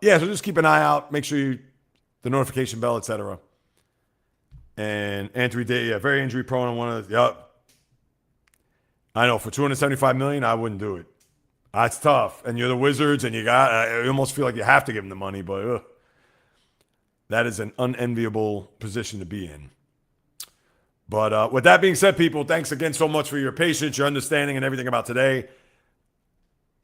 yeah, so just keep an eye out. Make sure the notification bell, etc. And Anthony Day, yeah, very injury prone on one of the, yep. I know, for $275 million, I wouldn't do it. That's tough. And you're the Wizards, and I almost feel like you have to give them the money, but that is an unenviable position to be in. But with that being said, people, thanks again so much for your patience, your understanding, and everything about today.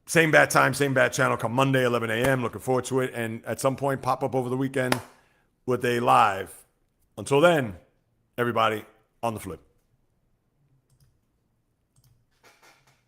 Same bat time, same bat channel come Monday, 11 a.m. Looking forward to it. And at some point, pop up over the weekend with a live. Until then, everybody, on the flip.